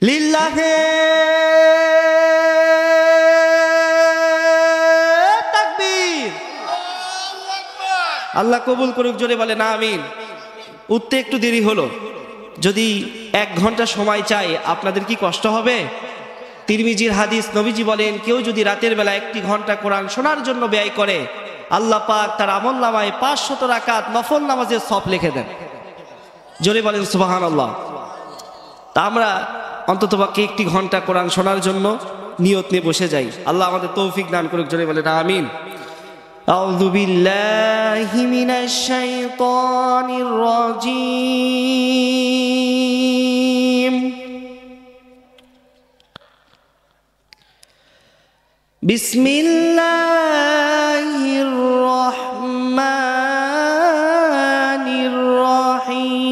লিল্লাহে তাকবীর। আল্লাহ কবুল করুক, জোরে বলেন আমিন। উঠতে একটু দেরি হলো, যদি 1 ঘন্টা সময় চাই আপনাদের কি কষ্ট হবে? তিরমিজির হাদিস, নবীজি বলেন কেউ যদি রাতের বেলা 1 ঘন্টা কোরআন শোনার জন্য ব্যয় করে, আল্লাহ পাক তার আমলনামায় 500 রাকাত নফল নামাজের সওয়াব লিখে দেন। জোরে বলেন সুবহানাল্লাহ। তা আমরা অন্ততপক্ষে 1 ঘন্টা কোরআন শোনার জন্য নিয়ত নিয়ে বসে যাই। আল্লাহ আমাদের তৌফিক দান করুক, জোরে বলেন আমিন। আউযু বিল্লাহি মিনাশ শাইতানির রাজীম। বিসমিল্লাহির রহমানির রহিম।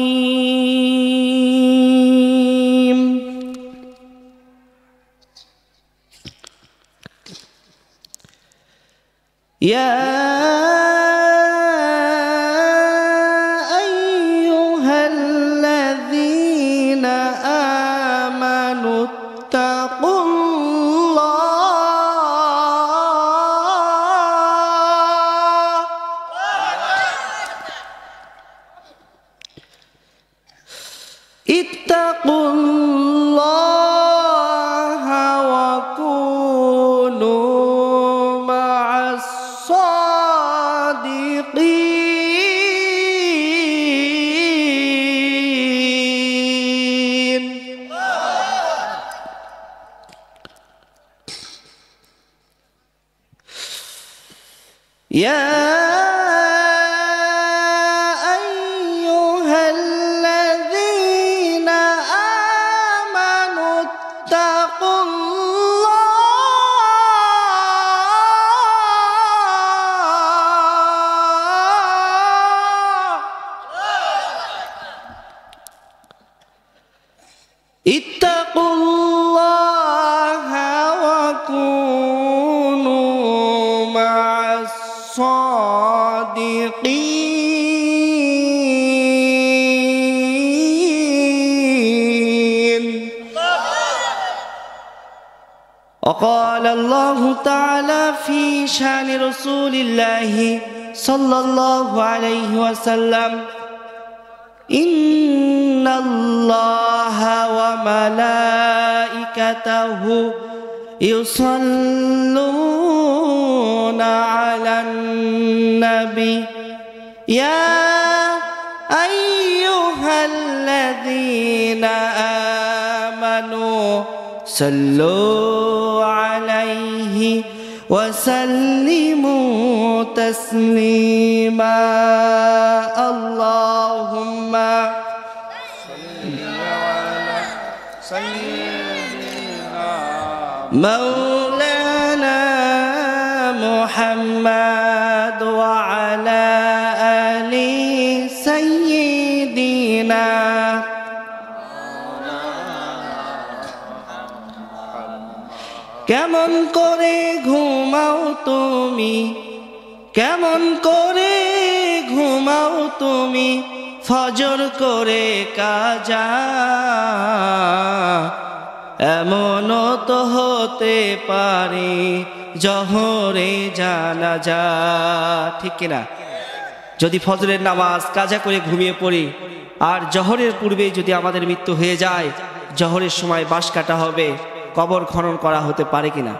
ইয়া আইয়ুহাল্লাযীনা আমানু ইত্তাকুল্লাহা ওয়া কুনু মা'আস সাদিকিন। ইয়া ইত্তাকুল্লাহা ওয়া কুনু মা'আস সাদিকিন। وقال الله تعالى في شان رسول الله صلى الله عليه وسلم إن الله وملائكته يصلون على النبي يا أيها الذين آمنوا صلوا عليه وسلموا تسليما اللهم صل على سيدنا مولانا محمد وعلى آل سيدنا কেমন করে ঘুমাও তুমি, কেমন করে ঘুমাও তুমি ফজর করে কাজা, এমনও তো হতে পারে জোহরে জানাজা। ঠিক কিনা? যদি ফজরের নামাজ কাজা করে ঘুমিয়ে পড়ি আর জোহরের পূর্বে যদি আমাদের মৃত্যু হয়ে যায়, জোহরের সময় বাঁশ কাটা হবে, কবর খনন করা হতে পারে কিনা?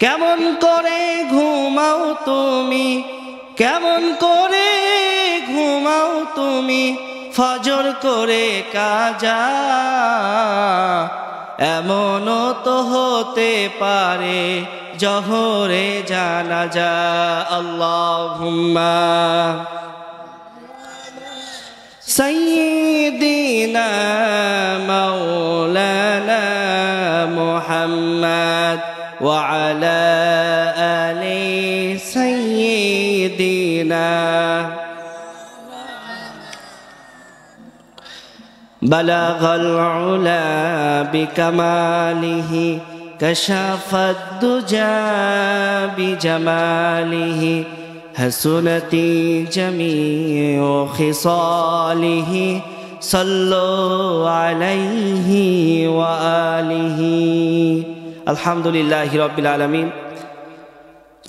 কেমন করে ঘুমাও তুমি, কেমন করে ঘুমাও তুমি ফজর করে কাজা, এমনও তো হতে পারে জোহরে জানাজা। আল্লাহুম্মা সাইয়্যিদিনা মাওলানা মুহাম্মদ ওয়া আলা আলি সাইয়্যিদিনা। বালাগাল উলা বিকামালিহি কাশাফাদ দুজা বিজামালিহি হাসুনাতি জামিউ খিসালিহি সাল্লু আলাইহি ওয়া আলিহি। আলহামদুলিল্লাহি রাব্বিল আলামিন।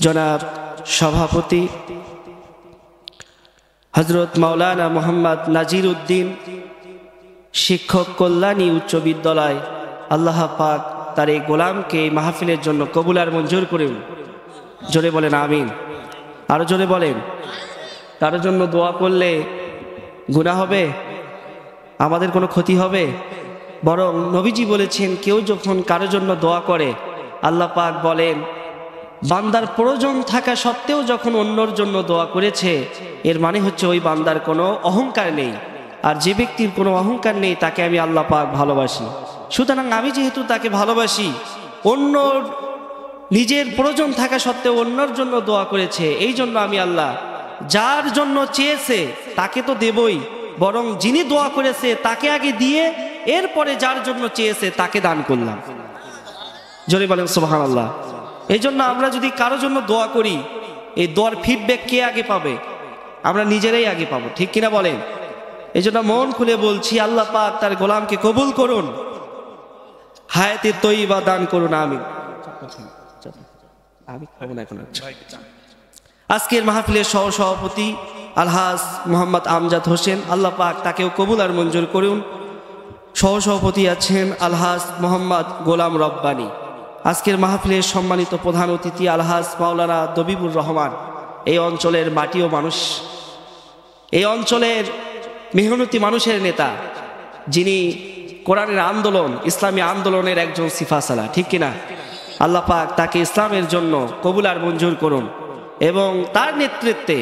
জনাব সভাপতি হযরত মাওলানা মোহাম্মদ নাজির উদ্দিন, শিক্ষক কল্যাণী উচ্চ বিদ্যালয়, আল্লাহ পাক তার এই গোলামকে এই মাহফিলের জন্য কবুল আর মঞ্জুর করুন। জোরে বলেন আমিন। আরো জোরে বলেন। তার জন্য দোয়া করলে গুনাহ হবে? আমাদের কোনো ক্ষতি হবে? বরং নবীজি বলেছেন, কেউ যখন কারো জন্য দোয়া করে, আল্লাহ পাক বলেন বান্দার প্রয়োজন থাকা সত্ত্বেও যখন অন্যর জন্য দোয়া করেছে, এর মানে হচ্ছে ওই বান্দার কোনো অহংকার নেই। আর যে ব্যক্তির কোনো অহংকার নেই তাকে আমি আল্লাহ পাক ভালোবাসি। সুতরাং আমি যেহেতু তাকে ভালোবাসি, অন্যর নিজের প্রয়োজন থাকা সত্ত্বেও অন্যর জন্য দোয়া করেছে, এই জন্য আমি আল্লাহ যার জন্য চেয়েছে তাকে তো দেবই, বরং যিনি দোয়া করেছে তাকে আগে দিয়ে এরপরে যার জন্য চেয়েছে তাকে দান করলাম। জোরে বলেন সুবহানাল্লাহ। এই জন্য আমরা যদি কারো জন্য দোয়া করি, এই দোয়ার ফিডব্যাক কে আগে পাবে? আমরা নিজেরাই আগে পাবো, ঠিক কিনা বলেন? এই জন্য মন খুলে বলছি, আল্লাহ পাক তার গোলামকে কবুল করুন, হায়াতে তৈবা দান করুন, আমিন। আজকের মাহফিলের সহসভাপতি আলহাজ মোহাম্মদ আমজাদ হোসেন, আল্লাহ পাক তাকেও কবুল আর মঞ্জুর করুন। সহসভাপতি আছেন আলহাজ মোহাম্মদ গোলাম রব্বানী। আজকের মাহফিলের সম্মানিত প্রধান অতিথি আলহাজ মাওলানা দবিবুর রহমান, এই অঞ্চলের মাটি ও মানুষ, এই অঞ্চলের মেহনতি মানুষের নেতা, যিনি কোরআনের আন্দোলন, ইসলামী আন্দোলনের একজন সিফাসালা, ঠিক কিনা? আল্লাহ পাক তাকে ইসলামের জন্য কবুল আর মঞ্জুর করুন এবং তার নেতৃত্বে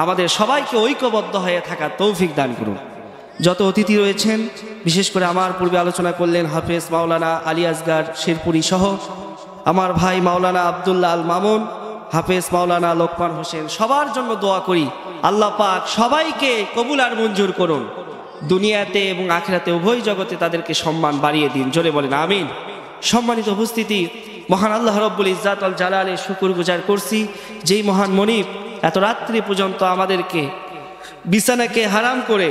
আমাদের সবাইকে ঐক্যবদ্ধ হয়ে থাকার তৌফিক দান করুন। যত অতিথি রয়েছেন, বিশেষ করে আমার পূর্বে আলোচনা করলেন হাফেজ মাওলানা আলী আসগার শেরপুরি সহ আমার ভাই মাওলানা আব্দুল্লাহ আল মামুন, হাফেজ মাওলানা লোকমান হোসেন, সবার জন্য দোয়া করি আল্লাহ পাক সবাইকে কবুল আর মঞ্জুর করুন। দুনিয়াতে এবং আখিরাতে উভয় জগতে তাদেরকে সম্মান বাড়িয়ে দিন। জোরে বলেন আমিন। সম্মানিত উপস্থিতি, মহান আল্লাহ রব্বুল ইজ্জাত আল জালালের শুকর গুজার করছি, যেই মহান মনিব এত রাত্রি পর্যন্ত আমাদেরকে বিছানাকে হারাম করে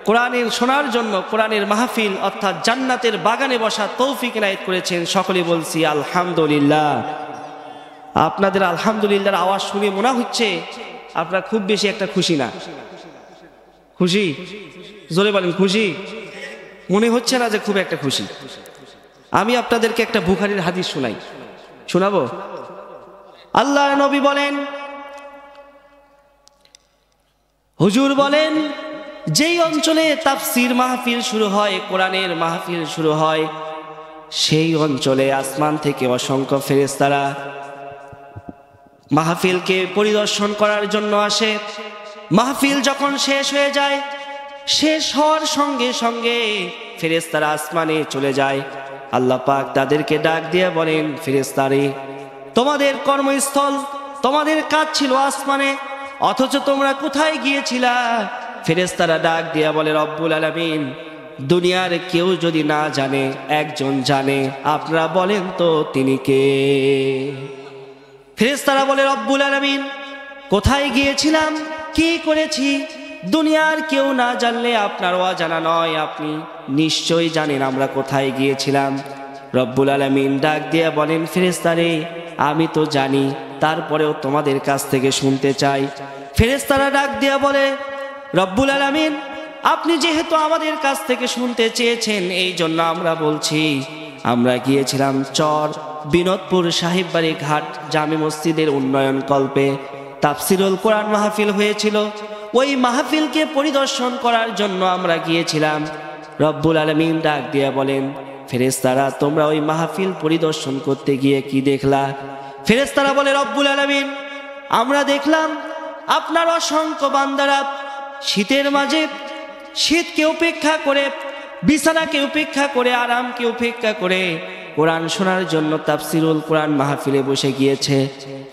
কোরআনের শোনার জন্য কোরআনের মাহফিল অর্থাৎ জান্নাতের বাগানে বসা তৌফিক ইনায়েত করেছেন। সকলে বলছি আলহামদুলিল্লাহ। আপনাদের আলহামদুলিল্লাহর আওয়াজ শুনে মনে হচ্ছে আপনারা খুব বেশি একটা খুশি না। খুশি? জোরে বলেন খুশি? মনে হচ্ছে না যে খুব একটা খুশি। আমি আপনাদেরকে একটা বুখারীর হাদিস শোনাই, শোনাবো। আল্লাহর নবী বলেন, হুজুর বলেন, যেই অঞ্চলে তাফসীর মাহফিল শুরু হয়, কোরআনের মাহফিল শুরু হয়, সেই অঞ্চলে আসমান থেকে অসংখ্য ফেরেশতারা মাহফিলকে পরিদর্শন করার জন্য আসে। মাহফিল যখন শেষ হয়ে যায়, শেষ হওয়ার সঙ্গে সঙ্গে ফেরেশতারা আসমানে চলে যায়। আল্লাহ পাক তাদেরকে ডাক দিয়ে বলেন, ফেরেশতারে, তোমাদের কর্মস্থল, তোমাদের কাজ ছিল আসমানে, অথচ তোমরা কোথায় গিয়েছিলা? ফেরেশতারা ডাক দিয়া বলে, রব্বুল আলামিন, দুনিয়ার কেউ যদি না জানে, একজন জানে, আপনারা বলেন তো তিনি কে? ফেরেশতারা বলে, রব্বুল আলামিন, কোথায় গিয়েছিলাম, কি করেছি, দুনিয়ার কেউ না জানলে আপনার অজানা নয়, আপনি নিশ্চয়ই জানেন আমরা কোথায় গিয়েছিলাম। রব্বুল আলামিন ডাক দিয়া বলেন, ফেরেশতারে, আমি তো জানি, তারপরেও তোমাদের কাছ থেকে শুনতে চাই। ফেরেশতারা ডাক দিয়া বলে, রব্বুল আলামিন, আপনি যেহেতু আমাদের কাছ থেকে শুনতে চেয়েছেন, এই জন্য আমরা বলছি, আমরা গিয়েছিলাম চর বিনোদপুর সাহেববাড়ি ঘাট জামে মসজিদের উন্নয়ন কল্পে তাফসিরুল কোরআন মাহফিল হয়েছিল, ওই মাহফিলকে পরিদর্শন করার জন্য আমরা গিয়েছিলাম। রব্বুল আলামিন ডাক দিয়া বলেন, ফেরেশতারা, তোমরা ওই মাহফিল পরিদর্শন করতে গিয়ে কি দেখলা? ফেরেশতারা বলে, রব্বুল আলামিন, আমরা দেখলাম আপনার অসংখ্য বান্দারা শীতের মাঝে শীতকে উপেক্ষা করে, বিছানাকে উপেক্ষা করে, আরামকে উপেক্ষা করে কোরআন শোনার জন্য তাফসিরুল কোরআন মাহফিলে বসে গিয়েছে।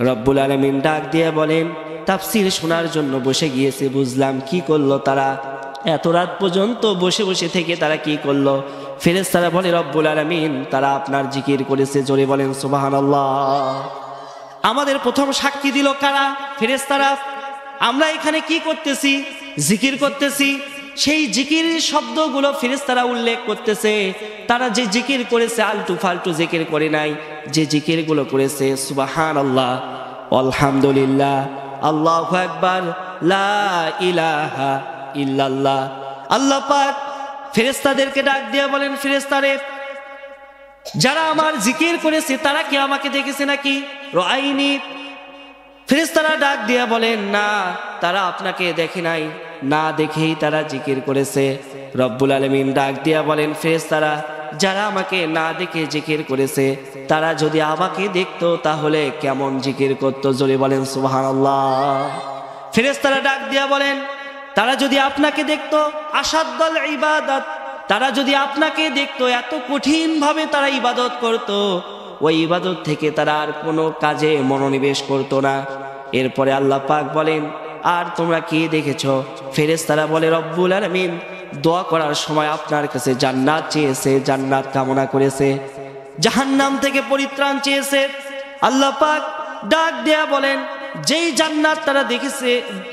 রব্বুল আলামিন ডাক দিয়ে বলেন, তাফসির শোনার জন্য বসে গিয়েছে, বুঝলাম কি করলো তারা, এত রাত পর্যন্ত বসে বসে থেকে তারা কি করলো? ফেরেশতারা বলে, রব্বুল আলামিন, তারা আপনার জিকির করেছে। জোরে বলেন সুবহানাল্লাহ। আমাদের প্রথম সাক্ষী দিল কারা? ফেরেশতারা। আমরা এখানে কি করতেছি? জিকির করতেছি। সেই জিকির শব্দগুলো ফেরেশতারা উল্লেখ করতেছে। তারা যে জিকির করেছে আলতু ফালতু জিকির করে নাই, যে জিকিরগুলো করেছে সুবহানাল্লাহ, আলহামদুলিল্লাহ, আল্লাহু আকবার, লা ইলাহা ইল্লাল্লাহ। আল্লাহ পাক ফেরেশতাদেরকে ডাক দিয়ে বলেন, ফেরেশতারে যারা আমার জিকির করেছে তারা কি আমাকে দেখেছে নাকি? রাআইনি। ফেরেশতারা ডাক দিয়ে বলেন, না, তারা আপনাকে দেখে নাই, না দেখেই তারা জিকির করেছে। রব্বুল আলামিন ডাক দিয়া বলেন, ফেরেশতারা যারা আমাকে না দেখে জিকির করেছে তারা যদি আমাকে দেখতো তাহলে কেমন জিকির করতো? জোরে বলেন সুবহানাল্লাহ। ফেরেশতারা ডাক দিয়া বলেন, তারা যদি আপনাকে দেখতো আসাদ্দাল ইবাদত, তারা যদি আপনাকে দেখতো এত কঠিন ভাবে তারা ইবাদত করত, ওই ইবাদত থেকে তারা আর কোনো কাজে মনোনিবেশ করতো না। এরপরে আল্লাহ পাক বলেন, আর তোমরা কি দেখেছো? ফেরেশতারা বলে, রব্বুল আলামিন দোয়া করার সময় আপনার কাছে জান্নাত চেয়েছে, জান্নাত কামনা করেছে, জাহান্নাম থেকে পরিত্রাণ চেয়েছে। আল্লাহ পাক ডাক দেয়া বলেন, যেই জান্নাত তারা দেখেছে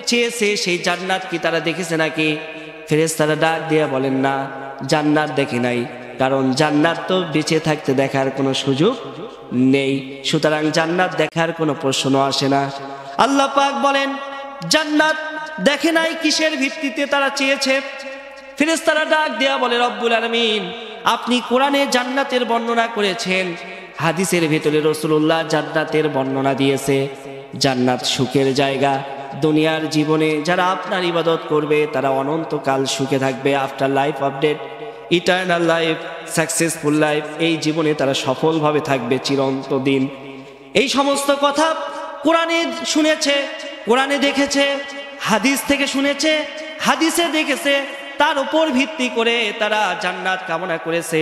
চেয়েছে সেই জান্নাত কি তারা দেখেছে নাকি? ফেরেশতারা ডাক দেয়া বলেন, না, জান্নাত দেখে নাই, কারণ জান্নাত তো বেঁচে থাকতে দেখার কোনো সুযোগ নেই, সুতরাং জান্নাত দেখার কোনো প্রশ্ন আসে না। আল্লাহ পাক বলেন, জান্নাত দেখে নাই, কিসের ভিত্তিতে তারা চেয়েছে? ফেরেশতারা ডাক দেয়া বলে, রব্বুল আলামিন আপনি কোরআনে জান্নাতের বর্ণনা করেছেন, হাদিসের ভিতরে রাসূলুল্লাহ জান্নাতের বর্ণনা দিয়েছে। জান্নাত সুখের জায়গা। দুনিয়ার জীবনে যারা আপনার ইবাদত করবে তারা অনন্তকাল সুখে থাকবে। After life update, eternal life, successful life, এই জীবনে তারা সফলভাবে থাকবে চিরন্তদিন। এই সমস্ত কথা কোরআনে শুনেছে, কোরআনে দেখেছে, হাদিস থেকে শুনেছে, হাদিসে দেখেছে, তার উপর ভিত্তি করে তারা জান্নাত কামনা করেছে।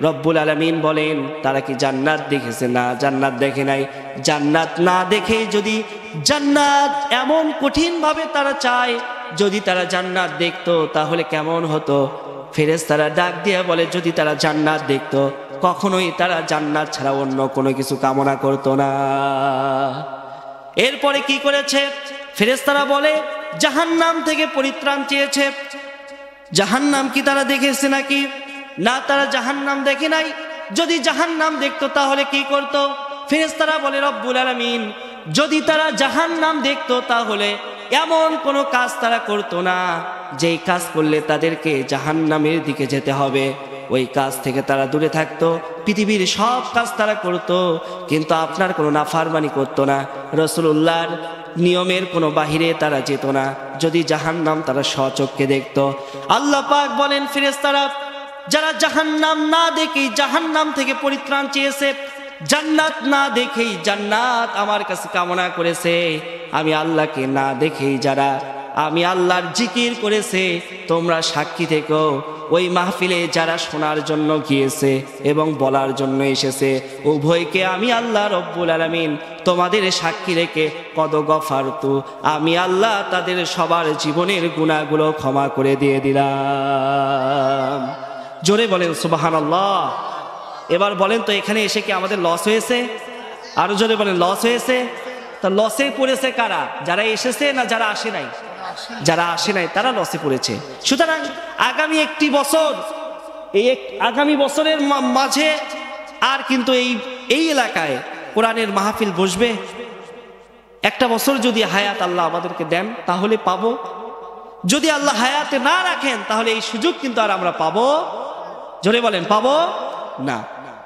রব্বুল আলামিন বলেন, তারা কি জান্নাত দেখেছে? না, জান্নাত দেখে নাই। জান্নাত না দেখে যদি জান্নাত এমন কঠিন ভাবে তারা চায়, যদি তারা জান্নাত দেখতো তাহলে কেমন হতো? ফেরেশতারা ডাক দিয়ে বলে, যদি তারা জান্নাত দেখতো কখনোই তারা জান্নাত ছাড়া অন্য কোনো কিছু কামনা করতো না। এরপরে কি করেছে? ফেরেশতারা বলে, জাহান্নাম থেকে পরিত্রাণ চেয়েছে। জাহান্নাম কি তারা দেখেছে নাকি? না, তারা জাহান্নাম দেখে নাই। যদি জাহান্নাম দেখতো তাহলে কি করত? ফেরেশতারা বলে, রব্বুল আলামিন যদি তারা জাহান্নাম দেখতো তাহলে এমন কোনো কাজ তারা করতো না যেই কাজ করলে তাদেরকে জাহান্নামের দিকে যেতে হবে। ওই কাজ থেকে তারা দূরে থাকতো। পৃথিবীর সব কাজ তারা করতো, কিন্তু আপনার কোনো নাফরমানি করতো না, রাসূলুল্লাহর নিয়মের কোনো বাহিরে তারা যেত না। যদি জাহান্নাম তারা স্বচক্ষে দেখতো। আল্লাহ পাক বলেন, ফেরেশতারা যারা জাহান্নাম না দেখেই জাহান্নাম থেকে পরিত্রাণ চেয়েছে, জান্নাত না দেখেই জান্নাত আমার কাছে কামনা করেছে, আমি আল্লাহকে না দেখেই যারা আমি আল্লাহর জিকির করেছে, তোমরা সাক্ষী থেকো। ওই মাহফিলে যারা শোনার জন্য গিয়েছে এবং বলার জন্য এসেছে, উভয়কে আমি আল্লাহ রব্বুল আলামিন তোমাদের সাক্ষী রেখে কদ গফারতু, আমি আল্লাহ তাদের সবার জীবনের গুনাহগুলো ক্ষমা করে দিয়ে দিলাম। জোরে বলেন সুবহানাল্লাহ। এবার বলেন তো, এখানে এসে কি আমাদের লস হয়েছে? আরো জোরে বলেন, লস হয়েছে? তা লসে পড়েছে কারা? যারা এসেছে না যারা আসে নাই? যারা আসে নাই তারা লসে পড়েছে। সুতরাং আগামী একটি বছর, এই আগামী বছরের মাঝে আর কিন্তু এই এলাকায় কোরআনের মাহফিল বসবে। একটা বছর যদি হায়াত আল্লাহ আমাদেরকে দেন তাহলে পাবো। যদি আল্লাহ হায়াতে না রাখেন তাহলে এই সুযোগ কিন্তু আর আমরা পাবো, জোরে বলেন, পাবো না।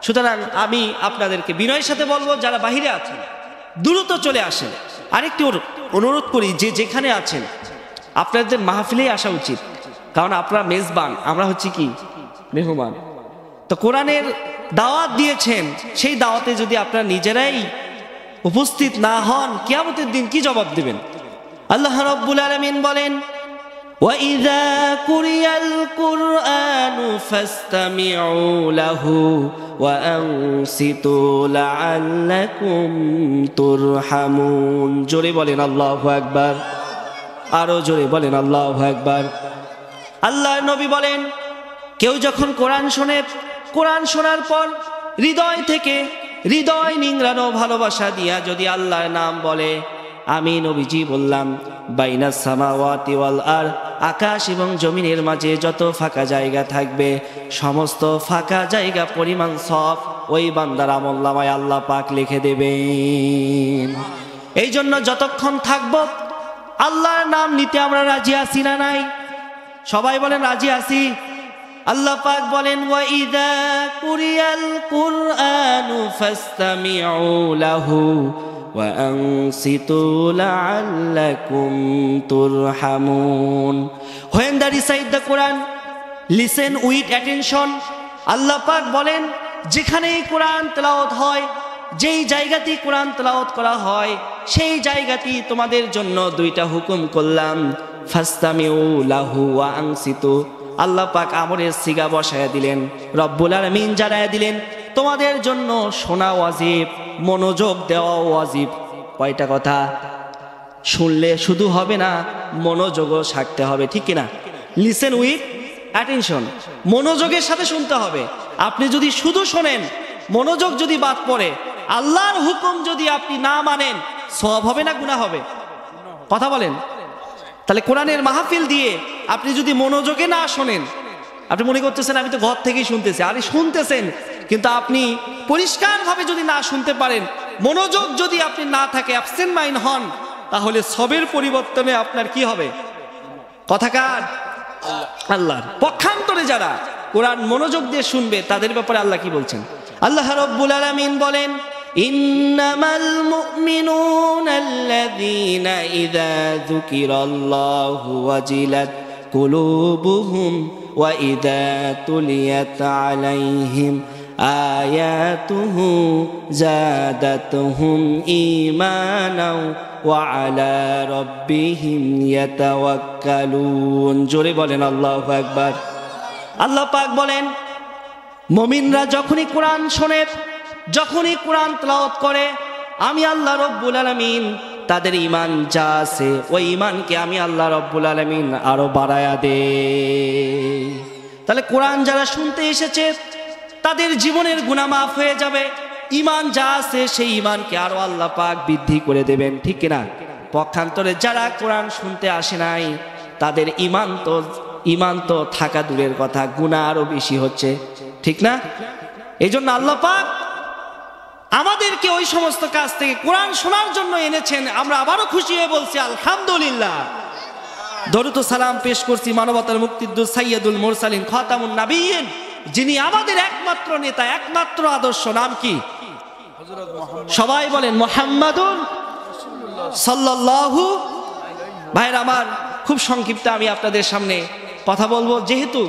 সুতরাং আমি আপনাদেরকে বিনয়ের সাথে বলবো, যারা বাহিরে আছেন দ্রুত চলে আসেন। আরেকটি অনুরোধ করি, যে যেখানে আছেন আপনাদের মাহফিলেই আসা উচিত, কারণ আপনারা মেজবান, আমরা হচ্ছি কি মেহমান। তো কোরআনের দাওয়াত দিয়েছেন, সেই দাওয়াতে যদি আপনারা নিজেরাই উপস্থিত না হন, কিয়ামতের দিন কি জবাব দিবেন? আল্লাহ রাব্বুল আলামিন বলেন, وَإِذَا قُرِئَ الْقُرْآنُ فَاسْتَمِعُوا لَهُ وَأَنصِتُوا لَعَلَّكُمْ تُرْحَمُونَ। জোরে বলেন আল্লাহু আকবার। আরো জোরে বলেন আল্লাহু আকবার। আল্লাহর নবী বলেন, কেউ যখন কোরআন শোনে, কোরআন শোনার পর হৃদয় থেকে, হৃদয় নিংড়ানো ভালোবাসা দিয়া যদি আল্লাহর নাম বলে, আমি নবীজি বললাম বাইনাস সামাওয়াতি ওয়াল আরদ, আকাশ এবং জমিনের মাঝে যত ফাঁকা জায়গা থাকবে সমস্ত ফাঁকা জায়গা পরিমাণ সব ওই বান্দার আমলনামায় আল্লাহ পাক লিখে দেবেন। এই জন্য যতক্ষণ থাকবো আল্লাহর নাম নিতে আমরা রাজি আছি না নাই? সবাই বলেন রাজি আছি। আল্লাহ পাক বলেন ওয়া ইযা কুরিয়াল কুরআনু ফাসতামিউ লাহু ওয়া আনসিতু লাআল্লাকুম তুরহামুন। When they recite the Quran, listen with attention. আল্লাহ পাক বলেন যেখানেই কোরআন তেলাওয়াত হয়, যেই জায়গাতে কোরআন তেলাওয়াত করা হয় সেই জায়গাতে তোমাদের জন্য দুইটা হুকুম করলাম, ফাসতামিউ লাহু ওয়া আনসিতু। আল্লাহ পাক আমরের সিগা বসায়া দিলেন, রব্বুল আলামিন জানায়া দিলেন তোমাদের জন্য শোনা ওয়াজিব, মনোযোগ দেওয়া ওয়াজিব। কয়টা কথা? শুনলে শুধু হবে না, মনোযোগও থাকতে হবে, ঠিক কিনা? লিসেন উইথ অ্যাটেনশন, মনোযোগের সাথে শুনতে হবে। আপনি যদি শুধু শোনেন, মনোযোগ যদি বাদ পড়ে, আল্লাহর হুকুম যদি আপনি না মানেন, সওয়াব হবে না গুনাহ হবে? কথা বলেন। তাহলে কোরআনের মাহফিল দিয়ে আপনি যদি মনোযোগে না শোনেন, আপনি মনে করতেছেন আমি তো ঘর থেকেই শুনতেছি, আরে শুনতেছেন, কিন্তু আপনি পরিষ্কারভাবে যদি না শুনতে পারেন, মনোযোগ যদি আপনি না থাকে, অ্যাবসেন্ট মাইন্ড হন, তাহলে সবের পরিবর্তনে আপনার কি হবে? কথা কার? আল্লাহর। পক্ষান্তরে যারা কোরআন মনোযোগ দিয়ে শুনবে তাদের ব্যাপারে আল্লাহ কি বলছেন? আল্লাহ রাব্বুল আলামিন বলেন ইন্নামাল মুমিনুনা আল্লাযীনা ইযা যুকিরাল্লাহু ওয়াজিলাত কুলুবুহুম ওয়া ইযা তুলিয়াত আলাইহিম আয়াতুহু জাদাতুহুম ঈমানাও ওয়া আলা রাব্বিহিম ইয়াতাওয়াক্কালুন। জোরে বলেন আল্লাহু আকবার। আল্লাহ পাক বলেন মুমিনরা যখনই কোরআন শোনে, যখনই কোরআন তেলাওয়াত করে, আমি আল্লাহ রব্বুল আলামিন তাদের ঈমান যা আছে ওই ঈমানকে আমি আল্লাহ রব্বুল আলামিন আরো বাড়ায়া দেই। তাহলে কোরআন যারা শুনতে এসেছে তাদের জীবনের গুনাহ মাফ হয়ে যাবে, ঈমান যা আছে সেই ঈমানকে আরো আল্লাহ পাক বৃদ্ধি করে দেবেন, ঠিক কিনা? পক্ষান্তরে যারা কোরআন শুনতে আসে নাই তাদের ঈমান তো থাকা দূরের কথা, গুনাহ আরো বেশি হচ্ছে, ঠিক না? এই জন্য আল্লাহ পাক আমাদেরকে ওই সমস্ত কাজ থেকে কোরআন শোনার জন্য এনেছেন। আমরা আবারও খুশি হয়ে বলছি আলহামদুলিল্লাহ। দরুদ ও সালাম পেশ করছি মানবতার মুক্তিদূত সাইয়্যিদুল মুরসালিন খাতামুন নাবিয়্যিন, যিনি আমাদের একমাত্র নেতা, একমাত্র আদর্শ। নাম কি? সবাই বলেন মুহাম্মাদুর সাল্লাল্লাহু। ভাইরা আমার, খুব সংক্ষিপ্ত আমি আপনাদের সামনে কথা বলবো, যেহেতু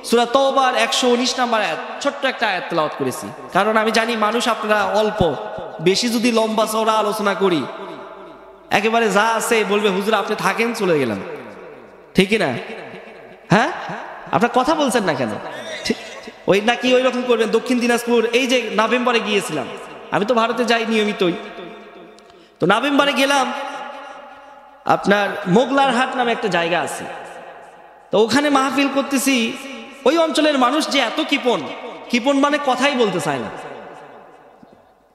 সূরা তাওবার 119 নম্বর আয়াত, ছোট্ট একটা আয়াত তেলাওয়াত করেছি, কারণ আমি জানি মানুষ আপনারা অল্প, বেশি যদি লম্বা চওড়া আলোচনা করি একেবারে যা আছে বলবে হুজুর আপনি থাকেন, চলে গেলাম, ঠিক না? হ্যাঁ, আপনারা কথা বলছেন না কেন? ওই নাকি ওই রকম করবেন। দক্ষিণ দিনাজপুর এই যে নভেম্বরে গিয়েছিলাম, আমি তো ভারতে যাই নিয়মিতই, তো নভেম্বরে গেলাম, আপনার মোগলার হাট নামে একটা জায়গা আছে, তো ওখানে মাহফিল করতেছি। ওই অঞ্চলের মানুষ যে এত কৃপণ, কৃপণ মানে কথাই বলতে চায় না,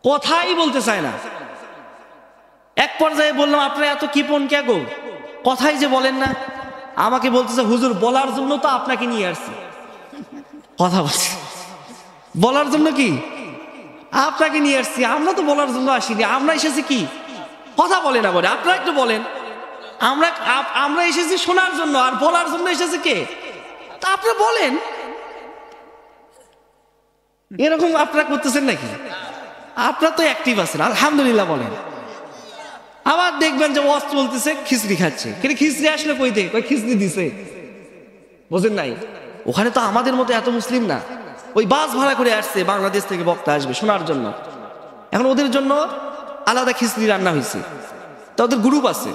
কথাই বলতে চায় না। এক পর্যায়ে বললাম আপনারা এত কৃপণ কে গো, কথাই যে বলেন না। আমাকে বলতেছে হুজুর বলার জন্য তো আপনাকে নিয়ে আসছি। কথা বলছি বলার জন্য, কি আপনাকে নিয়ে আসছি, আমরা তো বলার জন্য আসিনি, আমরা এসেছি কি কথা বলে না বলে, আপনারা একটু বলেন। আমরা এসেছি শোনার জন্য, আর বলার জন্য এসেছে কে? তা আপনারা বলেন। এরকম আপনারা করতেছেন নাকি? আপনারা তো অ্যাক্টিভ আছেন, আলহামদুলিল্লাহ বলেন। আবার দেখবেন যে ওয়াজ চলতেছে, খিচড়ি খাচ্ছে। কিন্তু খিচড়ি আসলে কই থেকে? কই খিচড়ি দিছে, বোঝেন নাই? ওখানে তো আমাদের মতো এত মুসলিম না, ওই বাস ভাড়া করে আসছে, বাংলাদেশ থেকে বক্তা আসবে শোনার জন্য। এখন ওদের জন্য আলাদা খিচড়ি রান্না হয়েছে, তা ওদের গ্রুপ আছে,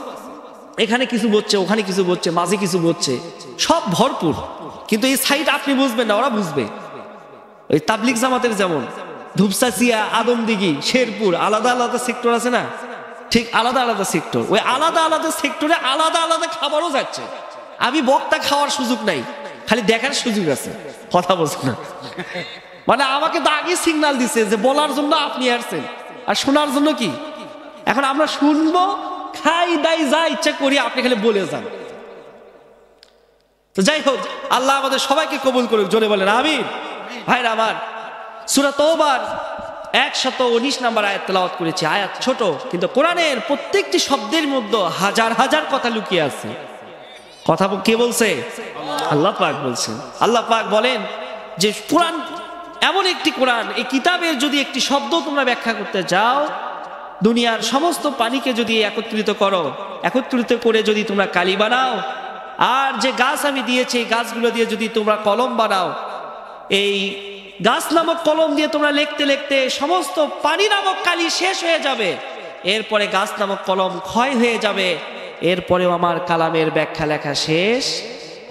এখানে কিছু বলছে, ওখানে কিছু বলছে, মাঝে কিছু বলছে, সব ভরপুর। কিন্তু এই সাইড আপনি বুঝবেন না, ওরা বুঝবে। ওই তাবলিগ জামাতের যেমন ধূপসাচিয়া, আদমদিঘি, শেরপুর আলাদা আলাদা সেক্টর আছে না, ঠিক আলাদা আলাদা সেক্টর। ওই আলাদা আলাদা সেক্টরে আলাদা আলাদা খাবারও যাচ্ছে। আমি বক্তা খাওয়ার সুযোগ নাই, খালি দেখার সুযোগ আছে। কথা বলছে না, মানে আমাকে তো আগে সিগন্যাল দিছে যে বলার জন্য আপনি আসছেন, আর শোনার জন্য কি। এখন আমরা শুনবো, খাই দাই যা ইচ্ছা করি, আপনি খালি বলে যান। তো যাই হোক, আল্লাহ আমাদের সবাইকে কবুল করুক, জোরে বলেন আমিন। ভাইরা আমার, সূরা তওবার 119 নম্বর আয়াত তেলাওয়াত করেছি। আয়াত ছোট, কিন্তু কোরআনের প্রত্যেকটি শব্দের মধ্যে হাজার হাজার কথা লুকিয়ে আছে। কথা কে বলছে? আল্লাহ পাক বলছেন। আল্লাহ পাক বলেন যে কোরআন এমন একটি কোরআন, এই কিতাবের যদি একটি শব্দ তোমরা ব্যাখ্যা করতে যাও, দুনিয়ার সমস্ত পানিকে যদি একত্রিত করো, একত্রিত করে যদি তোমরা কালি বানাও, আর যে গাছ আমি দিয়েছি এই গাছগুলো দিয়ে যদি তোমরা কলম বানাও, এই গাছ নামক কলম দিয়ে তোমরা লিখতে লিখতে সমস্ত পানি নামক কালি শেষ হয়ে যাবে, এরপরে গাছ নামক কলম ক্ষয় হয়ে যাবে, এরপরেও আমার কালামের ব্যাখ্যা লেখা শেষ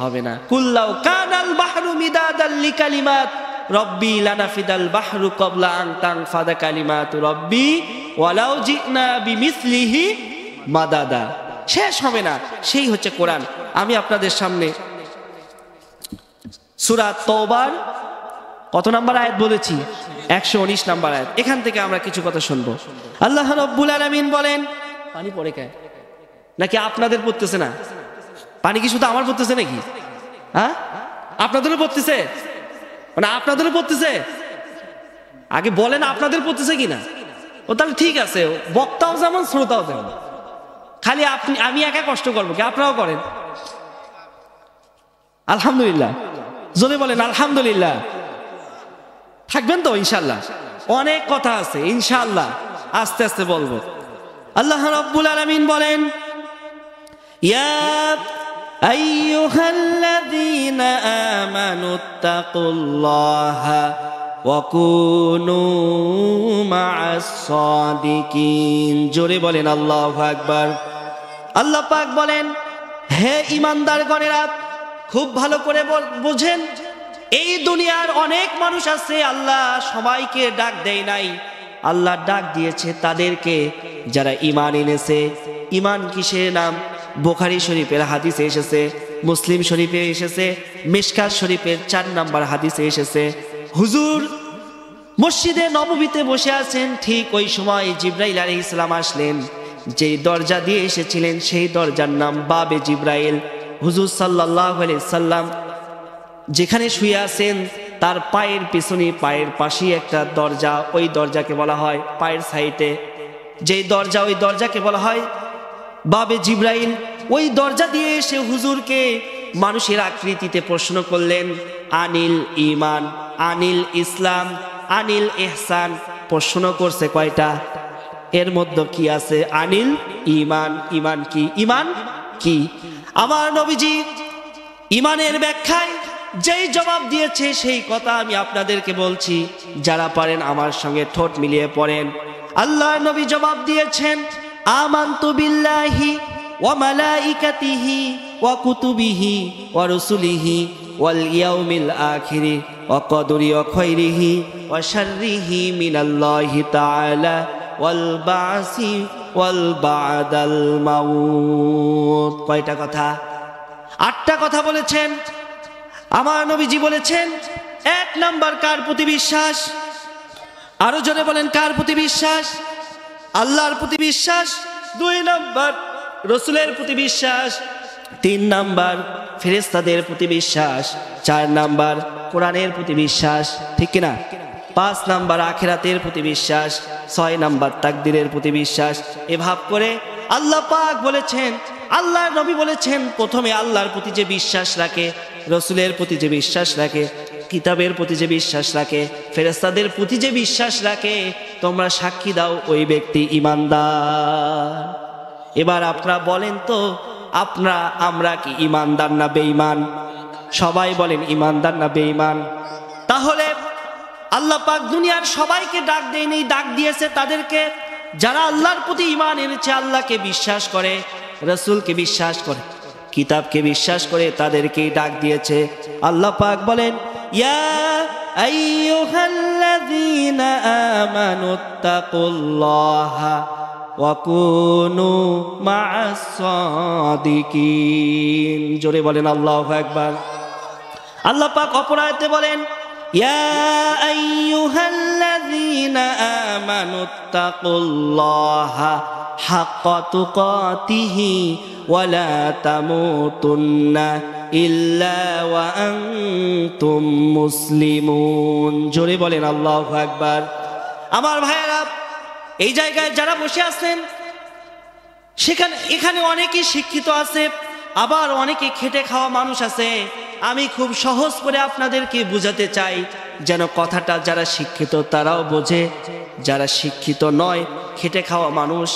হবে না। কুল্লাউ কানাল বাহরু মিদাদাল লিকালিমাত রব্বি লানাফিদাল বাহরু ক্বাবলা আন তানফাদা কালিমাতু রব্বি ওয়ালাউ জিনা বিমিসলিহি মাদাদা। শেষ হবে না, সেই হচ্ছে কোরআন। আমি আপনাদের সামনে সূরা তওবার কত নাম্বার আয়াত বলেছি? 119 নাম্বার আয়াত। এখান থেকে আমরা কিছু কথা শুনবো। আল্লাহ রাব্বুল আলামিন বলেন, পানি পড়ে কে? নাকি আপনাদের পড়তেছে না? পানি কি শুধু আমার পড়তেছে নাকি? হ্যাঁ, আপনাদেরও পড়তেছে? মানে আপনাদেরও পড়তেছে? আগে বলেন আপনাদের পড়তেছে কিনা। ও তাহলে ঠিক আছে, বক্তাও যেমন শ্রোতাও যেমন। খালি আপনি আমি একা কষ্ট করবো কি? আপনারাও করেন। আলহামদুলিল্লাহ, জোরে বলেন আলহামদুলিল্লাহ। থাকবেন তো ইনশাআল্লাহ? অনেক কথা আছে ইনশাআল্লাহ, আস্তে আস্তে বলবো। আল্লাহ রাব্বুল আলামিন বলেন, ইয়া আইয়ুহাল্লাযীনা আমানুত্তাকুল্লাহা ওয়া কুনু মা'আস সাদিকিন। জোরে বলেন আল্লাহু আকবার। আল্লাহ পাক বলেন, হে ঈমানদারগণেরা, খুব ভালো করে বুঝেন, এই দুনিয়ার অনেক মানুষ আছে, আল্লাহ সবাইকে ডাক দেয় নাই। আল্লাহ ডাক দিয়েছে তাদেরকে যারা ঈমান এনেছে। ঈমান কিসের নাম? বুখারী শরীফের হাদিসে এসেছে, মুসলিম শরীফে এসেছে, মিশকাত শরীফের 4 নম্বর হাদিসে এসেছে। হুজুর মসজিদে নববীতে বসে আছেন, ঠিক ওই সময় জিবরাইল আলাইহিস সালাম আসলেন। যেই দরজা দিয়ে এসেছিলেন সেই দরজার নাম বাবে জিবরাইল। হুজুর সাল্লাল্লাহু আলাইহি সাল্লাম যেখানে শুয়ে আছেন তার পায়ের পিছনে, পায়ের পাশেই একটা দরজা, ওই দরজাকে বলা হয় পায়ের সাইডে যেই দরজা, ওই দরজাকে বলা হয় বাবে জিবরাইল। ওই দরজা দিয়ে এসে হুজুরকে মানুষের আকৃতিতে প্রশ্ন করলেন, আনিল ঈমান, আনিল ইসলাম, আনিল ইহসান। প্রশ্ন করছে কয়টা? এর মধ্যে কি আছে? আনিল ঈমান। ঈমান কি? ঈমান কি? আমার নবীজি ঈমানের ব্যাখ্যায় যেই জবাব দিয়েছে সেই কথা আমি আপনাদেরকে বলছি। যারা পারেন আমার সঙ্গে ঠোঁট মিলিয়ে পড়েন। আল্লাহর নবী জবাব দিয়েছেন, আমানতু বিল্লাহি ওয়া মালাইকাতিহি ওয়া কুতুবিহি ওয়া রুসুলিহি ওয়াল ইয়াউমিল আখিরি ওয়া কদরি ওয়া খাইরিহি ওয়া শাররিহি মিনাল্লাহি তাআলা ওয়াল বাসি ওয়াল বাদাল মাউত। কয়টা কথা? 8টা কথা বলেছেন আমার নবীজি। বলেছেন 1 নাম্বার কার প্রতি বিশ্বাস? আরো জোরে বলেন, কার প্রতি বিশ্বাস? আল্লাহর প্রতি বিশ্বাস। 2 নাম্বার রাসূলের প্রতি বিশ্বাস। 3 নাম্বার ফেরেশতাদের প্রতি বিশ্বাস। 4 নাম্বার কোরআনের প্রতি বিশ্বাস, ঠিক কিনা? 5 নাম্বার আখিরাতের প্রতি বিশ্বাস। 6 নাম্বার তাকদীরের প্রতি বিশ্বাস। এভাব করে আল্লাহ পাক বলেছেন, আল্লাহর নবী বলেছেন, প্রথমে আল্লাহর প্রতি যে বিশ্বাস রাখে, রাসূলের প্রতি যে বিশ্বাস রাখে, কিতাবের প্রতি যে বিশ্বাস রাখে, ফেরেশতাদের প্রতি যে বিশ্বাস রাখে, তোমরা সাক্ষী দাও ওই ব্যক্তি ঈমানদার। এবার আপনারা বলেন তো, আমরা কি ঈমানদার না বেঈমান? সবাই বলেন ঈমানদার না বেঈমান? তাহলে আল্লাহ পাক দুনিয়ার সবাইকে ডাক দেয়নি, ডাক দিয়েছে তাদেরকে যারা আল্লাহর প্রতি ঈমান এনেছে, আল্লাহকে বিশ্বাস করে, রাসূলকে বিশ্বাস করে, কিতাবকে বিশ্বাস করে, তাদেরকেই ডাক দিয়েছে। আল্লাহ পাক বলেন, ইয়া আইয়ুহাল্লাযীনা আমানুত্তাকুল্লাহা ওয়া কুনু মা'আস সাদিকিন। জোরে বলেন আল্লাহু আকবার। আল্লাহ পাক অপর আয়াতে বলেন, ইয়া আইয়ুহাল্লাযীনা আইয়ুহাল্লাযীনা আমানুত্তাকুল্লাহা হাক্কা তুকাতিহি ওয়া লা তামুতুন্না ইল্লা ওয়া আনতুম মুসলিমুন। জোরে বলেন আল্লাহু আকবার। আমার ভাইয়েরা, এই জায়গায় যারা বসে আছেন এখানে অনেকেই শিক্ষিত আছে, আবার অনেকে খেটে খাওয়া মানুষ আছে। আমি খুব সহজ করে আপনাদেরকে বুঝাতে চাই যেন কথাটা যারা শিক্ষিত তারাও বোঝে, যারা শিক্ষিত নয় খেটে খাওয়া মানুষ,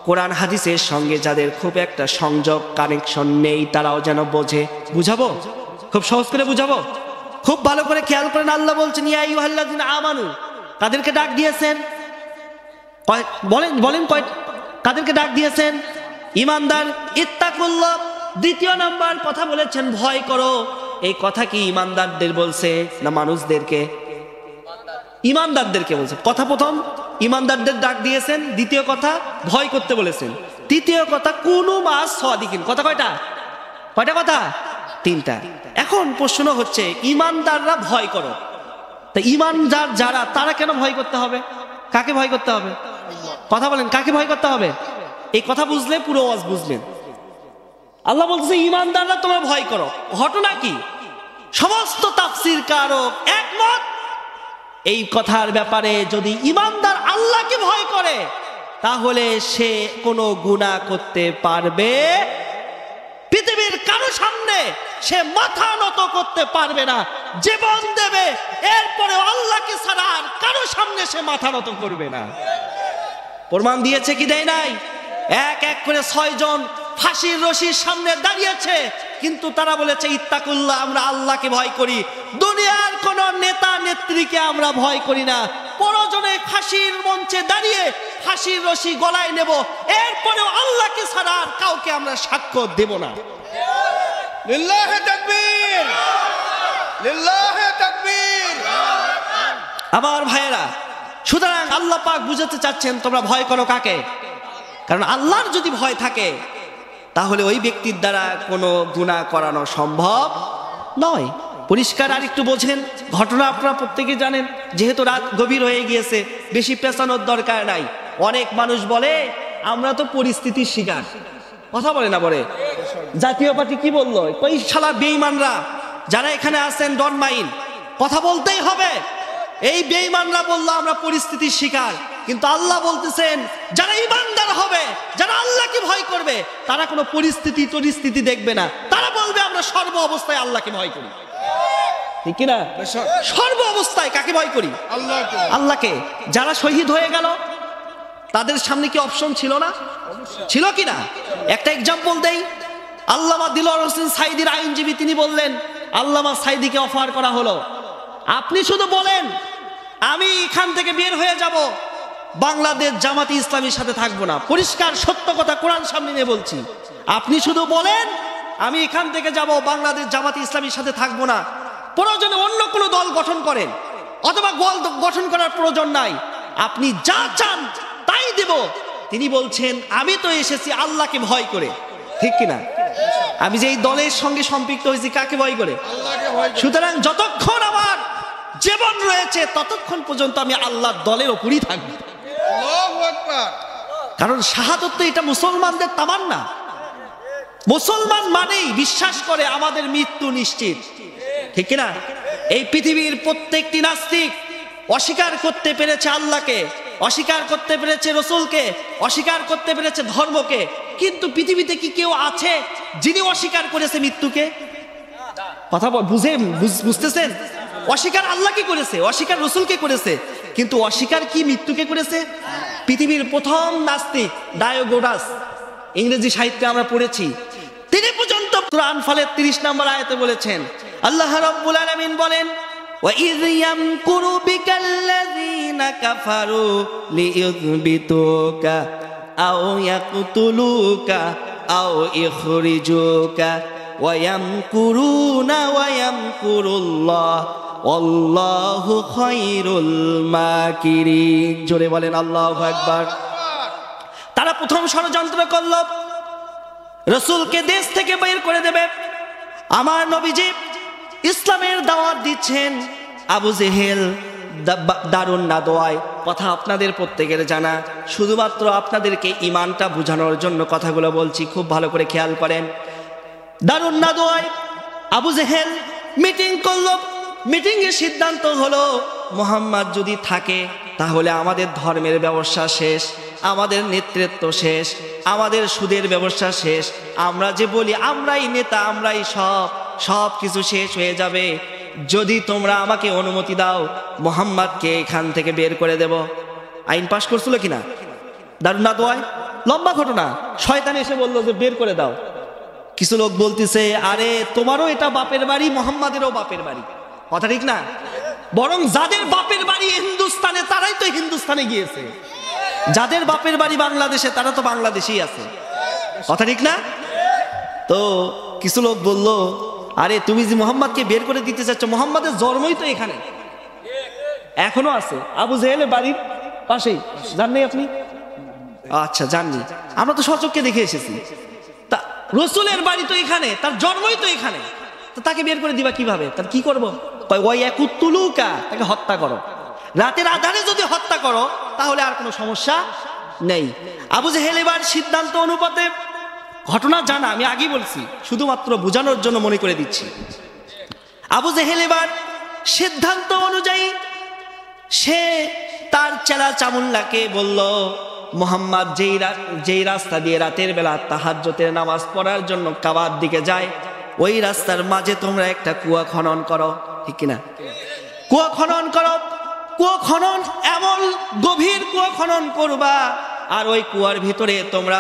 কোরআন হাদিসের সঙ্গে যাদের খুব একটা সংযোগ কানেকশন নেই তারাও যেন বোঝে। বুঝাবো, খুব সহজ করে বুঝাবো, খুব ভালো করে খেয়াল করেন। আল্লাহ বলছেন ইয়া আইয়ুহাল্লাযীনা আমানু, কাদেরকে ডাক দিয়েছেন? বলেন কাদেরকে ডাক দিয়েছেন? ঈমানদার। ইত্তাকুল্লাহ, দ্বিতীয় নাম্বার কথা বলেছেন ভয় করো। এই কথা কি ঈমানদারদের বলছে না মানুষদেরকে? ঈমানদারদেরকে বলছে। কথা প্রথম ঈমানদারদের ডাক দিয়েছেন, দ্বিতীয় কথা ভয় করতে বলেছেন, তৃতীয় কথা কুনু মাস সাদিকিন। কথা কয়টা? কথা তিনটা। এখন প্রশ্ন হচ্ছে ঈমানদাররা ভয় করো, তা ঈমানদার যারা তারা কেন ভয় করতে হবে? কাকে ভয় করতে হবে? কথা বলেন, কাকে ভয় করতে হবে? এই কথা বুঝলে পুরো ওয়াজ বুঝলেন। আল্লাহ বলছে ঈমানদাররা তোমরা ভয় করো। ঘটনা কি? সমস্ত তাফসীর কারক একমত এই কথার ব্যাপারে, যদি ঈমানদার আল্লাহকে ভয় করে তাহলে সে কোনো গুনাহ করতে পারবে, পৃথিবীর কারো সামনে সে মাথা নত করতে পারবে না, জীবন দেবে, এরপরে আল্লাহকে ছাড়া আর কারো সামনে সে মাথা নত করবে না। প্রমাণ দিয়েছে কি দেয় নাই? এক এক করে 6 জন ফাঁসির রশির সামনে দাঁড়িয়েছে, কিন্তু তারা বলেছে ইত্তাকুল্লাহ, আমরা আল্লাহকে ভয় করি, দুনিয়ার কোন নেতা নেত্রীকে আমরা ভয় করি না। প্রয়োজনে ফাঁসির মঞ্চে দাঁড়িয়ে ফাঁসির রশি গলায় নেব, এরপরেও আল্লাহকে ছাড়া আর কাউকে আমরা সাক্ষ্য দেব না। লিল্লাহি তাকবীর, লিল্লাহি তাকবীর। আমার ভাইয়েরা, সুতরাং আল্লাহ পাক বুঝাতে চাচ্ছেন তোমরা ভয় করো কাকে? কারণ আল্লাহর যদি ভয় থাকে তাহলে ওই ব্যক্তির দ্বারা কোনো গুনাহ করানো সম্ভব নয়। পরিষ্কার আর একটু বোঝেন, ঘটনা আপনারা প্রত্যেকে জানেন, যেহেতু রাত গভীর হয়ে গিয়েছে বেশি পেছানোর দরকার নাই। অনেক মানুষ বলে আমরা তো পরিস্থিতির শিকার। কথা বলে না? বলে জাতীয় পার্টি কি বললো? ওই শালা বেঈমানরা যারা এখানে আছেন ডন মাইন, কথা বলতেই হবে। এই বেঈমানরা বললো আমরা পরিস্থিতির শিকার, কিন্তু আল্লাহ বলতেছেন যারা ঈমানদার হবে, যারা আল্লাহকে ভয় করবে, তারা কোনো পরিস্থিতি দেখবে না, তারা বলবে আমরা সর্ব অবস্থায় আল্লাহকে ভয় করি। ঠিক কিনা? সর্ব অবস্থায় কাকে ভয় করি? আল্লাহকে। যারা শহীদ হয়ে গেল তাদের সামনে কি অপশন ছিল না? ছিল কিনা? একটা এক্সাম্পল দেই। আল্লামা দিলওয়ার হোসেন সাঈদীর আইনজীবী তিনি বললেন, আল্লামা সাঈদীকে অফার করা হলো, আপনি শুধু বলেন আমি এখান থেকে বের হয়ে যাব, বাংলাদেশ জামাতি ইসলামীর সাথে থাকবো না। পরিষ্কার সত্য কথা কোরআন সামনে নিয়ে বলছি। আপনি শুধু বলেন আমি এখান থেকে যাব, বাংলাদেশ জামাতি ইসলামীর সাথে থাকবো না, প্রয়োজনে অন্য কোনো দল গঠন করেন, অথবা দল গঠন করার প্রয়োজন নাই, আপনি যা চান তাই দেব। তিনি বলছেন আমি তো এসেছি আল্লাহকে ভয় করে। ঠিক কিনা? আমি যে এই দলের সঙ্গে সম্পৃক্ত হয়েছি কাকে ভয় করে? সুতরাং যতক্ষণ আমার জীবন রয়েছে ততক্ষণ পর্যন্ত আমি আল্লাহর দলের উপরই থাকবো। কারণ শাহাদত তো এটা মুসলমানদের তামান্না। মুসলমান মানেই বিশ্বাস করে আমাদের মৃত্যু নিশ্চিত। ঠিক না? এই পৃথিবীর প্রত্যেকটি নাস্তিক অস্বীকার করতে পেরেছে আল্লাহকে, অস্বীকার করতে পেরেছে রসুলকে, অস্বীকার করতে পেরেছে ধর্মকে, কিন্তু পৃথিবীতে কি কেউ আছে যিনি অস্বীকার করেছে মৃত্যুকে? কথা বুঝতেছেন? অস্বীকার আল্লাহ কি করেছে, অস্বীকার রসুলকে করেছে, কিন্তু অস্বীকার কি মৃত্যুকে করেছে? পৃথিবীর প্রথম নাস্তিক ডায়োগোরাস, ইংরেজি সাহিত্যে আমরা পড়েছি, তিনি পর্যন্ত সূরা আনফালের 30 নম্বর আয়াতে বলেছেন, আল্লাহ রাব্বুল আলামিন বলেন وَإِذْ يَمْكُرُ بِكَ الَّذِينَ كَفَرُوا لِيُثْبِتُوكَ أَوْ يَقْتُلُوكَ أَوْ يُخْرِجُوكَ وَيَمْكُرُونَ وَيَمْكُرُ اللَّهُ وَاللَّهُ خَيْرُ الْمَاكِرِينَ। জোরে বলেন আল্লাহু আকবার। তারা প্রথম ষড়যন্ত্র করল, রাসূলকে দেশ থেকে বের করে দেবে। আমার নবীজি ইসলামের দাওয়াত দিচ্ছেন, আবু জেহেল দারুন নাদোয়ায় কথা আপনাদের প্রত্যেকের জানা, শুধুমাত্র আপনাদেরকে ইমানটা বোঝানোর জন্য কথাগুলো বলছি, খুব ভালো করে খেয়াল করেন। দারুন নাদোয়ায় আবু জেহেল মিটিং করলো। মিটিংয়ের সিদ্ধান্ত হলো মুহাম্মদ যদি থাকে তাহলে আমাদের ধর্মের ব্যবসা শেষ, আমাদের নেতৃত্ব শেষ, আমাদের সুদের ব্যবসা শেষ, আমরা যে বলি আমরাই নেতা, আমরাই সব কিছু শেষ হয়ে যাবে। যদি তোমরা আমাকে অনুমতি দাও মুহাম্মদকে এখান থেকে বের করে দেব। আইন পাশ করছিল কিনা? দারুন নাদোয়ায় লম্বা ঘটনা। শয়তান এসে বললো যে বের করে দাও। কিছু লোক বলতেছে আরে তোমারও এটা বাপের বাড়ি, মুহাম্মাদেরও বাপের বাড়ি। কথা ঠিক না? বরং যাদের বাপের বাড়ি হিন্দুস্তানে তারাই তো হিন্দুস্তানে গিয়েছে, যাদের বাপের বাড়ি বাংলাদেশে তারা তো বাংলাদেশেই আছে। কথা ঠিক না? তো কিছু লোক বলল আরে তুমি যে মুহাম্মদকে বের করে দিতে চাচ্ছ, মুহাম্মাদের জন্মই তো এখানে, এখনো আছে আবু জেহেলের বাড়ির পাশেই। জাননি আপনি? আচ্ছা জাননি, আমরা তো সচক্ষে দেখে এসেছি। তা রসুলের বাড়ি তো এখানে, তার জন্মই তো এখানে, তো তাকে বের করে দিবা কিভাবে? তার কি করবো? ওই একুত্তুলুকা, তাকে হত্যা করো। রাতের আধারে যদি হত্যা করো তাহলে আর কোনো সমস্যা নেই। আবু জেহেল এবার সিদ্ধান্ত অনুপাতে, ঘটনা জানা আমি আগেই বলছি, শুধুমাত্র বোঝানোর জন্য মনে করে দিচ্ছি। আবু জেহেল এবার সিদ্ধান্ত অনুযায়ী সে তার চেলা চামুন্ডাকে বলল মুহাম্মদ যেই রাস্তা দিয়ে রাতের বেলা তাহাজ্জুদের নামাজ পড়ার জন্য কাবার দিকে যায়, ওই রাস্তার মাঝে তোমরা একটা কুয়া খনন করো। ঠিক কিনা? কুয়া খনন করো। কুয়া খনন, এমন গভীর কুয়া খনন করবা আর ওই কুয়ার ভিতরে তোমরা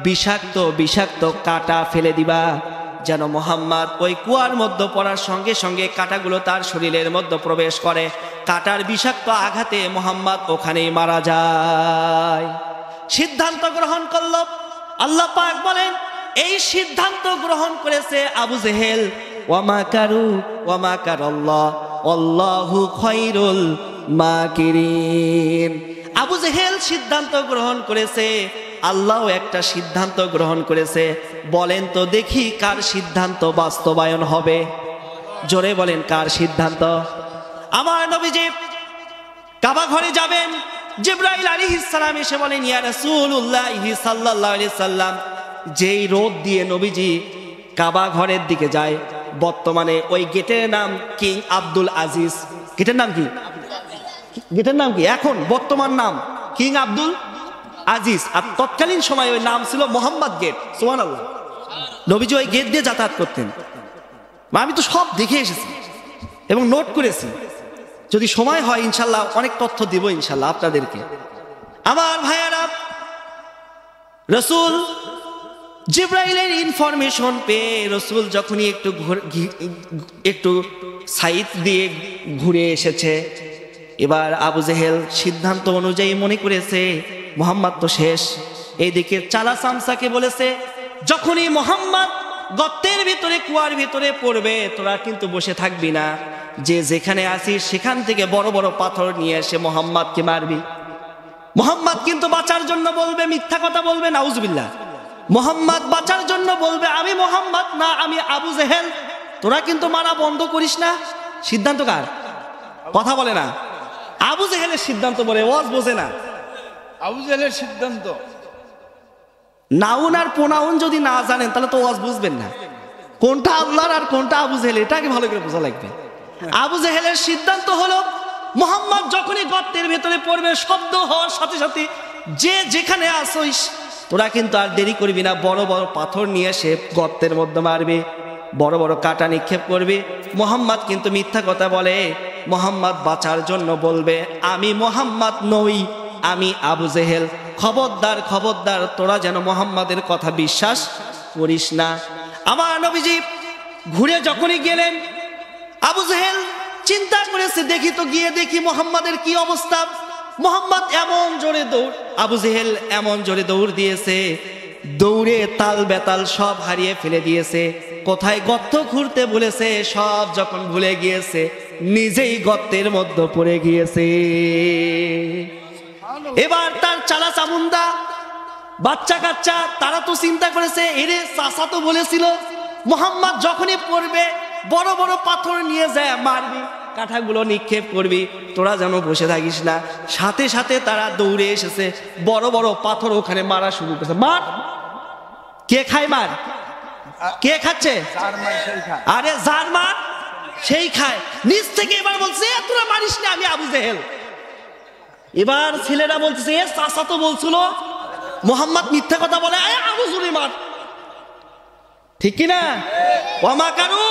বিষাক্ত বিষাক্ত কাঁটা ফেলে দিবা, যেন মুহাম্মদ ওই কুয়ার মধ্যে পড়ার সঙ্গে সঙ্গে কাঁটাগুলো তার শরীরের মধ্যে প্রবেশ করে, কাঁটার বিষাক্ত আঘাতে মুহাম্মদ ওখানেই মারা যায়। সিদ্ধান্ত গ্রহণ করল। আল্লাহ পাক বলেন এই সিদ্ধান্ত গ্রহণ করেছে আবু জেহেল। ওয়ামা কারু ওয়ামা কারাল্লাহ আল্লাহু খায়রুল মাকিরিন। আবু জেহেল সিদ্ধান্ত গ্রহণ করেছে, আল্লাহও একটা সিদ্ধান্ত গ্রহণ করেছে। বলেন তো দেখি কার সিদ্ধান্ত বাস্তবায়ন হবে? জোরে বলেন কার সিদ্ধান্ত? আমার নবীজি কাবা ঘরে যাবেন, জিবরাইল আলাইহিস সালাম এসে বলেন ইয়া রাসূলুল্লাহ সাল্লাল্লাহু আলাইহি সাল্লাম, যেই রোদ দিয়ে নবীজি কাবা ঘরের দিকে যায়, বর্তমানে ওই গেটের নাম কিং আব্দুল আজিজ। গেটের নাম কি? গেটের নাম কি এখন? বর্তমান নাম কিং আব্দুল আজিজ, আর তৎকালীন সময় ওই নাম ছিল মোহাম্মদ গেট। সুবহানাল্লাহ। নবীজি ওই গেট দিয়ে যাতায়াত করতেন। আমি তো সব দেখে এসেছি এবং নোট করেছি, যদি সময় হয় ইনশাল্লাহ অনেক তথ্য দিব ইনশাল্লাহ আপনাদেরকে। আমার ভাইয়ারা, রসুল জিবরাইলের ইনফরমেশন পেয়ে রসুল যখনই একটু সাইড দিয়ে ঘুরে এসেছে, এবার আবু জেহেল সিদ্ধান্ত অনুযায়ী মনে করেছে মুহাম্মদ তো শেষ। এইদিকে চালা সামসাকে বলেছে যখনই মুহাম্মদ গর্তের ভিতরে কুয়ার ভিতরে পড়বে তোরা কিন্তু বসে থাকবি না, যে যেখানে আসিস সেখান থেকে বড় বড় পাথর নিয়ে এসে মুহাম্মদকে মারবি। মুহাম্মদ কিন্তু বাঁচার জন্য বলবে, মিথ্যা কথা বলবে, নাউজুবিল্লাহ। মুহাম্মদ বাঁচার জন্য বলবে আমি মুহাম্মদ না, আমি আবু জেহেল। তোরা কিন্তু মারা বন্ধ করিস না। সিদ্ধান্ত কার? কথা বলে না। আবু জেহেলের সিদ্ধান্ত বলে, ওয়াজ বোঝে না। আবু জেহেলের সিদ্ধান্ত, নাউন আর প্রোনাউন যদি না জানেন তাহলে তো ওয়াজ বুঝবেন না। কোনটা আল্লাহর আর কোনটা আবু জেহেল, এটাকে ভালো করে বোঝা লাগবে। আবু জেহেলের সিদ্ধান্ত হলো মুহাম্মদ যখনই গর্তের ভেতরে পড়বে, শব্দ হওয়ার সাথে সাথে যে যেখানে আসিস তোরা কিন্তু আর দেরি করবি না, বড় বড় পাথর নিয়ে এসে গর্তের মধ্যে মারবে, বড় বড় কাঁটা নিক্ষেপ করবে। মুহাম্মদ কিন্তু মিথ্যা কথা বলে। মুহাম্মদ বাঁচার জন্য বলবে আমি মুহাম্মদ নই, আমি আবু জেহেল। খবরদার খবরদার, তোরা যেন মুহাম্মাদের কথা বিশ্বাস করিস না। আমার নবীজি ঘুরে যখনই গেলেন, আবু জেহেল চিন্তা করেছে দেখি তো, গিয়ে দেখি মুহাম্মাদের কি অবস্থা। মুহাম্মদ এমন জোরে দৌড়, আবু জেহেল এমন জোরে দৌড় দিয়েছে, দৌড়ে তাল বেতাল সব হারিয়ে ফেলে দিয়েছে। কোথায় গর্ত খুঁড়তে বলেছে সব যখন ভুলে গিয়েছে, নিজেই গর্তের মধ্যে পড়ে গিয়েছে। এবার তার চালা চামুন্ডা বাচ্চা কাচ্চা তারা তো চিন্তা করেছে, এরে চাচা তো বলেছিল মুহাম্মদ যখনই পড়বে বড় বড় পাথর নিয়ে যায় মারবি, কাঁঠাগুলো নিক্ষেপ করবি, তোরা যেন বসে থাকিস না। সাথে সাথে তারা দৌড়ে এসেছে, বড় বড় পাথর ওখানে মারা শুরু করেছে। মার, কে খায় মার? কে খাচ্ছে? যার মার সেই খায়। আরে যার মার সেই খায়। নিচ থেকে এবার বলছে তোরা মারিস না, আমি আবু জেহেল। এবার ছেলেরা বলছে এ চাচা তো বলছিল মোহাম্মদ মিথ্যা কথা বলে, আবু জুরি মার। ঠিক কিনা? ওয়ামা কারু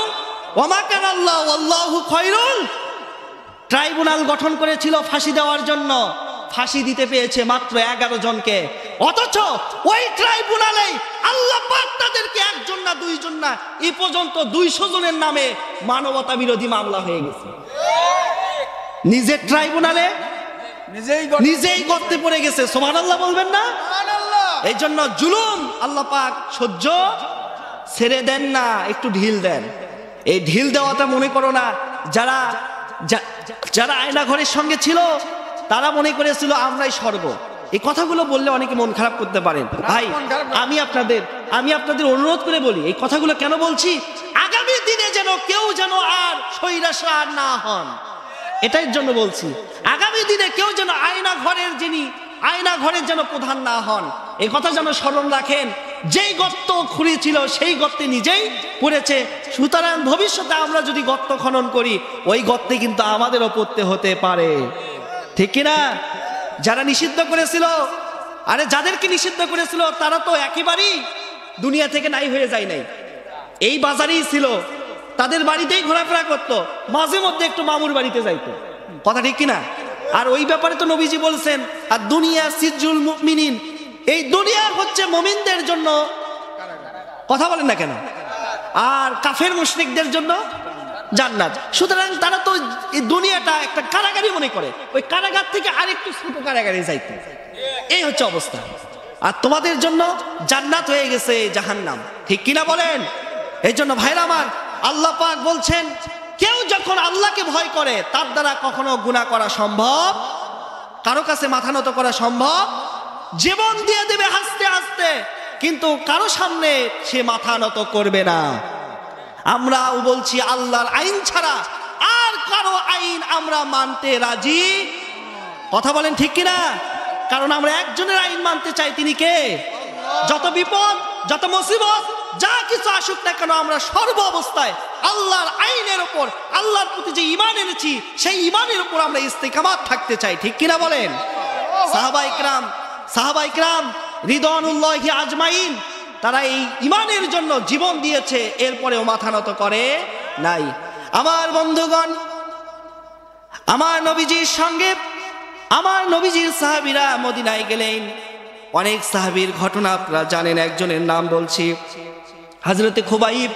ওয়ামা কান আল্লাহ আল্লাহু খায়রুল। ট্রাইব্যুনাল গঠন করেছিল ফাঁসি দেওয়ার জন্য, ফাঁসি দিতে পেয়েছে মাত্র 11 জনকে। অথচ ওই ট্রাইব্যুনালে আল্লাহ পাক তাদেরকে একজন না দুইজন না, এই পর্যন্ত 200 জনের নামে মানবতা বিরোধী মামলা হয়ে গেছে। নিজের ট্রাইব্যুনালে নিজেই গর্তে পড়ে গেছে। সুবহানাল্লাহ বলবেন না? এই জন্য জুলুম আল্লাহ পাক সহ্য ছেড়ে দেন না, একটু ঢিল দেন। এই ঢিল দেওয়াটা মনে করো না, যারা আয়না ঘরের সঙ্গে ছিল তারা মনে করেছিল আমরাই স্বর্গ। এই কথাগুলো বললে অনেকে মন খারাপ করতে পারেন। ভাই আমি আপনাদের অনুরোধ করে বলি, এই কথাগুলো কেন বলছি? আগামী দিনে যেন কেউ যেন আর স্বৈরাচার না হন, এটাই জন্য বলছি। আগামী দিনে কেউ যেন আয়না ঘরের যেন প্রধান না হন, এই কথা যেন স্মরণ রাখেন। যেই গর্ত খুঁড়েছিল সেই গর্তে নিজেই পড়েছে। সুতরাং ভবিষ্যতে আমরা যদি গর্ত খনন করি, ওই গর্তে কিন্তু আমাদেরও পড়তে হতে পারে। ঠিক কিনা? যারা নিষিদ্ধ করেছিল, আরে যাদেরকে নিষিদ্ধ করেছিল তারা তো একেবারেই দুনিয়া থেকে নাই হয়ে যায় নাই, এই বাজারেই ছিল, তাদের বাড়িতেই ঘোরাফেরা করতো, মাঝে মধ্যে একটু মামুর বাড়িতে যাইতো। কথা ঠিক কিনা? আর ওই ব্যাপারে তো নবীজি বলছেন, আর দুনিয়া সিজ্জুল মুমিনিন, এই দুনিয়া হচ্ছে মুমিনদের জন্য, কথা বলেন না কেন, আর কাফের মুশরিকদের জন্য জান্নাত। সুতরাং তারা তো এই দুনিয়াটা একটা কারাগারি মনে করে, ওই কারাগার থেকে আরেকটু ছোট কারাগারে যাইতো। এই হচ্ছে অবস্থা। আর তোমাদের জন্য জান্নাত হয়ে গেছে জাহান্নাম। ঠিক কিনা বলেন? এই জন্য ভাইরা আমার, আল্লাহ পাক বলছেন কেউ যখন আল্লাহকে ভয় করে তার দ্বারা কখনো গুনাহ করা সম্ভব, কারো কাছে মাথা নত করা সম্ভব, জীবন দিয়ে দেবে হাসতে হাসতে, কিন্তু কারো সামনে সে মাথা নত করবে না। আমরাও বলছি আল্লাহর আইন ছাড়া আর কারো আইন আমরা মানতে রাজি। কথা বলেন ঠিক কিনা? কারণ আমরা একজনের আইন মানতে চাই, তিনি কে? যত বিপদ, যত মুসিবত, যা কিছু আসুক না কেন, আমরা সর্ব অবস্থায় আল্লাহর আইনের উপর, আল্লাহর প্রতি যে ঈমান এনেছি সেই ঈমানের উপর আমরা ইস্তিকামাত থাকতে চাই। ঠিক কিনা বলেন? সাহাবা ইকরাম রিদওয়ানুল্লাহি আজমাইন, তারা এই ঈমানের জন্য জীবন দিয়েছে, এরপরেও মাথা নত করে নাই। আমার বন্ধুগণ, আমার নবীজির সঙ্গে আমার নবীজির সাহাবীরা মদিনায় গেলেন। অনেক সাহাবীর ঘটনা আপনারা জানেন, একজনের নাম বলছি, হযরতে খুবাইব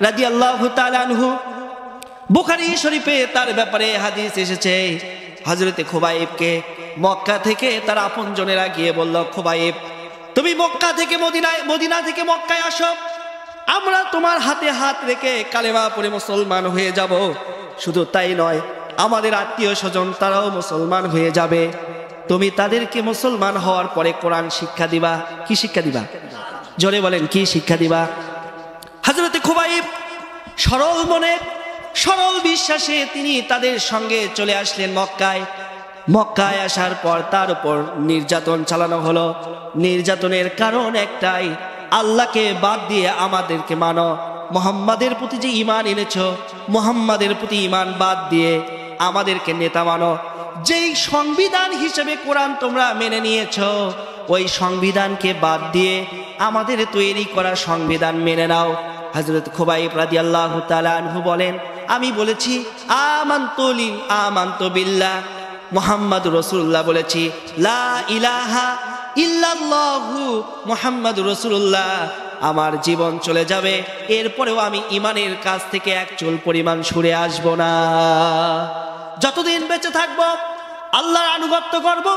রাদিয়াল্লাহু তাআলা আনহু। বুখারী শরীফে তার ব্যাপারে হাদিস এসেছে। হযরতে খুবাইবকে মক্কা থেকে তার আপনজনেরা গিয়ে বলল, খুবাইব তুমি মক্কা থেকে মদিনা থেকে মক্কায় আসো, আমরা তোমার হাতে হাত রেখে কালেমা পড়ে মুসলমান হয়ে যাব। শুধু তাই নয়, আমাদের আত্মীয় স্বজন তারাও মুসলমান হয়ে যাবে। তুমি তাদেরকে মুসলমান হওয়ার পরে কোরআন শিক্ষা দিবা। কি শিক্ষা দিবা? জোরে বলেন, কি শিক্ষা দিবা? হযরতে খুবাইব সরল মনে, সরল বিশ্বাসে তিনি তাদের সঙ্গে চলে আসলেন মক্কায়। মক্কায় আসার পর তার উপর নির্যাতন চালানো হলো। নির্যাতনের কারণ একটাই, আল্লাহকে বাদ দিয়ে আমাদেরকে মানো, মুহাম্মাদের প্রতি যে ঈমান এনেছো, মুহাম্মাদের প্রতি ঈমান বাদ দিয়ে আমাদেরকে নেতা মানো। যেই সংবিধান হিসেবে কোরআন তোমরা মেনে নিয়েছো, ওই সংবিধানকে বাদ দিয়ে আমাদের তৈরি করা সংবিধান মেনে নাও। হযরত খুবাইব রাদিয়াল্লাহু তাআলা আনহু বলেন, আমি বলেছি আমানতু বিল্লাহ, মুহাম্মাদুর রাসূলুল্লাহ বলেছি লা ইলাহা ইল্লাল্লাহু মুহাম্মাদুর রাসূলুল্লাহ। আমার জীবন চলে যাবে, এরপরেও আমি ঈমানের কাছ থেকে এক চুল পরিমাণ সরে আসব না। যতদিন বেঁচে থাকব আল্লাহর আনুগত্য করব,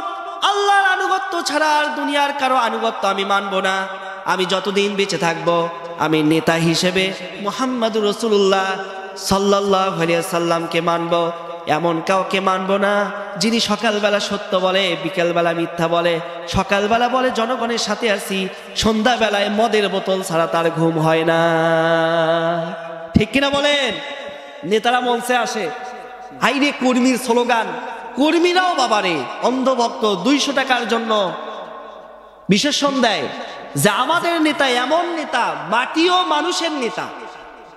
আল্লাহর আনুগত্য ছাড়া আর দুনিয়ার কারো আনুগত্য আমি মানব না। আমি যতদিন বেঁচে থাকব আমি নেতা হিসেবে মুহাম্মাদুর রাসূলুল্লাহ সাল্লাল্লাহু আলাইহি সাল্লামকে মানব। এমন কাউকে মানব না যিনি সকালবেলা সত্য বলে, বিকেলবেলা মিথ্যা বলে, সকালবেলা বলে জনগণের সাথে আছি, সন্ধ্যাবেলায় মদের বোতল ছাড়া তার ঘুম হয় না। ঠিক কিনা বলেন? নেতারা মঞ্চে আসে, হাইরে কর্মীর স্লোগান, কর্মীরাও বাবারে অন্ধভক্ত 200 টাকার জন্য বিশেষণ দেয় যে আমাদের নেতা এমন নেতা, মাটিও মানুষের নেতা।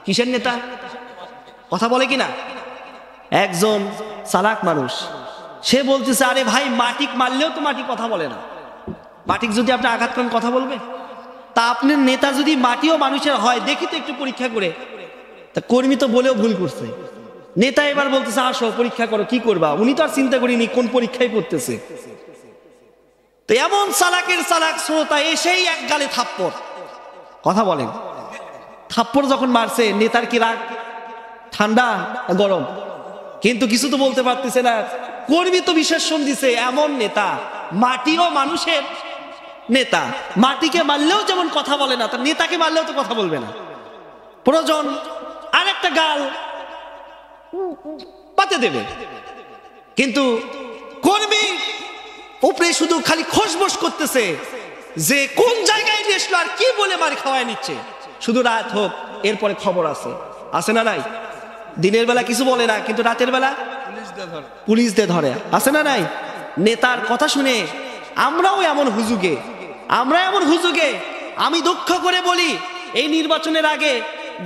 কিসের নেতা? কথা বলে কিনা? একজন চালাক মানুষ, সে বলতেছে আরে ভাই মাটিক মারলেও তো মাটি কথা বলে না, মাটিক যদি আপনি আঘাত করেন কথা বলবে? তা আপনার নেতা যদি মাটিও মানুষের হয় দেখি তো একটু পরীক্ষা করে। তা কর্মী তো বলেও ভুল করছে, নেতা এবার বলতেছে আসো পরীক্ষা করো, কি করবা? উনি তো আর চিন্তা করিনি কোন পরীক্ষায় পড়তেছে। তো এমন চালাকের চালাক শ্রোতা এসেই এক গালে থাপ্পড়। কথা বলেন, থাপ্পড় যখন মারছে নেতার কি রাগ ঠান্ডা না গরম? কিন্তু কিছু তো বলতে পারতেছে না। কর্মী তো বিশেষণ দিছে এমন নেতা, মাটিও মানুষের নেতা, মাটিকে মারলেও যেমন কথা বলে না, তার নেতাকে মারলেও তো কথা বলবে না। প্রয়োজন আরেকটা গাল পাতে দেবে, কিন্তু কর্মী উপরে শুধু খালি খোশবস করতেছে যে কোন জায়গায় নিয়ে আসলো আর কি বলে মার খাওয়ায় নিচ্ছে। শুধু রাত হোক এরপরে খবর আছে, আছে না নাই? দিনের বেলা কিছু বলে না, কিন্তু রাতের বেলা পুলিশদের ধরে, আছে না নাই? নেতার কথা শুনে আমরাও এমন হুজুগে, আমি দুঃখ করে বলি এই নির্বাচনের আগে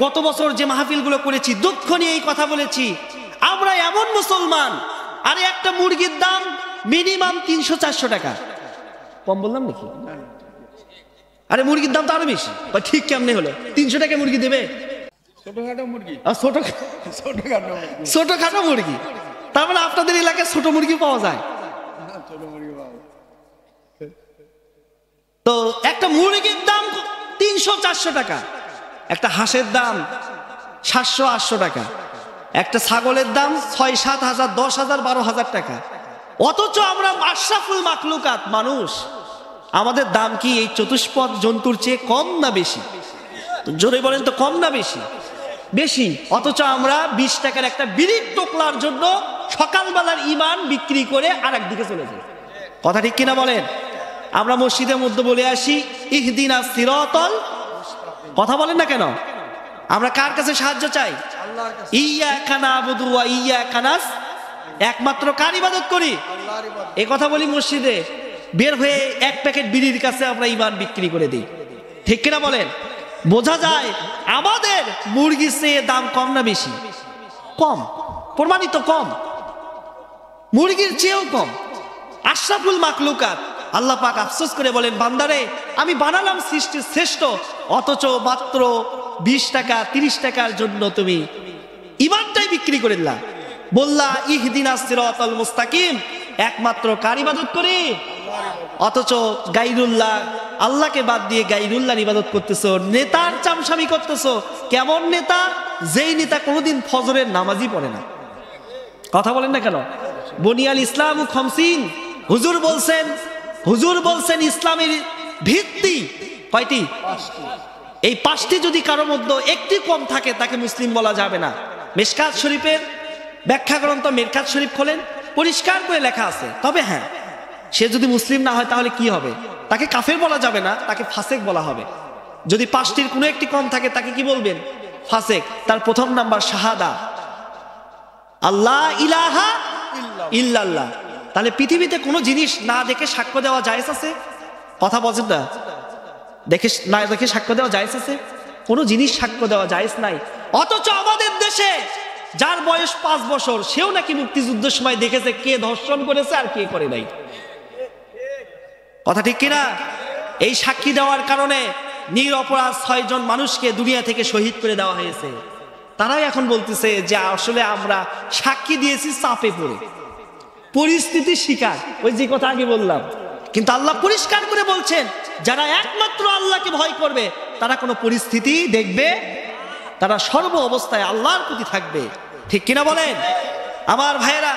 গত বছর যে মাহফিলগুলো করেছি দুঃখ নিয়ে এই কথা বলেছি, আমরা এমন মুসলমান, আরে একটা মুরগির দাম মিনিমাম 300-400 টাকা। কম বললাম নাকি? আরে মুরগির দাম তো আরো বেশি। ঠিক কেমনে হলো 300 টাকা মুরগি দেবে? ছোটখাটো মুরগি, ছোটখাটো মুরগি। তার মানে আপনাদের এলাকায় ছোট মুরগি পাওয়া যায়? ছোট মুরগি পাওয়া। তো একটা মুরগির দাম 300-400 টাকা, একটা হাঁসের দাম 700-800 টাকা, একটা ছাগলের দাম 6-7 হাজার, 10 হাজার, 12 হাজার টাকা। অথচ আমরা আশরাফুল মাখলুকাত মানুষ, আমাদের দাম কি এই চতুষ্পদ জন্তুর চেয়ে কম না বেশি? জোরে বলেন তো, কম না বেশি? বেশি। অথচ আমরা 20 টাকার একটা বিড়ির টোকলার জন্য সকালবেলার ইমান বিক্রি করে আর একদিকে চলে যাই। কথা ঠিক কিনা বলেন? আমরা মসজিদের মধ্যে বলে আসি ইহদিনাস সিরাতাল, কথা বলেন না কেন? আমরা কার কাছে সাহায্য চাই? আল্লাহর কাছে। ইয়াকা নাবুদু ওয়া ইয়াকা নাস, একমাত্র কার ইবাদত করি? আল্লাহর ইবাদত। এই কথা বলি মসজিদে, বের হয়ে এক প্যাকেট বিড়ির কাছে আমরা ইমান বিক্রি করে দিই। ঠিক কিনা বলেন? বোঝা যায় আমাদের মুরগির চেয়ে দাম কম না বেশি? কম, প্রমাণিত কম, মুরগির চেয়েও কম। আশরাফুল মাখলুকাত, আল্লাহ পাক আফসোস করে বলেন বান্দারে আমি বানালাম সৃষ্টির শ্রেষ্ঠ, অথচ মাত্র 20 টাকা 30 টাকার জন্য তুমি ইমানটাই বিক্রি করে দিলা। বললা ইহদিনাস সিরাতাল মুস্তাকিম, একমাত্র কার ইবাদত করি? অথচ গায়রুল্লাহ, আল্লাহকে বাদ দিয়ে গায়রুল্লাহর ইবাদত করতেছো, নেতার চামচামি করতেছো। কেমন নেতা? যেই নেতা কোনোদিন ফজরের নামাজই পড়ে না। কথা বলেন না কেন? বুনিয়াল ইসলামু খামসিন, হুজুর বলছেন ইসলামের ভিত্তি কয়টি? এই 5টি যদি কারো মধ্যে একটি কম থাকে তাকে মুসলিম বলা যাবে না। মিশকাত শরীফের ব্যাখ্যা গ্রন্থ মিরকাত শরীফ খোলেন, পরিষ্কার করে লেখা আছে। তবে হ্যাঁ, সে যদি মুসলিম না হয় তাহলে কি হবে? তাকে কাফের বলা যাবে না, তাকে ফাসেক বলা হবে। যদি 5টির কোনো একটি কম থাকে তাকে কি বলবেন? ফাসেক। তার প্রথম নাম্বার শাহাদা, আল্লাহ ইলাহা ইল্লাল্লাহ। তাহলে পৃথিবীতে কোনো জিনিস না দেখে সাক্ষ্য দেওয়া জায়েজ আছে? কথা বলেন না, দেখে না দেখে সাক্ষ্য দেওয়া জায়েজ আছে? কোনো জিনিস সাক্ষ্য দেওয়া জায়েজ নাই। অথচ আমাদের দেশে যার বয়স 5 বছর সেও নাকি মুক্তিযুদ্ধের সময় দেখেছে কে ধর্ষণ করেছে আর কে করে নাই। কথা ঠিক কিনা? এই সাক্ষী দেওয়ার কারণে নিরপরাধ 6 জন মানুষকে দুনিয়া থেকে শহীদ করে দেওয়া হয়েছে। তারাই এখন বলতেছে যে আসলে আমরা সাক্ষী দিয়েছি চাপে পড়ে, পরিস্থিতির শিকার, ওই যে কথা আগে বললাম। কিন্তু আল্লাহ পরিষ্কার করে বলছেন যারা একমাত্র আল্লাহকে ভয় করবে তারা কোনো পরিস্থিতি দেখবে, তারা সর্ব অবস্থায় আল্লাহর প্রতি থাকবে। ঠিক কিনা বলেন আমার ভাইয়েরা?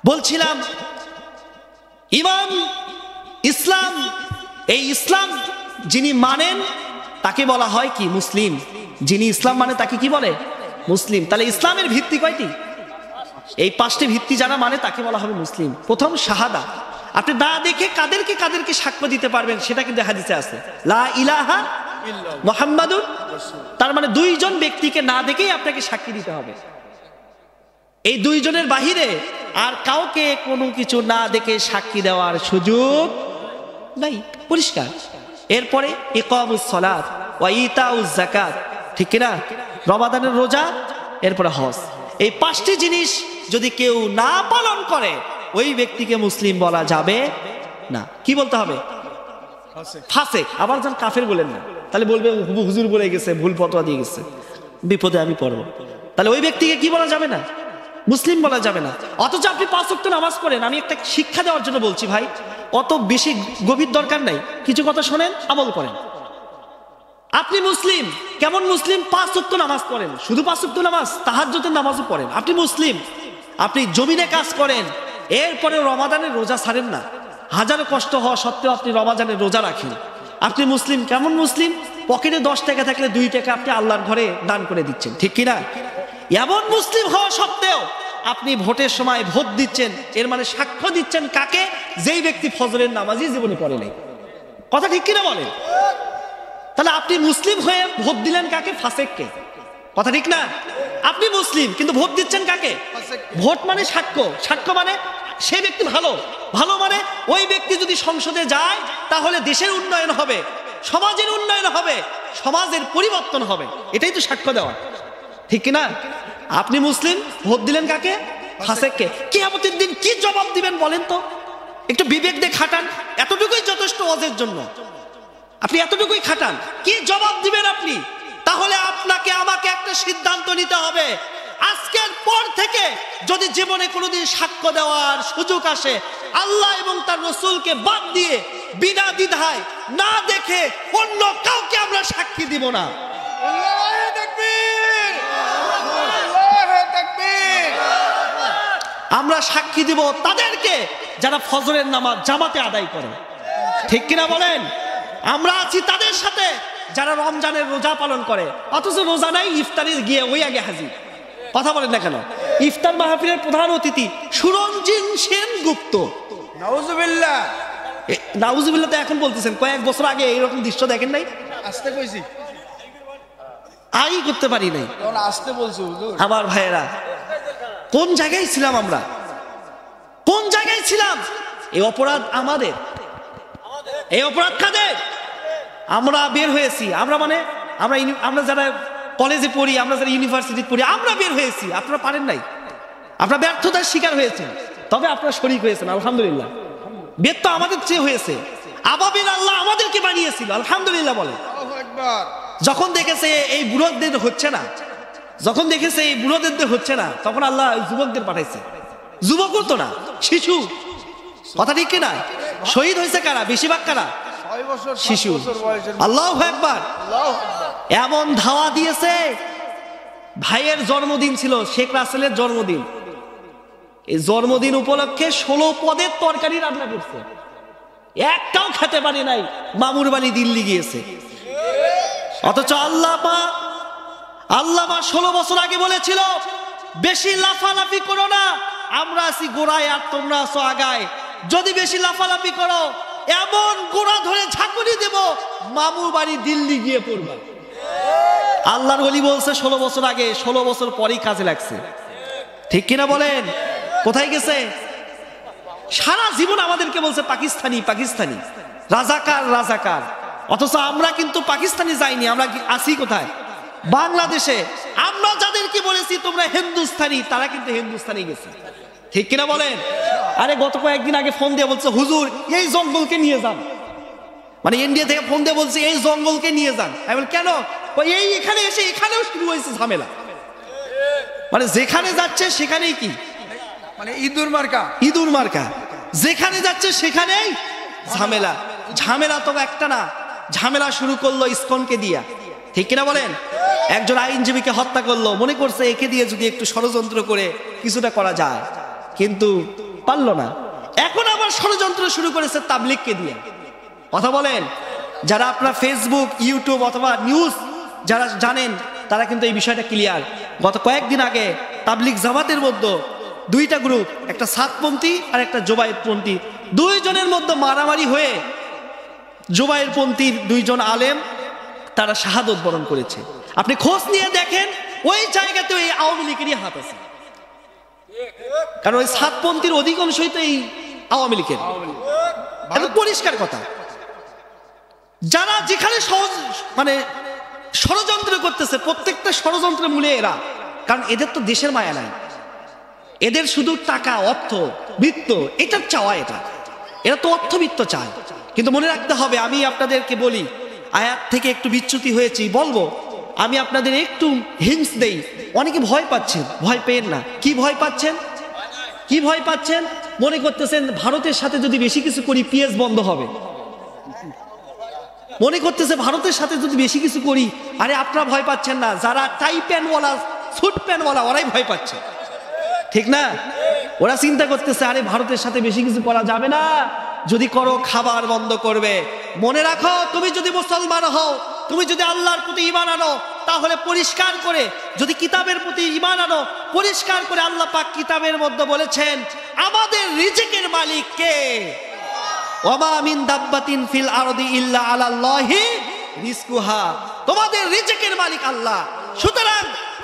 বলছিলাম ইমান ইসলাম, এই ইসলাম যিনি মানেন তাকে বলা হয় কি? মুসলিম। যিনি ইসলাম মানে তাকে কি বলে? মুসলিম। তাহলে ইসলামের ভিত্তি কয়টি? এই 5টি ভিত্তি যারা মানে তাকে বলা হবে মুসলিম। প্রথম শাহাদা, আপনি না দেখে কাদেরকে সাক্ষ্য দিতে পারবেন সেটা কিন্তু হাদিসে আছে, লা ইলাহা মুহাম্মাদুর। তার মানে 2 জন ব্যক্তিকে না দেখেই আপনাকে সাক্ষী দিতে হবে। এই দুইজনের বাহিরে আর কাউকে কোনো কিছু না দেখে সাক্ষী দেওয়ার সুযোগ নাই, পরিষ্কার। এরপরে ইকামুস সালাত ওয়া ইতাউজ যাকাত, ঠিক কিনা? রমাদানের রোজা, এরপরে হজ। এই 5টি জিনিস যদি কেউ না পালন করে ওই ব্যক্তিকে মুসলিম বলা যাবে না। কি বলতে হবে? ফাসেক। আবার যেন কাফের বলেন না, তাহলে বলবে হুজুর বলে গেছে, ভুল ফতোয়া দিয়ে গেছে, বিপদে আমি পড়বো। তাহলে ওই ব্যক্তিকে কি বলা যাবে না? মুসলিম বলা যাবে না। অথচ আপনি 5 ওয়াক্ত নামাজ পড়েন। আমি একটা শিক্ষা দেওয়ার জন্য বলছি ভাই, অত বেশি গভীর দরকার নাই, কিছু কথা শোনেন, আমল করেন। আপনি মুসলিম, কেমন মুসলিম? 5 ওয়াক্ত নামাজ পড়েন, শুধু 5 ওয়াক্ত নামাজ, তাহাজ্জুদের নামাজও পড়েন। আপনি মুসলিম, আপনি জমিনে কাজ করেন, এরপরে রমাদানের রোজা ছাড়েন না, হাজারো কষ্ট হওয়া সত্ত্বেও আপনি রমাদানের রোজা রাখেন। আপনি মুসলিম। কেমন মুসলিম? পকেটে 10 টাকা থাকলে 2 টাকা আপনি আল্লাহর ঘরে দান করে দিচ্ছেন, ঠিক কিনা? এমন মুসলিম হওয়া সত্ত্বেও আপনি ভোটের সময় ভোট দিচ্ছেন, এর মানে সাক্ষ্য দিচ্ছেন কাকে? যেই ব্যক্তি ফজরের নামাজই জীবনে পড়ে নাই। কথা ঠিক কিনা বলেন? তাহলে আপনি মুসলিম হয়ে ভোট দিলেন কাকে? ফাসেককে। কথা ঠিক না? আপনি মুসলিম কিন্তু ভোট দিচ্ছেন কাকে? ভোট মানে সাক্ষ্য, সাক্ষ্য মানে সেই ব্যক্তি ভালো, ভালো মানে ওই ব্যক্তি যদি সংসদে যায় তাহলে দেশের উন্নয়ন হবে, সমাজের উন্নয়ন হবে, সমাজের পরিবর্তন হবে, এটাই তো সাক্ষ্য দেওয়া, ঠিক কিনা? আপনি মুসলিম, ভোট দিলেন কাকে? ফাসেককে। কিয়ামতের দিন কি জবাব দিবেন বলেন তো? একটু বিবেক দিয়ে খাটান, এতটুকুই যথেষ্ট ওয়াজের জন্য। আপনি এতটুকুই খাটান, কি জবাব দিবেন আপনি? তাহলে আপনাকে আমাকে একটা সিদ্ধান্ত নিতে হবে। আজকের পর থেকে যদি জীবনে কোনোদিন সাক্ষ্য দেওয়ার সুযোগ আসে, আল্লাহ এবং তার রাসূলকে বাদ দিয়ে বিনা দ্বিধায় না দেখে অন্য কাউকে আমরা সাক্ষী দিব না। আল্লাহু তাকবীর, আল্লাহু তাকবীর। আমরা সাক্ষী দিব তাদেরকে যারা ফজরের নামাজ জামাতে আদায় করে, ঠিক কিনা বলেন? আমরা আছি তাদের সাথে যারা রমজানের রোজা পালন করে, অথচ রোজা নাই, ইফতারে গিয়ে ওই আগে হাজির। কথা বলেন না কেন? ইফতার মাহফিলের প্রধান অতিথি সুরঞ্জিত সেনগুপ্ত, নাউজুবিল্লাহ। নাউজুবিল্লাহ তো এখন বলতেছেন, কয়েক বছর আগে এইরকম দৃশ্য দেখেন নাই? আসতে কইছি, করতে পারি নাই। তখন আসতে বলছো হুজুর। আমার ভাইয়েরা, কোন জায়গায় ছিলাম আমরা? কোন জায়গায় ছিলাম? এই অপরাধ আমাদের, এই অপরাধ কাদের? আমরা বের হয়েছি, আমরা মানে আমরা যারা কলেজে পড়ি, আমরা যারা ইউনিভার্সিটি পড়ি, আমরা বের হয়েছি। আপনারা পারেন নাই, আপনারা ব্যর্থতার শিকার হয়েছেন, তবে আপনারা শরীক হয়েছেন, আলহামদুলিল্লাহ। বেদ তো আমাদের চেয়ে হয়েছে, আবাবিল আল্লাহ আমাদেরকে বানিয়েছিল, আলহামদুলিল্লাহ বলে। আল্লাহু আকবার। যখন দেখেছে এই বুড়োদের হচ্ছে না, যখন দেখেছে এই বুড়োদের হচ্ছে না, তখন আল্লাহ যুবকদের পাঠাইছে। যুবক তো না, শিশু। কথা ঠিক কিনা? শহীদ হয়েছে কারা? বেশিরভাগ কারা? 6 বছর, 7 শিশু। বছর বয়সের। আল্লাহু আকবার। আল্লাহু আকবার। এমন ধাওয়া দিয়েছে, ভাইয়ের জন্মদিন ছিল, শেখ রাসেলের জন্মদিন। এই জন্মদিন উপলক্ষে 16 পদের তরকারি রান্না করছে, একটাও খেতে পারি নাই। মামুর বাড়ি দিল্লি গিয়েছে। অথচ আল্লাহ পাক 16 বছর আগে বলেছিল, বেশি লাফালাফি করো না, আমরা আছি গোড়ায় আর তোমরা আছো আগায়। যদি বেশি লাফালাফি করো, এমন গোড়া ধরে ঝাঁকুনি দেব, মামুর বাড়ি দিল্লি গিয়ে পড়বা। আল্লাহর ওলি বলছে 16 বছর আগে, 16 বছর পরেই কাজে লাগছে, ঠিক কিনা বলেন? কোথায় গেছে? সারা জীবন আমাদেরকে বলছে পাকিস্তানি, পাকিস্তানি, রাজাকার, রাজাকার। অথচ আমরা কিন্তু পাকিস্তানি যাইনি, আমরা আছি কোথায়? বাংলাদেশে। আমরা যাদেরকে বলেছি তোমরা হিন্দুস্তানি, তারা কিন্তু হিন্দুস্তানি গেছে, ঠিক কিনা বলেন? আরে গত কয়েকদিন আগে ফোন দিয়ে বলছে, হুজুর এই জঙ্গলকে নিয়ে যান, মানে ইন্ডিয়া থেকে ফোন দিয়ে বলছে এই জঙ্গলকে নিয়ে যান। আমি বলি কেন? এই এখানে এসে এখানেও শুরু হয়েছে ঝামেলা, মানে যেখানে যাচ্ছে সেখানেই কি, মানে ইঁদুর মার্কা, ইঁদুর মার্কা, যেখানে যাচ্ছে সেখানেই ঝামেলা। ঝামেলা তো একটা না, ঝামেলা শুরু করলো ইসকনকে দিয়া, ঠিক কিনা বলেন? একজন আইনজীবীকে হত্যা করলো, মনে করছে একে দিয়ে যদি একটু ষড়যন্ত্র করে কিছুটা করা যায়, কিন্তু পারলো না। এখন আবার ষড়যন্ত্র শুরু করেছে তাবলিগকে দিয়ে। কথা বলেন, যারা আপনার ফেসবুক, ইউটিউব অথবা নিউজ যারা জানেন, তারা কিন্তু এই বিষয়টা ক্লিয়ার। গত কয়েকদিন আগে তাবলিগ জামাতের মধ্যে 2টা গ্রুপ, একটা সাতপন্থী আর একটা জোবায়েরপন্থী, 2 জনের মধ্যে মারামারি হয়ে জোবায়েরপন্থীর 2 জন আলেম তারা শাহাদত বরণ করেছে। আপনি খোঁজ নিয়ে দেখেন, ওই জায়গাতে ওই আওয়ামী লীগেরই হাত আছে। কারণ ওই সাতপন্থীর অধিকাংশই তো এই আওয়ামী লীগের। এটা পরিষ্কার কথা। যারা যেখানে সহজ মানে ষড়যন্ত্র করতেছে, প্রত্যেকটা ষড়যন্ত্রের মূলে এরা। কারণ এদের তো দেশের মায়া নাই, এদের শুধু টাকা, অর্থ, বৃত্ত, এটার চাওয়া। এরা তো অর্থবিত্ত চায়। কিন্তু মনে রাখতে হবে, আমি আপনাদেরকে বলি, আয়াত থেকে একটু বিচ্যুতি হয়েছি বলবো, আমি আপনাদের একটু হিন্টস দেই। অনেকে ভয় পাচ্ছেন, ভয় পেন না। কি ভয় পাচ্ছেন? কি ভয় পাচ্ছেন? মনে করতেছেন ভারতের সাথে যদি বেশি কিছু করি পিএস বন্ধ হবে। মনে করতেছে ভারতের সাথে যদি বেশি কিছু করি। আরে আপনারা ভয় পাচ্ছেন না, যারা টাই প্যান্টওয়ালা, স্যুট প্যান্টওয়ালা, ওরাই ভয় পাচ্ছে, ঠিক না? ওরা চিন্তা করতেছে আরে ভারতের সাথে বেশি কিছু করা যাবে না, যদি করো খাবার বন্ধ করবে। মনে রাখো, তুমি যদি মুসলমান হও, তুমি যদি আল্লাহর প্রতি ঈমান আনো, তাহলে পরিষ্কার করে, যদি কিতাবের প্রতি ঈমান আনো, পরিষ্কার করে আল্লাহ পাক কিতাবের মধ্যে বলেছেন আমাদের রিজিকের মালিক কে? ওয়ামা মিন দাব্বাতিন ফিল আরদি ইল্লা আলাল্লাহি রিজকুহা। তোমাদের রিজিকের মালিক আল্লাহ। সুতরাং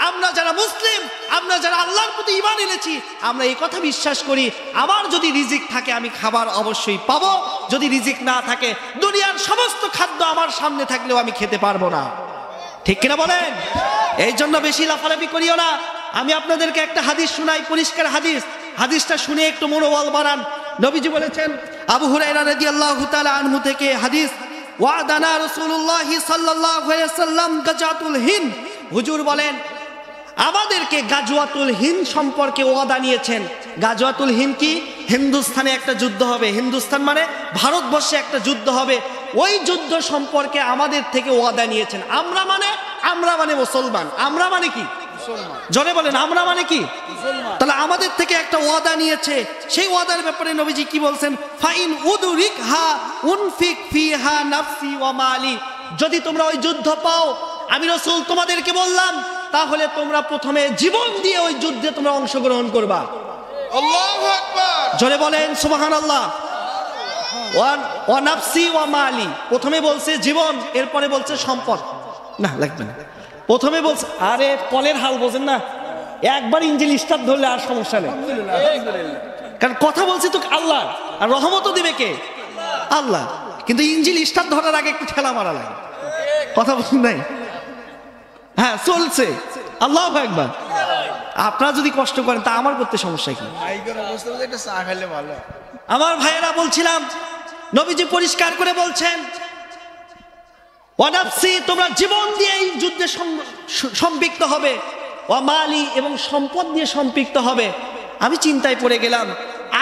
আমরা যারা মুসলিম, আমরা যারা আল্লাহর প্রতি ঈমান এনেছি, আমরা এই কথা বিশ্বাস করি, আমার যদি রিজিক থাকে আমি খাবার অবশ্যই পাবো। যদি রিজিক না থাকে, দুনিয়ার সমস্ত খাদ্য আমার সামনে থাকলেও আমি খেতে পারবো না। ঠিক কিনা বলেন? এই জন্য বেশি লাফালাফি করিও না। আমি আপনাদেরকে একটা হাদিস শোনাই, পরিষ্কার হাদিস। হাদিসটা শুনে একটু মনোবল বাড়ান। নবীজি বলেছেন, আবু হুরায়রা রাদিয়াল্লাহু তাআলা আনহু থেকে হাদিস, ওয়াদানা রাসূলুল্লাহ সাল্লাল্লাহু আলাইহি ওয়াসাল্লাম গাজাতুল হিন্দ। হুজুর বলেন আমাদেরকে গাজওয়াতুল হিন্দ সম্পর্কে ওয়াদা নিয়েছেন। গাজওয়াতুল হিন্দ কি? হিন্দুস্তানে একটা যুদ্ধ হবে। হিন্দুস্তান মানে ভারতবর্ষে একটা যুদ্ধ হবে। ওই যুদ্ধ সম্পর্কে আমাদের থেকে ওয়াদা নিয়েছেন। আমরা মানে মুসলমান। আমরা মানে কি? জনে বলেন, আমরা মানে কি? তাহলে আমাদের থেকে একটা ওয়াদা নিয়েছে। সেই ওয়াদার ব্যাপারে নবীজি কি বলছেন? ফাইন উদরিকহা উনফিক ফিহা নাফসি ওয়া মালি। যদি তোমরা ওই যুদ্ধ পাও, আমি রাসূল তোমাদেরকে বললাম, তাহলে তোমরা প্রথমে জীবন দিয়ে ওই যুদ্ধে তোমরা অংশগ্রহণ করবা। আল্লাহু আকবার। জোরে বলেন সুবহানাল্লাহ। ওয়া নাফসি ওয়া মালি, প্রথমে বলছে জীবন, এরপরে বলছে সম্পদ। না লাগবে না, প্রথমে বলছে, আরে কলের হাল বোঝেন না, একবার ইঞ্জিন স্টার্ট ধরলে আর সমস্যা নেই। কারণ কথা বলছি তো আল্লাহ, আর রহমতও দিবে কে? আল্লাহ। কিন্তু ইঞ্জিন স্টার্ট ধরার আগে একটু ঠেলা মারা লাগে। কথা বলছেন নাই? হ্যাঁ চলছে, আল্লাহু আকবার। আপনারা যদি কষ্ট করেন তা আমার করতে সমস্যা কি? আমার ভাইয়েরা, বলছিলাম নবীজি পরিষ্কার করে বলছেন ওয়ানাফসি, তোমরা জীবন দিয়ে এই যুদ্ধে সম্পৃক্ত হবে। ওয়া মালি, এবং সম্পদ দিয়ে সম্পৃক্ত হবে। আমি চিন্তায় পড়ে গেলাম,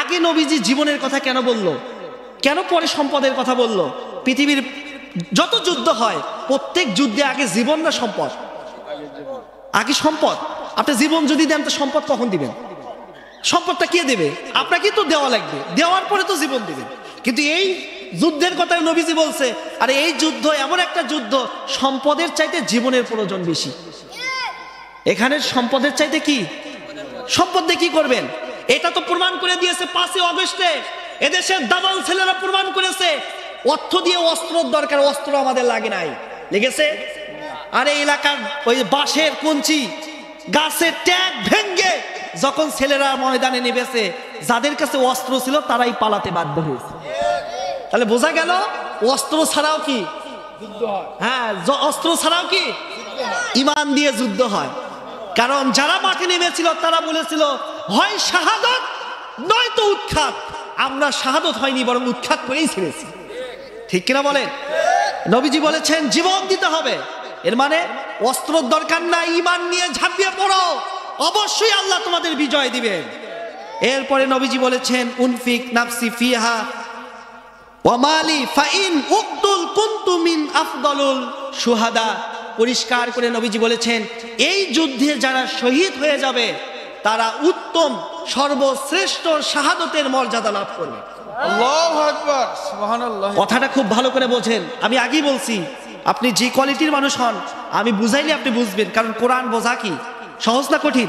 আগে নবীজি জীবনের কথা কেন বলল, কেন পরে সম্পদের কথা বলল? পৃথিবীর যত যুদ্ধ হয়, প্রত্যেক যুদ্ধে আগে জীবন না সম্পদ? আগে সম্পদ। আপনি জীবন যদি দেন তো সম্পদ কখন দিবেন? সম্পদটা কে দেবে? আপনাকে তো দেওয়া লাগবে, দেওয়ার পরে তো জীবন দিবেন। কিন্তু এই যুদ্ধের কথা নবীজি বলছে, আরে এই যুদ্ধ এমন একটা যুদ্ধ, সম্পদের চাইতে জীবনের প্রয়োজন বেশি। এখানে সম্পদের চাইতে কি? সম্পদ দিয়ে কি করবেন? এটা তো প্রমাণ করে দিয়েছে 5 আগস্টে এদেশের দালাল ছেলেরা প্রমাণ করেছে, অর্থ দিয়ে অস্ত্রের দরকার, অস্ত্র আমাদের লাগে নাই, লেগেছে। আরে এলাকার ওই বাঁশের কঞ্চি, গাছের ট্যাগ ভেঙ্গে যখন ছেলেরা ময়দানে নেমেছে, যাদের কাছে অস্ত্র ছিল তারাই পালাতে বাধ্য হয়েছে। তাহলে বোঝা গেল অস্ত্র ছাড়াও কি যুদ্ধ হয়? হ্যাঁ, অস্ত্র ছাড়াও কি ঈমান দিয়ে যুদ্ধ হয়। কারণ যারা মাঠে নেমেছিল তারা বলেছিল হয় শাহাদাত নয়তো উৎখাত। আমরা শাহাদাত হয়নি, বরং উৎখাত করেই ছেড়েছি। ঠিক কিনা বলেন? নবীজি বলেছেন জীবন দিতে হবে। এর মানে অস্ত্রের দরকার নাই, ঈমান নিয়ে ঝাঁপিয়ে পড়ো, অবশ্যই আল্লাহ তোমাদের বিজয় দিবেন। এরপরে নবীজি বলেছেন উনফিক নাফসি ফিহা ওয়া মালি ফাইন উকতুল কুনতু মিন আফদালুল শুহাদা। পরিষ্কার করে নবীজি বলেছেন এই যুদ্ধে যারা শহীদ হয়ে যাবে তারা উত্তম সর্বশ্রেষ্ঠ শাহাদতের মর্যাদা লাভ করবে। আল্লাহু আকবার, সুবহানাল্লাহ। কথাটা খুব ভালো করে বোঝেন। আমি আগেই বলছি, আপনি যে কোয়ালিটির মানুষ হন, আমি বুঝাইলে আপনি বুঝবেন। কারণ কোরআন বোঝা কি সহজ না কঠিন?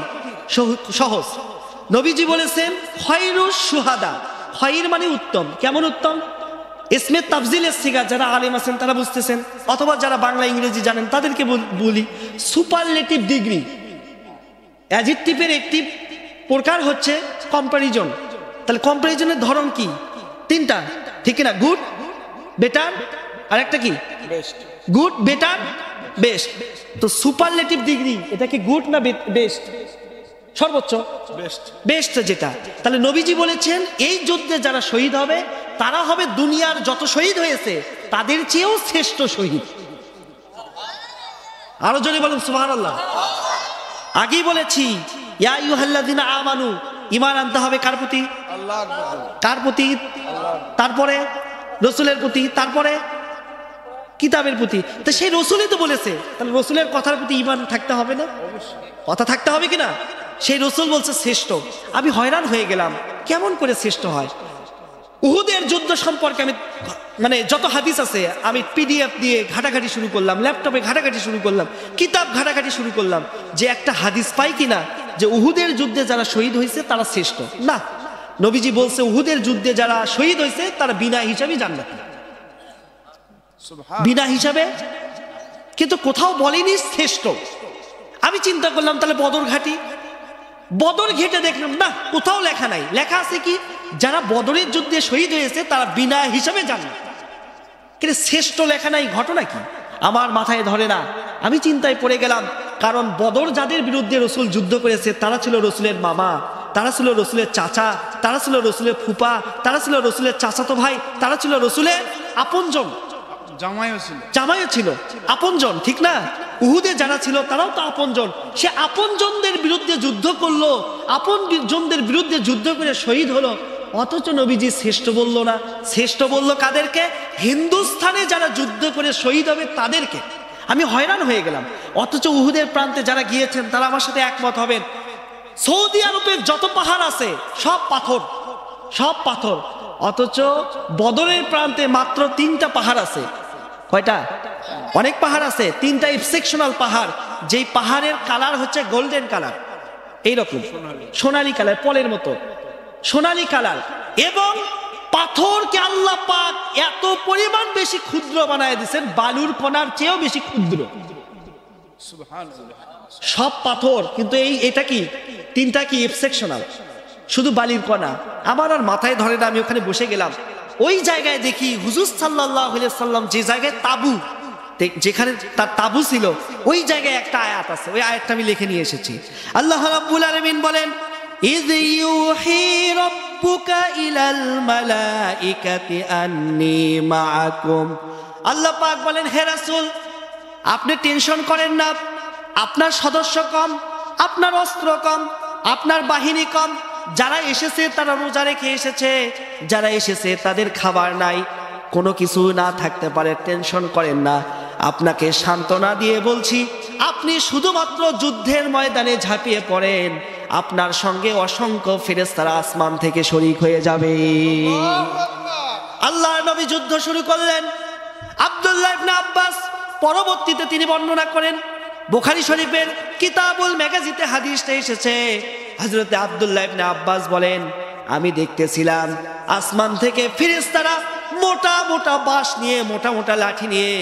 সহজ। নবীজি বলেছেন খয়রুশ শুহাদা। খয়র মানে উত্তম। কেমন উত্তম? ইসমে তাফজিলের সিগা, যারা আলেম আছেন তারা বুঝতেছেন, অথবা যারা বাংলা ইংরেজি জানেন তাদেরকে বলি সুপারলেটিভ ডিগ্রি। অ্যাডজেক্টিভের একটি প্রকার হচ্ছে কম্প্যারিজন। তাহলে কম্প্যারিজনের ধরন কি? তিনটা, ঠিক না? গুড, বেটার, আর একটা কি? বেস্ট। Good, better, best. তো সুপারলেটিভ ডিগ্রি এটা কি গুড না বেস্ট? সর্বোচ্চ বেস্ট। বেস্ট যেটা। তাহলে নবীজি বলেছেন এই যুদ্ধে যারা শহীদ হবে তারা হবে দুনিয়ার যত শহীদ হয়েছে তাদের চেয়েও শ্রেষ্ঠ শহীদ। আরো জোরে বলুন সুবহানাল্লাহ। আগেই বলেছি ইয়া আইয়ুহাল্লাযিনা আমানু, ঈমান আনতে হবে কার প্রতি? আল্লাহর প্রতি। কার প্রতি? তারপরে রসুলের প্রতি, তারপরে কিতাবের প্রতি। তো সেই রসুলই তো বলেছে, তাহলে রসুলের কথার প্রতি ঈমান থাকতে হবে না? কথা থাকতে হবে কিনা? সেই রসুল বলছে শ্রেষ্ঠ। আমি হয়রান হয়ে গেলাম কেমন করে শ্রেষ্ঠ হয়। উহুদের যুদ্ধ সম্পর্কে আমি মানে যত হাদিস আছে আমি পিডিএফ দিয়ে ঘাটাঘাটি শুরু করলাম, ল্যাপটপে ঘাটাঘাটি শুরু করলাম, কিতাব ঘাটাঘাটি শুরু করলাম, যে একটা হাদিস পাই কিনা যে উহুদের যুদ্ধে যারা শহীদ হয়েছে তারা শ্রেষ্ঠ। না, নবীজি বলছে উহুদের যুদ্ধে যারা শহীদ হয়েছে তারা বিনা হিসাবে জান্নাতি, সুবহান। বিনা হিসাবে, কিন্তু কোথাও বলেনি শ্রেষ্ঠ। আমি চিন্তা করলাম তাহলে বদর ঘাটি, বদর ঘেটে দেখলাম না কোথাও লেখা নাই। লেখা আছে কি যারা বদরের যুদ্ধে শহীদ হয়েছে তারা বিনা হিসাবে জান্নাত, কিন্তু শ্রেষ্ঠ লেখা নাই। ঘটনা কি আমার মাথায় ধরে না। আমি চিন্তায় পড়ে গেলাম, কারণ বদর যাদের বিরুদ্ধে রসুল যুদ্ধ করেছে তারা ছিল রসুলের মামা, তারা ছিল রসুলের চাচা, তারা ছিল রসুলের ফুপা, তারা ছিল রসুলের চাচাতো ভাই, তারা ছিল রসুলের আপনজন, জামাইও ছিল। জামাইও ছিল, আপনজন, ঠিক না? উহুদে যারা ছিল তারাও তো আপনজন। সে আপনজনদের বিরুদ্ধে যুদ্ধ করলো, আপনজনদের বিরুদ্ধে যুদ্ধ করে শহীদ হলো, অথচ নবীজি শ্রেষ্ঠ বললো না। শ্রেষ্ঠ বললো কাদেরকে? হিন্দুস্থানে যারা যুদ্ধ করে শহীদ হবে তাদেরকে। আমি হয়রান হয়ে গেলাম। অথচ উহুদের প্রান্তে যারা গিয়েছেন তারা আমার সাথে একমত হবেন, সৌদি আরবের যত পাহাড় আছে সব পাথর, সব পাথর। অথচ বদরের প্রান্তে মাত্র 3টা পাহাড় আছে। কয়টা? অনেক পাহাড় আছে, 3টা এক্সেপশনাল পাহাড়, যেই পাহাড়ের কালার হচ্ছে গোল্ডেন কালার, এইরকম সোনালী কালার, পলের মতো সোনালী কালার। এবং পাথরকে আল্লাহ পাক এত পরিমাণ বেশি ক্ষুদ্র বানায় দিয়েছেন, বালুর কণার চেয়েও বেশি ক্ষুদ্র সুবহানাল্লাহ। সব পাথর। কিন্তু এটা কি 3টা কি এক্সেপশনাল, শুধু বালির কণা। আমার আর মাথায় ধরে না। আমি ওখানে বসে গেলাম, ওই জায়গায় দেখি হুজুর সাল্লাল্লাহু আলাইহি সাল্লাম যে জায়গায় তাবু, যেখানে তার তাবু ছিল, ওই জায়গায় একটা আয়াত আছে। ওই আয়াতটা আমি লিখে নিয়ে এসেছি। আল্লাহ রাব্বুল আলামিন বলেন, ইয ইউহি রাব্বুকা ইলাল মালাইকাতি আন্নী মাআকুম। আল্লাহ পাক বলেন, হে রাসূল আপনি টেনশন করেন না, আপনার সদস্য কম, আপনার অস্ত্র কম, আপনার বাহিনী কম, যারা এসেছে তারা রোজা রেখে এসেছে, যারা এসেছে তাদের খাবার নাই, কোনো কিছু না থাকতে পারে, টেনশন করেন না। আপনাকে সান্ত্বনা দিয়ে বলছি, আপনি শুধুমাত্র যুদ্ধের ময়দানে ঝাঁপিয়ে পড়েন, আপনার সঙ্গে অসংখ্য ফেরেশতারা আসমান থেকে শরীক হয়ে যাবে। আল্লাহর নবী যুদ্ধ শুরু করলেন। আব্দুল্লাহ ইবনে আব্বাস পরবর্তীতে তিনি বর্ণনা করেন, বুখারী শরীফের কিতাবুল মাগাজিতে হাদিসটা এসেছে। হযরত আব্দুল্লাহ ইবনে আব্বাস বলেন, আমি দেখতেছিলাম আসমান থেকে ফেরেশতারা মোটা মোটা বাঁশ নিয়ে, মোটা মোটা লাঠি নিয়ে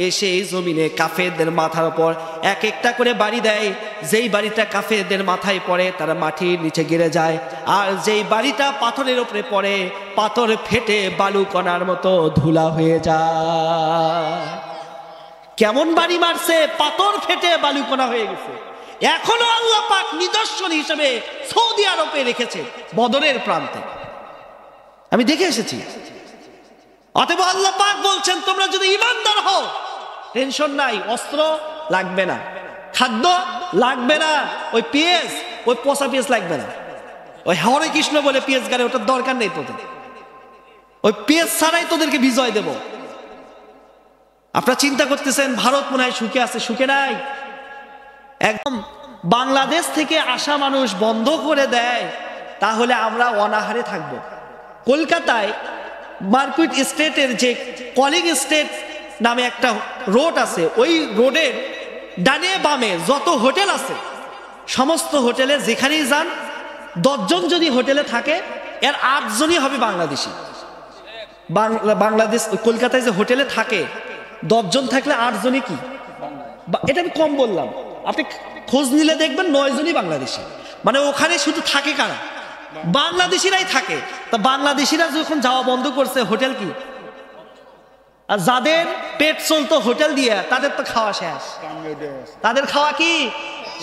এসে এই জমিনে কাফেরদের মাথার উপর এক একটা করে বাড়ি দেয়। যেই বাড়িটা কাফেরদের মাথায় পড়ে তারা মাটির নিচে গিরে যায়, আর যেই বাড়িটা পাথরের উপরে পড়ে পাথর ফেটে বালু কণার মতো ধুলা হয়ে যায়। কেমন বাড়ি মারছে? পাথর ফেটে বালুকণা হয়ে গেছে। এখনো আল্লাহ পাক নিদর্শন হিসেবে সৌদি আরবে রেখেছে বদরের প্রান্তে, আমি দেখে এসেছি। অতএব আল্লাহ পাক বলছেন, তোমরা যদি ঈমানদার হও টেনশন নাই, অস্ত্র লাগবে না, খাদ্য লাগবে না, ওই পেঁয়াজ, ওই পচা পেঁয়াজ লাগবে না, ওই হরে কৃষ্ণ বলে পেঁয়াজ গাড়ে ওটার দরকার নেই তোদের, ওই পেঁয়াজ ছাড়াই তোদেরকে বিজয় দেব। আপনারা চিন্তা করতেছেন ভারত মনে হয় সুখে আছে, সুখে নাই। একদম বাংলাদেশ থেকে আসা মানুষ বন্ধ করে দেয়, তাহলে আমরা অনাহারে থাকব। কলকাতায় মার্কুইট স্টেটের যে কলিং স্টেট নামে একটা রোড আছে, ওই রোডের ডানে বামে যত হোটেল আছে সমস্ত হোটেলে যেখানেই যান 10 জন যদি হোটেলে থাকে এর 8 জনই হবে বাংলাদেশি। বাংলাদেশ কলকাতায় যে হোটেলে থাকে 10 জন থাকলে 8 জনই কি, এটা আমি কম বললাম, আপনি খোঁজ নিলে দেখবেন 9 জনই বাংলাদেশি। মানে ওখানে শুধু থাকে কারা? বাংলাদেশিরাই থাকে। তা বাংলাদেশিরা যখন যাওয়া বন্ধ করছে, হোটেল কি? আর যাদের পেট চলতো হোটেল দিয়ে, তাদের তো খাওয়া শেষ। তাদের খাওয়া কি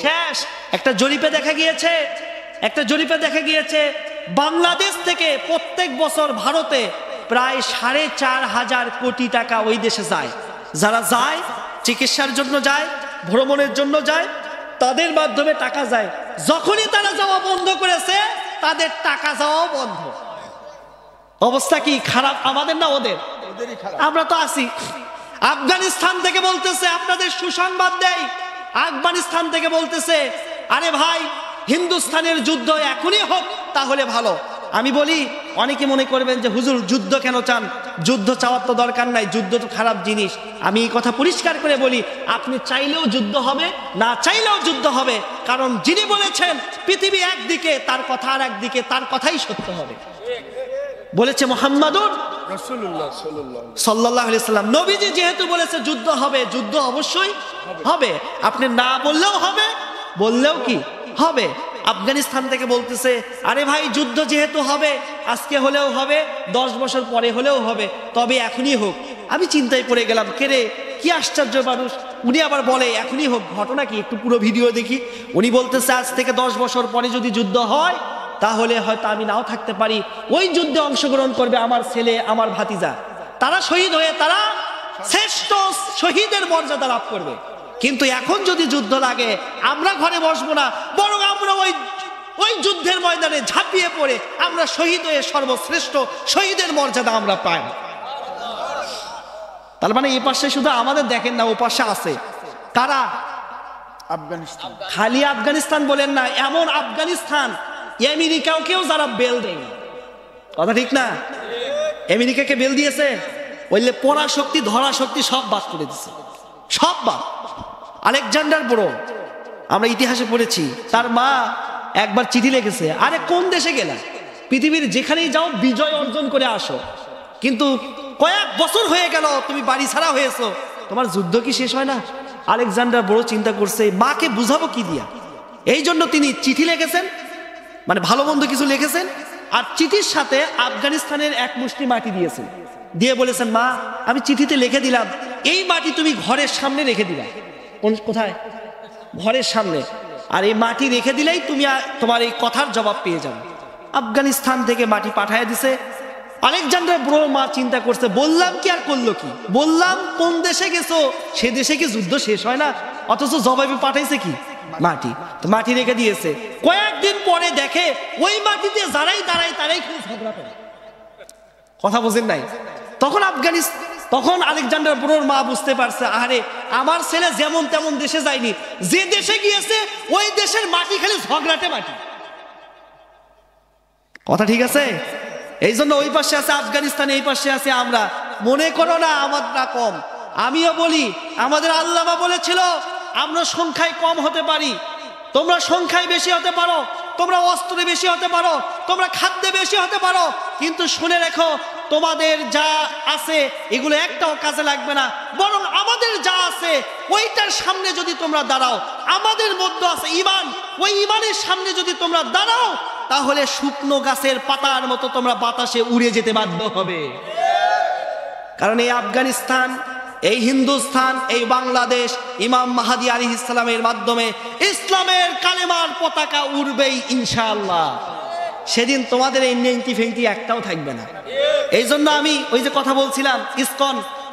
শেষ? একটা জরিপে দেখা গিয়েছে বাংলাদেশ থেকে প্রত্যেক বছর ভারতে প্রায় 4,500 কোটি টাকা ওই দেশে যায়। যারা যায় চিকিৎসার জন্য যায়, ভ্রমণের জন্য যায়, তাদের মাধ্যমে টাকা যায়। যখনই তারা যাওয়া বন্ধ করেছে, তাদের টাকা যাওয়াও বন্ধ। অবস্থা কি খারাপ আমাদের না ওদের? আমরা তো আছি। আফগানিস্তান থেকে বলতেছে, আপনাদের সুসংবাদ দেয়, আফগানিস্তান থেকে বলতেছে, আরে ভাই হিন্দুস্তানের যুদ্ধ এখনই হোক তাহলে ভালো। আমি বলি, অনেকে মনে করবেন যে হুজুর যুদ্ধ কেন চান? যুদ্ধ চাওয়ার তো দরকার নাই, যুদ্ধ তো খারাপ জিনিস। আমি এই কথা পরিষ্কার করে বলি, আপনি চাইলেও যুদ্ধ হবে, না চাইলেও যুদ্ধ হবে। কারণ যিনি বলেছেন পৃথিবী একদিকে, তার কথা আর একদিকে, তার কথাই সত্য হবে। বলেছে মুহাম্মাদুর রাসূলুল্লাহ সাল্লাল্লাহু আলাইহি সাল্লাম। নবীজি যেহেতু বলেছে যুদ্ধ হবে, যুদ্ধ অবশ্যই হবে। আপনি না বললেও হবে, বললেও কি হবে। আফগানিস্তান থেকে বলতেছে, আরে ভাই যুদ্ধ যেহেতু হবে, আজকে হলেও হবে, 10 বছর পরে হলেও হবে, তবে এখনই হোক। আমি চিন্তায় পড়ে গেলাম, কেরে কি আশ্চর্য মানুষ। উনি আবার বলে এখনই হোক, ঘটনা কি? একটু পুরো ভিডিও দেখি। উনি বলতেছে আজ থেকে 10 বছর পরে যদি যুদ্ধ হয়, তাহলে হয়তো আমি নাও থাকতে পারি। ওই যুদ্ধে অংশগ্রহণ করবে আমার ছেলে, আমার ভাতিজা, তারা শহীদ হয়ে তারা শ্রেষ্ঠ শহীদের মর্যাদা লাভ করবে। কিন্তু এখন যদি যুদ্ধ লাগে, আমরা ঘরে বসবো না, বরং আমরা ওই যুদ্ধের ময়দানে ঝাঁপিয়ে পড়ে আমরা শহীদ হয়ে সর্বশ্রেষ্ঠ শহীদের মর্যাদা আমরা পাই। তার মানে এই পাশে শুধু আমাদের দেখেন না, ও পাশে আছে কারা? আফগানিস্তান। খালি আফগানিস্তান বলেন না, এমন আফগানিস্তান আমেরিকাকেও যারা বেল দেয়। কথা ঠিক না? আমেরিকাকে বেল দিয়েছে, বললে পড়া শক্তি ধরা শক্তি সব বাদ করে দিচ্ছে, সব বাদ। আলেকজান্ডার বড়, আমরা ইতিহাসে পড়েছি, তার মা একবার চিঠি লিখেছে, আরে কোন দেশে গেলা, পৃথিবীর যেখানেই যাও বিজয় অর্জন করে আসো, কিন্তু কয়েক বছর হয়ে গেল তুমি বাড়ি ছাড়া হয়েছো, তোমার যুদ্ধ কি শেষ হয় না? আলেকজান্ডার বড় চিন্তা করছে, মাকে বুঝাবো কি দিয়া। এই জন্য তিনি চিঠি লিখেছেন, মানে ভালো মন্দ কিছু লিখেছেন, আর চিঠির সাথে আফগানিস্তানের এক মুষ্টি মাটি দিয়েছেন, দিয়ে বলেছেন, মা আমি চিঠিতে লিখে দিলাম, এই মাটি তুমি ঘরের সামনে রেখে দিবা। কোথায়? ঘরের সামনে। আর এই মাটি রেখে দিলেই তুমি তোমার এই কথার জবাব পেয়ে যাবে। আফগানিস্তান থেকে মাটি পাঠায় দিছে। আলেকজান্ডার বড় মা চিন্তা করছে, বললাম কি আর করলো কি? বললাম কোন দেশে গেছো, সে দেশে কি যুদ্ধ শেষ হয় না? অথচ জবাবে পাঠাইছে কি? মাটি। তো মাটি রেখে দিয়েছে। কয়েকদিন পরে দেখে ওই মাটিতে যারাই দাঁড়ায় তারাই খুব ঝগড়া করে। কথা বোঝেন নাই? তখন আলেকজান্ডার বড়োর মা বুঝতে পারছে, আরে আমার ছেলে যেমন তেমন দেশে যায়নি, যে দেশে গিয়েছে ওই দেশের মাটি খালি ঝগড়াটে মাটি। কথা ঠিক আছে? এই জন্য ওই পাশে আছে আফগানিস্তান, এই পাশে আছে আমরা। মনে করো না আমরা কম। আমিও বলি, আমাদের আল্লামা বলেছিল আমরা সংখ্যায় কম হতে পারি, তোমরা সংখ্যায় বেশি হতে পারো, তোমরা অস্ত্রে বেশি হতে পারো, তোমরা খাদ্যে বেশি হতে পারো, কিন্তু শুনে রেখো তোমাদের যা আছে এগুলো একটাও কাজে লাগবে না, বরং আমাদের যা আছে ওইটার সামনে যদি তোমরা দাঁড়াও, আমাদের মধ্যে আছে ঈমান, ওই ঈমানের সামনে যদি তোমরা দাঁড়াও, তাহলে শুকনো গাছের পাতার মতো তোমরা বাতাসে উড়ে যেতে বাধ্য হবে। কারণ এই আফগানিস্তান, এই হিন্দুস্তান, এই বাংলাদেশ ইমাম মাহাদি আলাইহিস সালামের মাধ্যমে ইসলামের কালেমার পতাকা উড়বেই ইনশাআল্লাহ। সেদিন তোমাদের এই নেংটি ফেংটি একটাও থাকবে না। এই জন্য আমি ওই যে কথা বলছিলাম,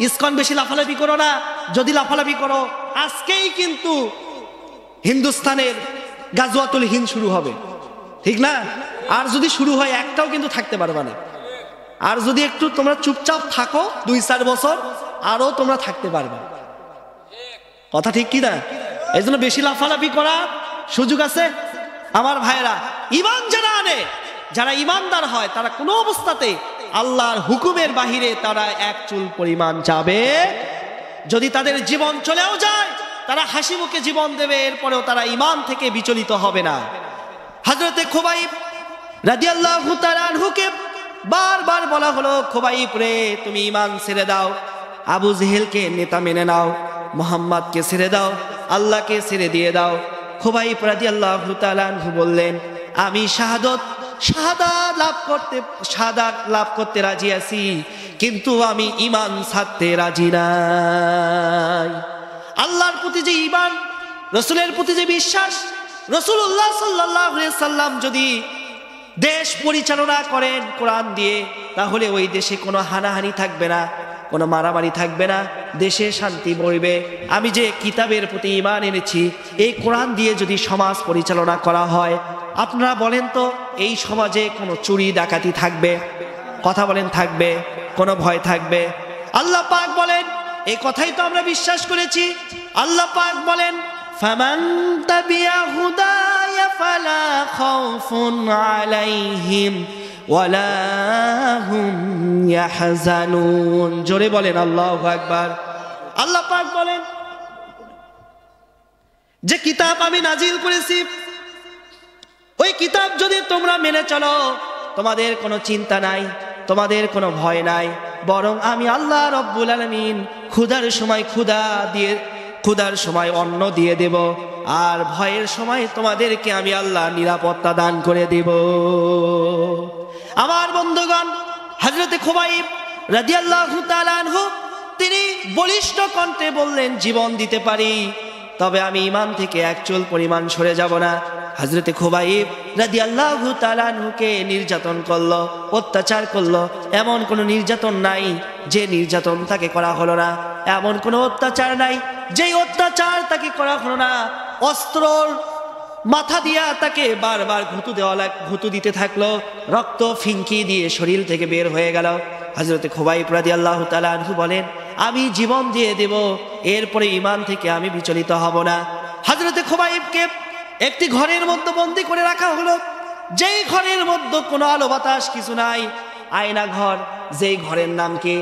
ইসকন বেশি লাফালাফি করো না। যদি লাফালাফি করো, আজকেই কিন্তু হিন্দুস্তানের গাজওয়াতুল হিন্দ শুরু হবে, ঠিক না? আর যদি শুরু হয় একটাও কিন্তু থাকতে পারবে না। আর যদি একটু তোমরা চুপচাপ থাকো 2-4 বছর, আরো তোমরা থাকতে পারবে। কথা ঠিক কি না? এই জন্য বেশি লাফালাফি করার সুযোগ আছে। আমার ভাইরা, ঈমান যারা আনে, যারা ঈমানদার হয়, তারা কোনো অবস্থাতে আল্লাহর হুকুমের বাহিরে তারা এক চুল পরিমাণ যাবে। যদি তাদের জীবন চলেও যায়, তারা হাসি মুখে জীবন দেবে, এরপরেও তারা ঈমান থেকে বিচলিত হবে না। হযরতে খুবাইব রাদিয়াল্লাহু তাআলা আনহুকে বারবার বলা হলো, খুবাইব রে তুমি ঈমান ছেড়ে দাও, আবু জেহেলকে নেতা মেনে নাও, মুহাম্মাদকে ছেড়ে দাও, আল্লাহকে ছেড়ে দিয়ে দাও। খুবাইব রাদিয়াল্লাহু তাআলা আনহু বললেন, আমি শাহাদাত লাভ করতে রাজি আছি, কিন্তু আমি ঈমান ছাড়তে রাজি নাই। আল্লাহর প্রতি যে ঈমান, রাসূলের প্রতি যে বিশ্বাস, রাসূলুল্লাহ সাল্লাল্লাহু আলাইহি সাল্লাম যদি দেশ পরিচালনা করেন কোরআন দিয়ে, তাহলে ওই দেশে কোনো হানাহানি থাকবে না, কোনো মারামারি থাকবে না, দেশে শান্তি বইবে। আমি যে কিতাবের প্রতি ঈমান এনেছি, এই কোরআন দিয়ে যদি সমাজ পরিচালনা করা হয়, আপনারা বলেন তো এই সমাজে কোনো চুরি ডাকাতি থাকবে? কথা বলেন, থাকবে? কোনো ভয় থাকবে? আল্লাহ পাক বলেন, এই কথাই তো আমরা বিশ্বাস করেছি। আল্লাহ পাক বলেন, ফামান তাবিয়া হুদায়া ফালা খাউফুন আলাইহিম ওয়ালা হুম ইয়াহজানুন। জোরে বলেন আল্লাহু আকবার। আল্লাহ পাক বলেন, যে কিতাব আমি নাজিল করেছি, ওই কিতাব যদি তোমরা মেনে চলো, তোমাদের কোনো চিন্তা নাই, তোমাদের কোনো ভয় নাই, বরং আমি আল্লাহ রব্বুল আলামিন ক্ষুধার সময় অন্ন দিয়ে দেব, আর ভয়ের সময় তোমাদেরকে আমি আল্লাহ নিরাপত্তা দান করে দেব। আমার বন্ধুগণ, হযরতে খুবাইব রাদিয়াল্লাহু তাআলা আনহু তিনি বলিষ্ঠ কণ্ঠে বললেন, জীবন দিতে পারি, তবে আমি ঈমান থেকে এক চুল পরিমাণ সরে যাব না। হযরতে খুবাইব রাদিয়াল্লাহু তাআলা আনহুকে নির্যাতন করলো, অত্যাচার করলো। এমন কোনো নির্যাতন নাই যে নির্যাতন তাকে করা হলো না, এমন কোনো অত্যাচার নাই যেই অত্যাচার তাকে করা হলো না। অস্ত্রর মাথা দিয়া তাকে বারবার ঘুঁতু দিতে থাকলো, রক্ত ফিঙ্কি দিয়ে শরীর থেকে বের হয়ে গেল। হযরতে খুবাইব রাদিয়াল্লাহু তাআলা আনহু বলেন, আমি জীবন দিয়ে দেব, এরপরে ঈমান থেকে আমি বিচলিত হব না। হযরতে খুবাইবকে একটি ঘরের মধ্যে বন্দী করে রাখা হলো, যেই ঘরের মধ্যে কোনো আলো বাতাস কিছু নাই, আয়না ঘর। যেই ঘরের নাম কি?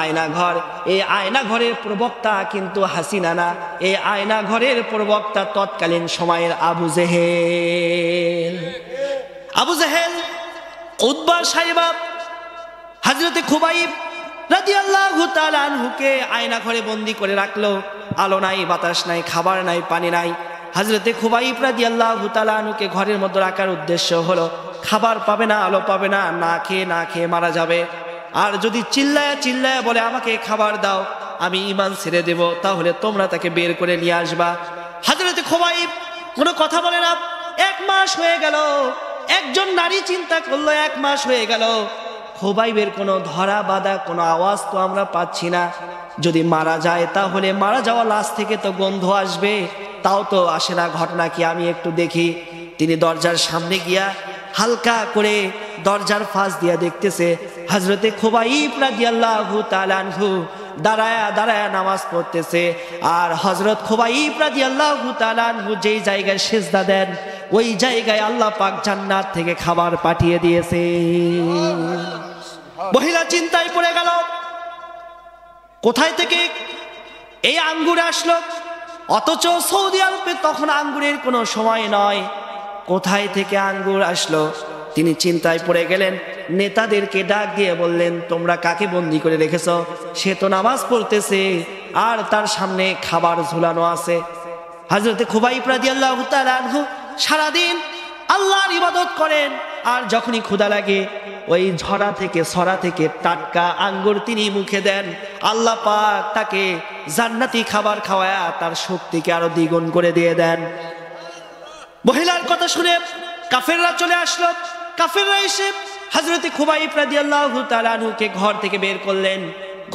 আয়না ঘর। এই আয়না ঘরের প্রবক্তা কিন্তু হাসিনা না, এই আয়না ঘরের প্রবক্তা তৎকালীন সময়ের আবু জেহেল উতবা সাইবা হযরতে খুবাইব রাদিয়াল্লাহু তাআলা আনহুকে আয়না ঘরে বন্দী করে রাখলো। আলো নাই, বাতাস নাই, খাবার নাই, পানি নাই। হযরতে খুবাইব রাদিয়াল্লাহু তাআলা আনহুকে ঘরের মধ্যে রাখার উদ্দেশ্য হলো, খাবার পাবে না, আলো পাবে না, না খেয়ে মারা যাবে। আর যদি চিল্লায়া বলে আমাকে খাবার দাও, আমি ঈমান ছেড়ে দেব, তাহলে তোমরা তাকে বের করে নিয়ে আসবা। হযরতে খুবাইব কোনো কথা বলে না। 1 মাস হয়ে গেল। একজন নারী চিন্তা করলো, 1 মাস হয়ে গেল, খুবাইবের কোনো ধরা বাঁধা কোনো আওয়াজ তো আমরা পাচ্ছি না। যদি মারা যায়, তাহলে মারা যাওয়া লাশ থেকে তো গন্ধ আসবে, তাও তো আসে না। ঘটনা কি? আমি একটু দেখি। তিনি দরজার সামনে গিয়া হালকা করে দরজার ফাঁস দিয়া দেখতেছে হযরতে খুবাইব রাদিয়াল্লাহু তাআলা আনহু দাঁড়ায়া নামাজ পড়তেছে। আর হযরত খুবাইব রাদিয়াল্লাহু তাআলা আনহু যেই জায়গায় সিজদা দেন, ওই জায়গায় আল্লাহ পাক জান্নাত থেকে খাবার পাঠিয়ে দিয়েছে। মহিলা চিন্তায় পড়ে গেল, কোথায় থেকে এই আঙ্গুর আসলো? অথচ সৌদি আরবে তখন আঙ্গুরের কোনো সময় নয়, কোথায় থেকে আঙ্গুর আসলো? তিনি চিন্তায় পড়ে গেলেন। নেতাদেরকে ডাক দিয়ে বললেন, তোমরা কাকে বন্দী করে রেখেছো? সে তো নামাজ পড়তেছে আর তার সামনে খাবার ঝুলানো আছে। হযরতে খুবাইব রাদিয়াল্লাহু তাআলা আনহু সারাদিন আল্লাহর ইবাদত করেন, আর যখনই ক্ষুধা লাগে ওই সরা থেকে টাটকা আঙ্গুর তিনি মুখে দেন। আল্লাহ পাক তাকে জান্নাতি খাবার খাওয়ায়া তার শক্তিকে আরো দ্বিগুণ করে দিয়ে দেন। মহিলার কথা শুনে কাফেররা চলে আসলো। কাফেররা এসে হযরতে খুবাইব রাদিয়াল্লাহু তাআলা আনহুকে ঘর থেকে বের করলেন।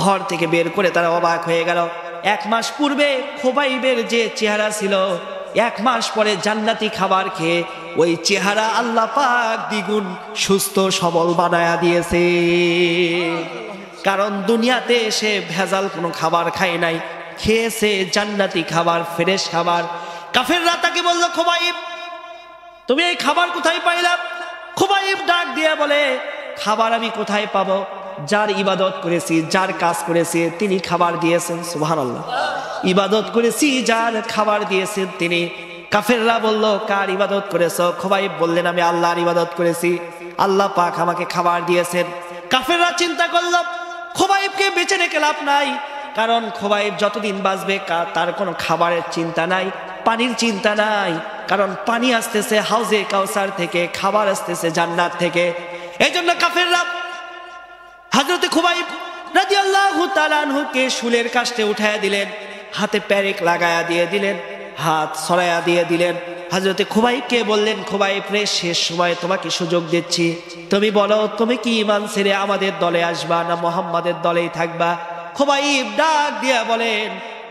ঘর থেকে বের করে তারা অবাক হয়ে গেল। 1 মাস পূর্বে খুবাইবের যে চেহারা ছিল, 1 মাস পরে জান্নাতি খাবার খেয়ে ওই চেহারা আল্লাহ পাক দ্বিগুণ সুস্থ সবল বানায়া দিয়েছে। কারণ দুনিয়াতে এসে ভেজাল কোনো খাবার খায় নাই, খেয়েছে জান্নাতি খাবার, ফ্রেশ খাবার। কাফেররা তাকে বলল, খুবাইব তুমি এই খাবার কোথায় পাইলা? খুবাইব ডাক দিয়ে বলে, খাবার আমি কোথায় পাবো? যার ইবাদত করেছি, যার কাজ করেছি, তিনি খাবার দিয়েছেন। সুবহানাল্লাহ। ইবাদত করেছি, যার খাবার দিয়েছেন তিনি। কাফেররা বলল, কার ইবাদত করেছো? খুবাইব বললেন, আমি আল্লাহর ইবাদত করেছি, আল্লাহ পাক আমাকে খাবার দিয়েছেন। কাফেররা চিন্তা করলো, খুবাইবকে বেঁচে রেখে লাভ নাই, কারণ খুবাইব যতদিন বাঁচবে তার কোনো খাবারের চিন্তা নাই, পানির চিন্তা নাই, কারণ পানি আসতেছে হাউজে কাউসার থেকে, খাবার আসতেছে জান্নাত থেকে। এই জন্য কাফেররা হযরতে খুবাইব রাদিয়াল্লাহু তাআলা আনহুকে শুলের কাস্টে উঠায়া দিলেন, হাতে প্যারেক লাগায়া দিয়ে দিলেন, হাত সরাইয়া দিয়ে দিলেন। হযরতে খুবাইবকে বললেন, খুবাইব রে, শেষ সময় তোমাকে সুযোগ দিচ্ছি, তুমি বলো তুমি কি ঈমান ছেড়ে আমাদের দলে আসবা না মুহাম্মাদের দলেই থাকবা? খুবাইব ডাক দিয়া বলেন,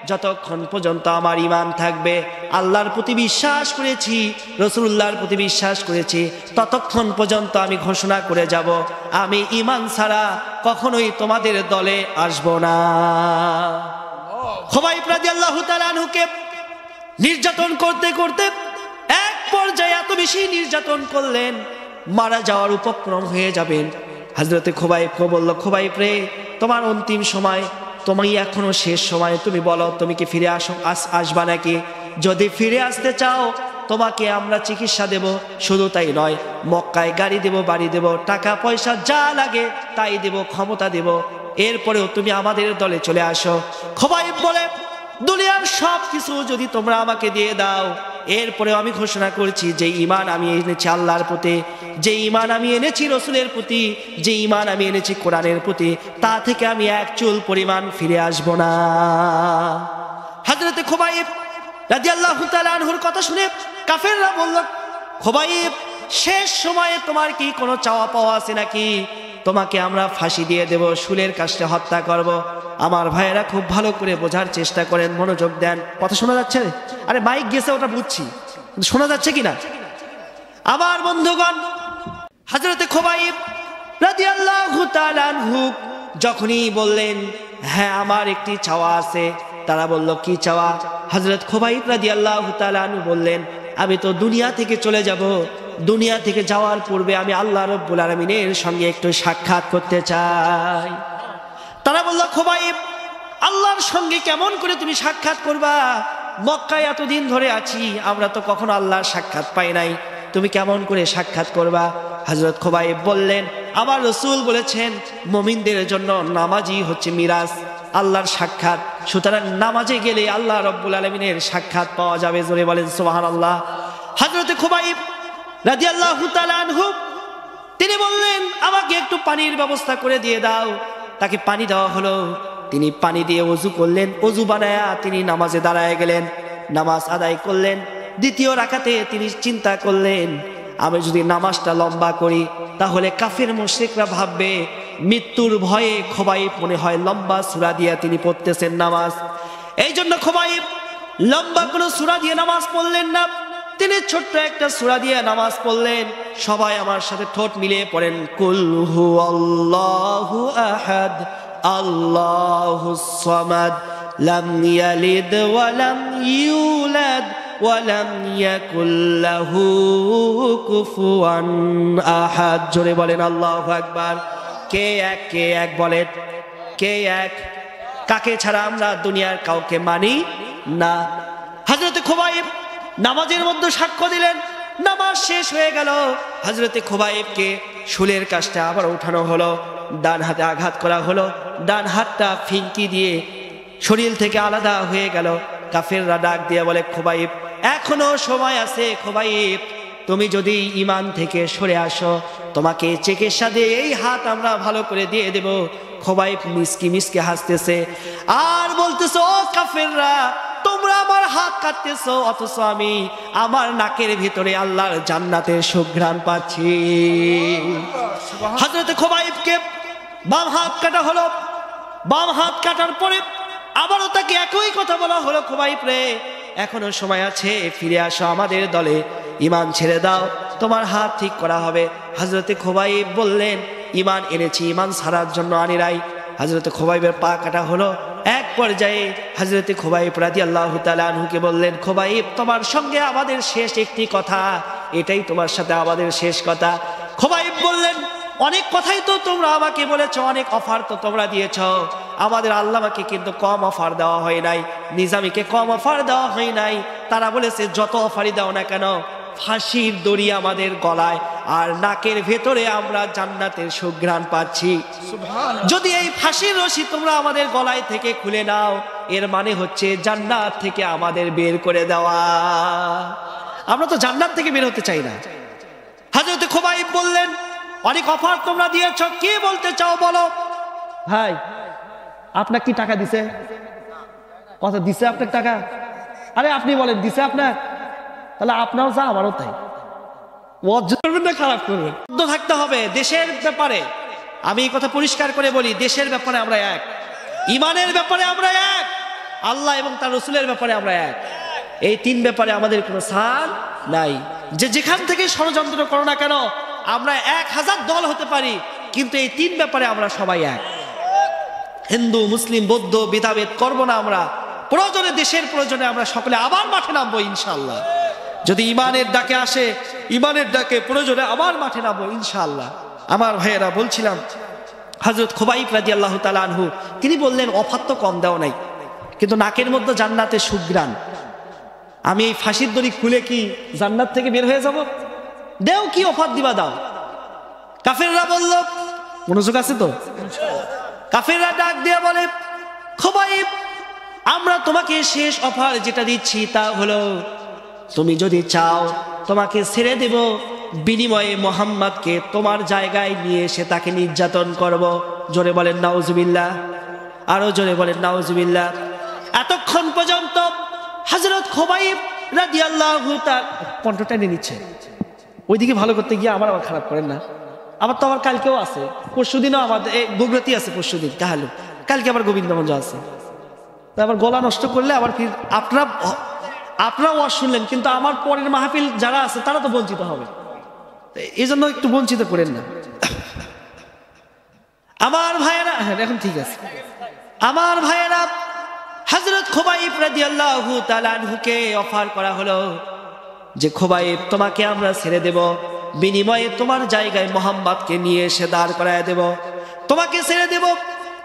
যতক্ষণ পর্যন্ত আমার ঈমান থাকবে, আল্লাহর প্রতি বিশ্বাস করেছি, রাসূলুল্লাহর প্রতি বিশ্বাস করেছি, ততক্ষণ পর্যন্ত আমি ঘোষণা করে যাব, আমি ঈমান ছাড়া কখনোই তোমাদের দলে আসব না। খুবাইব রাদিয়াল্লাহু তাআলা আনহুকে নির্যাতন করতে করতে এক পর্যায়ে এত বেশি নির্যাতন করলেন, মারা যাওয়ার উপক্রম হয়ে যাবেন। হযরতে খুবাইবকে বলল, খুবাইব রে, তোমার অন্তিম সময়, তুমি এখনো শেষ সময়, তুমি বলো তুমি কি ফিরে আসবা নাকি? যদি ফিরে আসতে চাও তোমাকে আমরা চিকিৎসা দেব, শুধু তাই নয়, মক্কায় গাড়ি দেব, বাড়ি দেব, টাকা পয়সা যা লাগে তাই দেব, ক্ষমতা দেব, এরপরেও তুমি আমাদের দলে চলে আসো। খুবাইব বলে, দুনিয়ার সব কিছু যদি তোমরা আমাকে দিয়ে দাও, এরপরে আমি ঘোষণা করছি যে ঈমান আমি এনেছি আল্লাহর প্রতি, যে ঈমান আমি এনেছি রাসূলের প্রতি, যে ঈমান আমি এনেছি কোরআনের প্রতি, তা থেকে আমি এক চুল পরিমাণ ফিরে আসব না। হযরতে খুবাইব রাদিয়াল্লাহু তাআলা আনহুর কথা শুনে কাফেররা বলল, খুবাইব, শেষ সময়ে তোমার কি কোনো চাওয়া পাওয়া আছে নাকি? তোমাকে আমরা ফাঁসি দিয়ে দেব, শুলের কাস্টে হত্যা করব। আমার ভাইয়েরা খুব ভালো করে বোঝার চেষ্টা করেন, মনোযোগ দেন। কথা শোনা যাচ্ছে? আরে মাইক গেছে ওটা বুঝছি, কিন্তু শোনা যাচ্ছে কিনা? আমার বন্ধুগণ, হযরতে খুবাইব রাদিয়াল্লাহু তাআলা আনহু যখনই বললেন, হ্যাঁ আমার একটি চাওয়া আছে, তারা বলল, কি চাওয়া? হযরত খুবাইব রাদিয়াল্লাহু তাআলা আনহু বললেন, আমি তো দুনিয়া থেকে চলে যাব, দুনিয়া থেকে যাওয়ার পূর্বে আমি আল্লাহ রাব্বুল আলামিনের সঙ্গে একটু সাক্ষাৎ করতে চাই। তারা বলল, খুবাইব, আল্লাহর সঙ্গে কেমন করে তুমি সাক্ষাৎ করবা? মক্কায় এতদিন ধরে আছি, আমরা তো কখনো আল্লাহর সাক্ষাৎ পাই নাই, তুমি কেমন করে সাক্ষাৎ করবা? হযরত খুবাইব বললেন, আমার রাসূল বলেছেন মুমিনদের জন্য নামাজই হচ্ছে মিরাজ, আল্লাহর সাক্ষাৎ, সুতরাং নামাজে গেলে আল্লাহ রাব্বুল আলামিনের সাক্ষাৎ পাওয়া যাবে। জোরে বলেন সুবহানাল্লাহ। হযরতে খুবাইব রাদিয়াল্লাহু তাআলা আনহু তিনি বললেন, আমাকে একটু পানির ব্যবস্থা করে দিয়ে দাও। তাকে পানি দেওয়া হলো, তিনি পানি দিয়ে ওযু করলেন, ওযু বানায়া তিনি নামাজে দাঁড়ায় গেলেন, নামাজ আদায় করলেন। দ্বিতীয় রাকাতে তিনি চিন্তা করলেন, আমি যদি নামাজটা লম্বা করি তাহলে কাফের মুশরিকরা ভাববে মৃত্যুর ভয়ে খুবাইব মনে হয় লম্বা সূরা দিয়ে তিনি পড়তেছেন নামাজ। এই জন্য খুবাইব লম্বা কোনো সূরা দিয়ে নামাজ পড়লেন না, তিনি ছোট্ট একটা সূরা দিয়ে নামাজ পড়লেন। সবাই আমার সাথে ঠোঁট মিলিয়ে পড়েন, কুল হুয়াল্লাহু আহাদ আল্লাহুস সামাদ লাম ইয়ালিদ ওয়া লাম ইউলাদ ওয়া লাম ইয়াকুল লাহু কুফুয়ান আহাদ। জোরে বলেন আল্লাহু আকবার। কে এক বলেন, কে এক? কাকে ছাড়া আমরা দুনিয়ার কাউকে মানি না। হযরতে খুবাইব নামাজের মধ্যে সাক্ষ্য দিলেন। নামাজ শেষ হয়ে গেল, হযরতে খুবাইবকে শুলের কাছটা আবার উঠানো হলো, ডান হাতে আঘাত করা হলো, ডান হাতটা ফিঙ্কি দিয়ে শরীর থেকে আলাদা হয়ে গেল। কাফেররা ডাক দিয়ে বলে, খুবাইব এখনো সময় আছে, খুবাইব তুমি যদি ঈমান থেকে সরে আসো, তোমাকে চিকিৎসা দিয়ে এই হাত আমরা ভালো করে দিয়ে দেব। খুবাইব মিসকি মিসকে হাসতেছে আর বলতেছে, ও কাফেররা, তোমরা আমার হাত কাটতেছো, অথচ আমি আমার নাকের ভিতরে আল্লাহর জান্নাতের সুঘ্রাণ পাচ্ছি। হযরতে খুবাইবকে বাম হাত কাটা হলো। বাম হাত কাটার পরে আবারও তাকে একই কথা বলা হলো, খুবাইব রে, এখনো সময় আছে, ফিরে আসো আমাদের দলে, ঈমান ছেড়ে দাও, তোমার হাত ঠিক করা হবে। হযরতে খুবাইব বললেন, ঈমান এনেছি, ঈমান ছাড়ার জন্য আনি নাই। হযরতে খুবাইবের পা কাটা হলো। এক পর্যায়ে হযরতে খুবাইব রাদিয়াল্লাহু তাআলা আনহুকে বললেন, খুবাইব তোমার সঙ্গে আমাদের শেষ একটি কথা, এটাই তোমার সাথে আমাদের শেষ কথা। খুবাইব বললেন, অনেক কথাই তো তোমরা আমাকে বলেছো, অনেক অফার তো তোমরা দিয়েছ, আমাদের আল্লামাকে কিন্তু কম অফার দেওয়া হয় নাই, নিজামীকে কম অফার দেওয়া হয় নাই। তারা বলেছে যত অফারই দাও না কেন, ফাঁসির দড়ি আমাদের গলায় আর নাকের ভেতরে আমরা জান্নাতের সুঘ্রাণ পাচ্ছি। যদি এই ফাঁসির রশি তোমরা আমাদের গলায় থেকে খুলে নাও, এর মানে হচ্ছে জান্নাত থেকে আমাদের বের করে দেওয়া। আমরা তো জান্নাত থেকে বের হতে চাই না। হযরত খুবাইব বললেন, অনেক অফার তোমরা দিয়েছ, কি বলতে চাও বলো। ভাই আপনার কি টাকা দিছে? কথা দিছে আপনার টাকা? আরে আপনি বলেন দিছে আপনার? তাহলে আপনারও যা আমারও তাই। করবেন না, খারাপ করবেন। থাকতে হবে দেশের ব্যাপারে। আমি এই কথা পরিষ্কার করে বলি, দেশের ব্যাপারে আমরা এক, ইমানের ব্যাপারে আমরা এক, আল্লাহ এবং তার রসুলের ব্যাপারে আমরা এক। এই তিন ব্যাপারে আমাদের কোনো ছাড় নাই। যে যেখান থেকে ষড়যন্ত্র করো না কেন, আমরা 1000 দল হতে পারি, কিন্তু এই তিন ব্যাপারে আমরা সবাই এক। হিন্দু, মুসলিম, বৌদ্ধ ভেদাভেদ করবো না আমরা। প্রয়োজনে, দেশের প্রয়োজনে আমরা সকলে আবার মাঠে নামবো ইনশাআল্লাহ। যদি ইমানের ডাকে আসে, ইমানের ডাকে প্রয়োজনে আবার মাঠে নামবো ইনশাআল্লাহ। আমার ভাইয়েরা, বলছিলাম হযরত খুবাইব রাদিয়াল্লাহু তাআলা আনহু তিনি বললেন, অফার তো কম দেওয়া নাই, কিন্তু নাকের মধ্যে জান্নাতের সুঘ্রাণ। আমি এই ফাঁসির দড়ি খুলে কি জান্নাত থেকে বের হয়ে যাব? দেও, কি অফার দিবা দাও। কাফেররা বলল, মনোযোগ আছে তো? কাফেররা ডাক দিয়ে বলে, খুবাইব আমরা তোমাকে শেষ অফার যেটা দিচ্ছি তা হলো, তুমি যদি চাও তোমাকে ছেড়ে দেব, বিনিময়ে মুহাম্মদকে তোমার জায়গায় নিয়ে এসে তাকে নির্যাতন করব। জোরে বলেন নাউজুবিল্লাহ, আরো জোরে বলেন নাউজুবিল্লাহ। এতক্ষণ পর্যন্ত হযরত খুবাইব রাদিয়াল্লাহু তাআলা কণ্ঠটা নিয়ে নিচ্ছে। ওইদিকে ভালো করতে গিয়ে আবার খারাপ করেন না। আবার তো আবার কালকেও আছে, পরশুদিনও আমাদের বগুড়াতে আছে, পরশুদিন কাহালু, কালকে আবার গোবিন্দগঞ্জ আছে। আবার গলা নষ্ট করলে আবার ফির আপনারাও ওয়াজ শুনলেন, কিন্তু আমার পরের মাহফিল যারা আছে তারা তো বঞ্চিত হবে। এই জন্য একটু বঞ্চিত করেন না আমার ভাইয়েরা। হ্যাঁ, এখন ঠিক আছে আমার ভাইয়েরা। হযরত খুবাইব রাদিয়াল্লাহু তাআলা আনহুকে অফার করা হলো যে, খুবাইব তোমাকে আমরা ছেড়ে দেব, বিনিময়ে তোমার জায়গায় মুহাম্মদকে নিয়ে এসে দাঁড় করায় দেব, তোমাকে ছেড়ে দেব।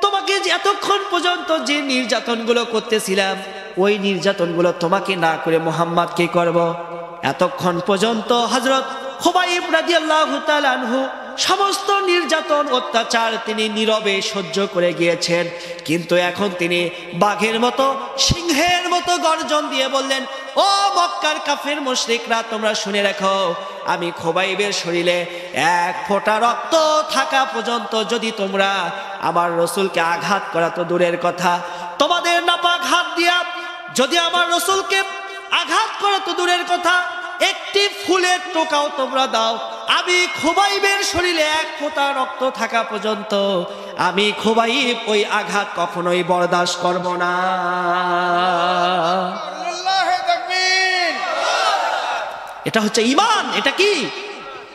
তোমাকে এতক্ষণ পর্যন্ত যে নির্যাতনগুলো করতেছিলাম, ওই নির্যাতনগুলো তোমাকে না করে মুহাম্মদকে করব। এতক্ষণ পর্যন্ত হযরত খুবাইব রাদিয়াল্লাহু তাআলা আনহু সমস্ত নির্যাতন অত্যাচার তিনি নীরবে সহ্য করে গিয়েছেন, কিন্তু এখন তিনি বাঘের মতো, সিংহের মতো গর্জন দিয়ে বললেন, ও মক্কার কাফের মুশরিকরা, তোমরা শুনে রাখো, আমি খুবাইবের শরীরে 1 ফোঁটা রক্ত থাকা পর্যন্ত যদি তোমরা আমার রসুলকে আঘাত করা তো দূরের কথা, তোমাদের নাপাক হাত দিয়া যদি আমার রসুলকে আঘাত করা তো দূরের কথা, একটি ফুলের টোকাও তোমরা দাও, আমি খুবাইবের শরীরে 1 ফোঁটা রক্ত থাকা পর্যন্ত আমি খুবাইব ওই আঘাত কখনোই বরদাস্ত করব না। এটা হচ্ছে ঈমান। এটা কি?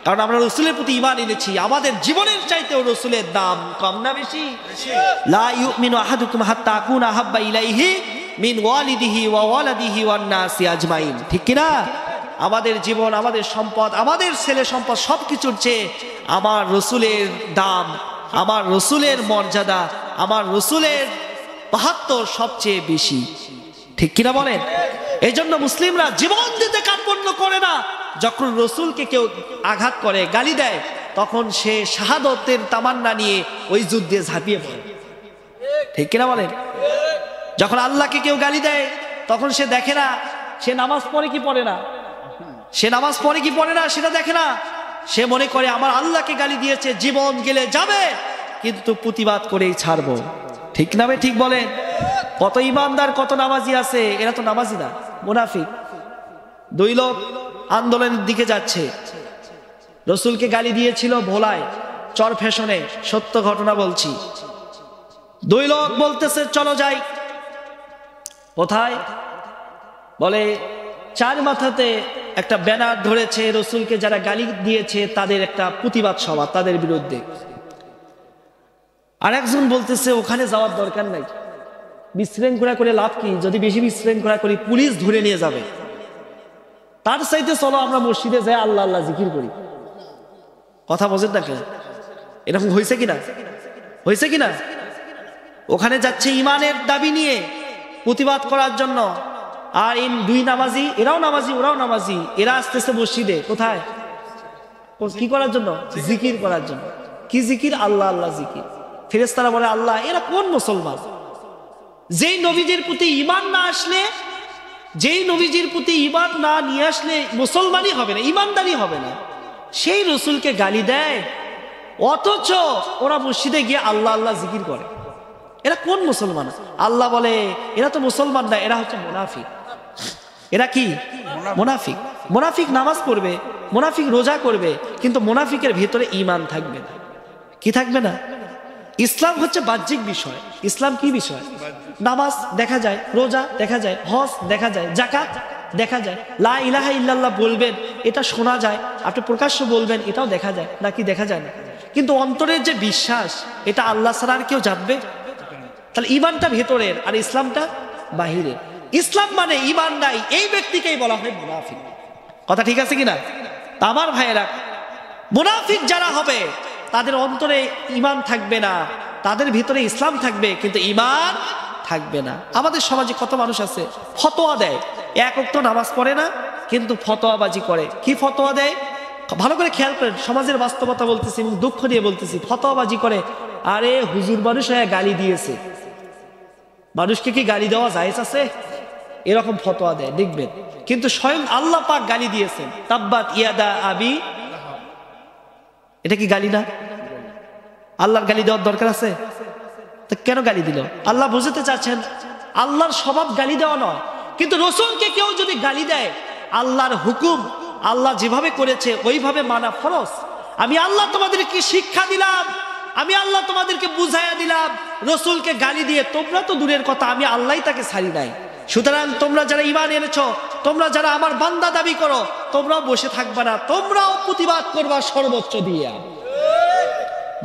কারণ আমরা রসুলের প্রতি ঈমান এনেছি, আমাদের জীবনের চাইতেও রসুলের দাম কম না বেশি? লা ইউমিনু আহাদুকুম হাত্তা আকুনা আহাব্বা ইলাইহি মিন ওয়ালিদিহি ওয়া ওয়ালাদিহি ওয়ান নাসি আজমাইন। ঠিক কি না? আমাদের জীবন, আমাদের সম্পদ, আমাদের ছেলে সম্পদ সবকিছুর চেয়ে আমার রসুলের দাম, আমার রসুলের মর্যাদা, আমার রসুলের মাহাত্ম্য সবচেয়ে বেশি। ঠিক কিনা বলেন? এই জন্য মুসলিমরা জীবন দিতে কার্পণ্য করে না। যখন রসুলকে কেউ আঘাত করে, গালি দেয়, তখন সে শাহাদতের তামান্না নিয়ে ওই যুদ্ধে ঝাঁপিয়ে পড়ে। ঠিক কিনা বলেন? যখন আল্লাহকে কেউ গালি দেয়, তখন সে দেখে না সে নামাজ পড়ে কি পড়ে না, সে নামাজ পড়ে কি পড়ে না সেটা দেখে না। সে মনে করে আমার আল্লাহকে গালি দিয়েছে, জীবন গেলে যাবে, কিন্তু প্রতিবাদ করেই ছাড়বো। ঠিক না? ঠিক বলেন? কত ইমানদার, কত নামাজি আছে, এরা তো নামাজি না, মুনাফিক। 2 লোক আন্দোলনের দিকে যাচ্ছে, রসুলকে গালি দিয়েছিল ভোলায়, চর ফ্যাশনে, সত্য ঘটনা বলছি। 2 লোক বলতেছে চলো যাই। কোথায়? বলে 4 মাথাতে একটা ব্যানার ধরেছে, রসুলকে যারা গালি দিয়েছে তাদের একটা প্রতিবাদ সভা, তাদের বিরুদ্ধে। আর একজন বলতেছে ওখানে যাওয়ার দরকার নাই, বিশৃঙ্খলা করে লাভ কি? যদি বেশি বিশৃঙ্খলা করি পুলিশ ধরে নিয়ে যাবে, তার চাইতে চলো আমরা মসজিদে যাই, আল্লাহ আল্লাহ জিকির করি। কথা বোঝেন না কেন? এরকম হয়েছে কিনা? হয়েছে কিনা? ওখানে যাচ্ছে ইমানের দাবি নিয়ে প্রতিবাদ করার জন্য। আর এই 2 নামাজি, এরাও নামাজি ওরাও নামাজি, এরা আসতেছে মসজিদে কোথায়? কি করার জন্য? জিকির করার জন্য। কি জিকির? আল্লাহ আল্লাহ জিকির। ফেরেশতারা বলে আল্লাহ, এরা কোন মুসলমান? যেই নবীদের প্রতি ঈমান না আসলে যেই নবীজির প্রতি ঈমান না নিয়ে আসলে মুসলমানই হবে না, ঈমানদারি হবে না, সেই রসুলকে গালি দেয়। অথচ ওরা মসজিদে গিয়ে আল্লাহ আল্লাহ জিকির করে। এরা কোন মুসলমান? আল্লাহ বলে এরা তো মুসলমান না, এরা হচ্ছে মুনাফিক। এরা কি? মুনাফিক। মুনাফিক নামাজ পড়বে, মুনাফিক রোজা করবে, কিন্তু মুনাফিকের ভিতরে ঈমান থাকবে না। কি থাকবে না? ইসলাম হচ্ছে বাহ্যিক বিষয়। ইসলাম কি বিষয়? নামাজ দেখা যায়, রোজা দেখা যায়, হজ দেখা যায়, যাকাত দেখা যায়, লা ইলাহা ইল্লাল্লাহ বলবেন এটা শোনা যায়, আপনি প্রকাশ্য বলবেন এটাও দেখা যায়, নাকি দেখা যায় না? কিন্তু অন্তরের যে বিশ্বাস, এটা আল্লাহ ছাড়া আর কেউ জানবে? তাহলে ঈমানটা ভেতরের আর ইসলামটা বাহিরের। ইসলাম মানে ঈমান নাই, এই ব্যক্তিকেই বলা হয় মুনাফিক। কথা ঠিক আছে কিনা? আমার ভাইয়েরা, মুনাফিক যারা হবে তাদের অন্তরে ঈমান থাকবে না, তাদের ভিতরে ইসলাম থাকবে কিন্তু ঈমান থাকবে না। আমাদের সমাজে কত মানুষ আছে ফতোয়া দেয়, এক ওয়াক্ত নামাজ পড়ে না কিন্তু ফতোয়াবাজি করে। কি ফতোয়া দেয়? ভালো করে খেয়াল করেন, সমাজের বাস্তবতা বলতেছি এবং দুঃখ নিয়ে বলতেছি। ফতোয়াবাজি করে, আরে হুজুর মানুষ হয়ে গালি দিয়েছে, মানুষকে কি গালি দেওয়া জায়েজ আছে? এরকম ফতোয়া দেয় দেখবেন, কিন্তু স্বয়ং আল্লাহ পাক গালি দিয়েছেন, তাব্বাত ইয়াদা আবি। এটা কি গালি না? আল্লাহর গালি দেওয়ার দরকার আছে? তো কেন গালি দিল? আল্লাহ বুঝাতে চাচ্ছেন আল্লাহর স্বভাব গালি দেওয়া নয়, কিন্তু রসুলকে কেউ যদি গালি দেয়, আল্লাহর হুকুম আল্লাহ যেভাবে করেছে ওইভাবে মানা ফরজ। আমি আল্লাহ তোমাদেরকে শিক্ষা দিলাম, আমি আল্লাহ তোমাদেরকে বুঝাইয়া দিলাম। রসুলকে গালি দিয়ে তোমরা তো দূরের কথা, আমি আল্লাহ তাকে ছাড়ি নাই। সুতরাং তোমরা যারা ঈমান এনেছ, তোমরা যারা আমার বান্দা দাবি করো, তোমরাও বসে থাকবা না, তোমরাও প্রতিবাদ করবা সর্বোচ্চ দিয়ে।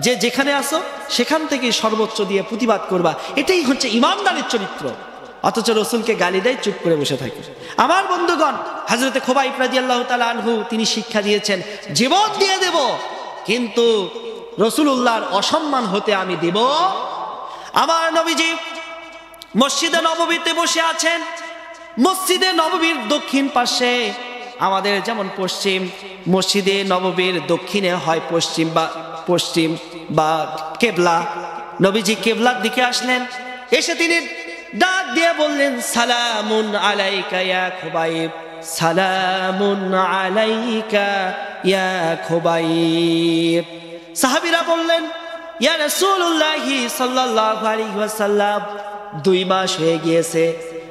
যে যেখানে আসো সেখান থেকে সর্বোচ্চ দিয়ে প্রতিবাদ করবা, এটাই হচ্ছে ঈমানদারের চরিত্র। অথচ রসুলকে গালি দেয়, চুপ করে বসে থাকে। আমার বন্ধুগণ, হযরতে খুবাইব রাদিয়াল্লাহু তাআলা আনহু তিনি শিক্ষা দিয়েছেন, জীবন দিয়ে দেব কিন্তু রাসূলুল্লাহর অসম্মান হতে আমি দেব। আমার নবীজি মসজিদে নববীতে বসে আছেন। মসজিদে নববীর দক্ষিণ পাশে, আমাদের যেমন পশ্চিম, মসজিদে নববীর দক্ষিণে হয় পশ্চিম বা কেবলা। নবীজি কেবলার দিকে আসলেন, এসে তিনি ডাক দিয়ে বললেন, সালামুন আলাইকা ইয়া খুবাইব, সালামুন আলাইকা ইয়া খুবাইব। সাহাবীরা বললেন, ইয়া রাসূলুল্লাহ সাল্লাল্লাহু আলাইহি ওয়াসাল্লাম, 2 মাস হয়ে গিয়েছে,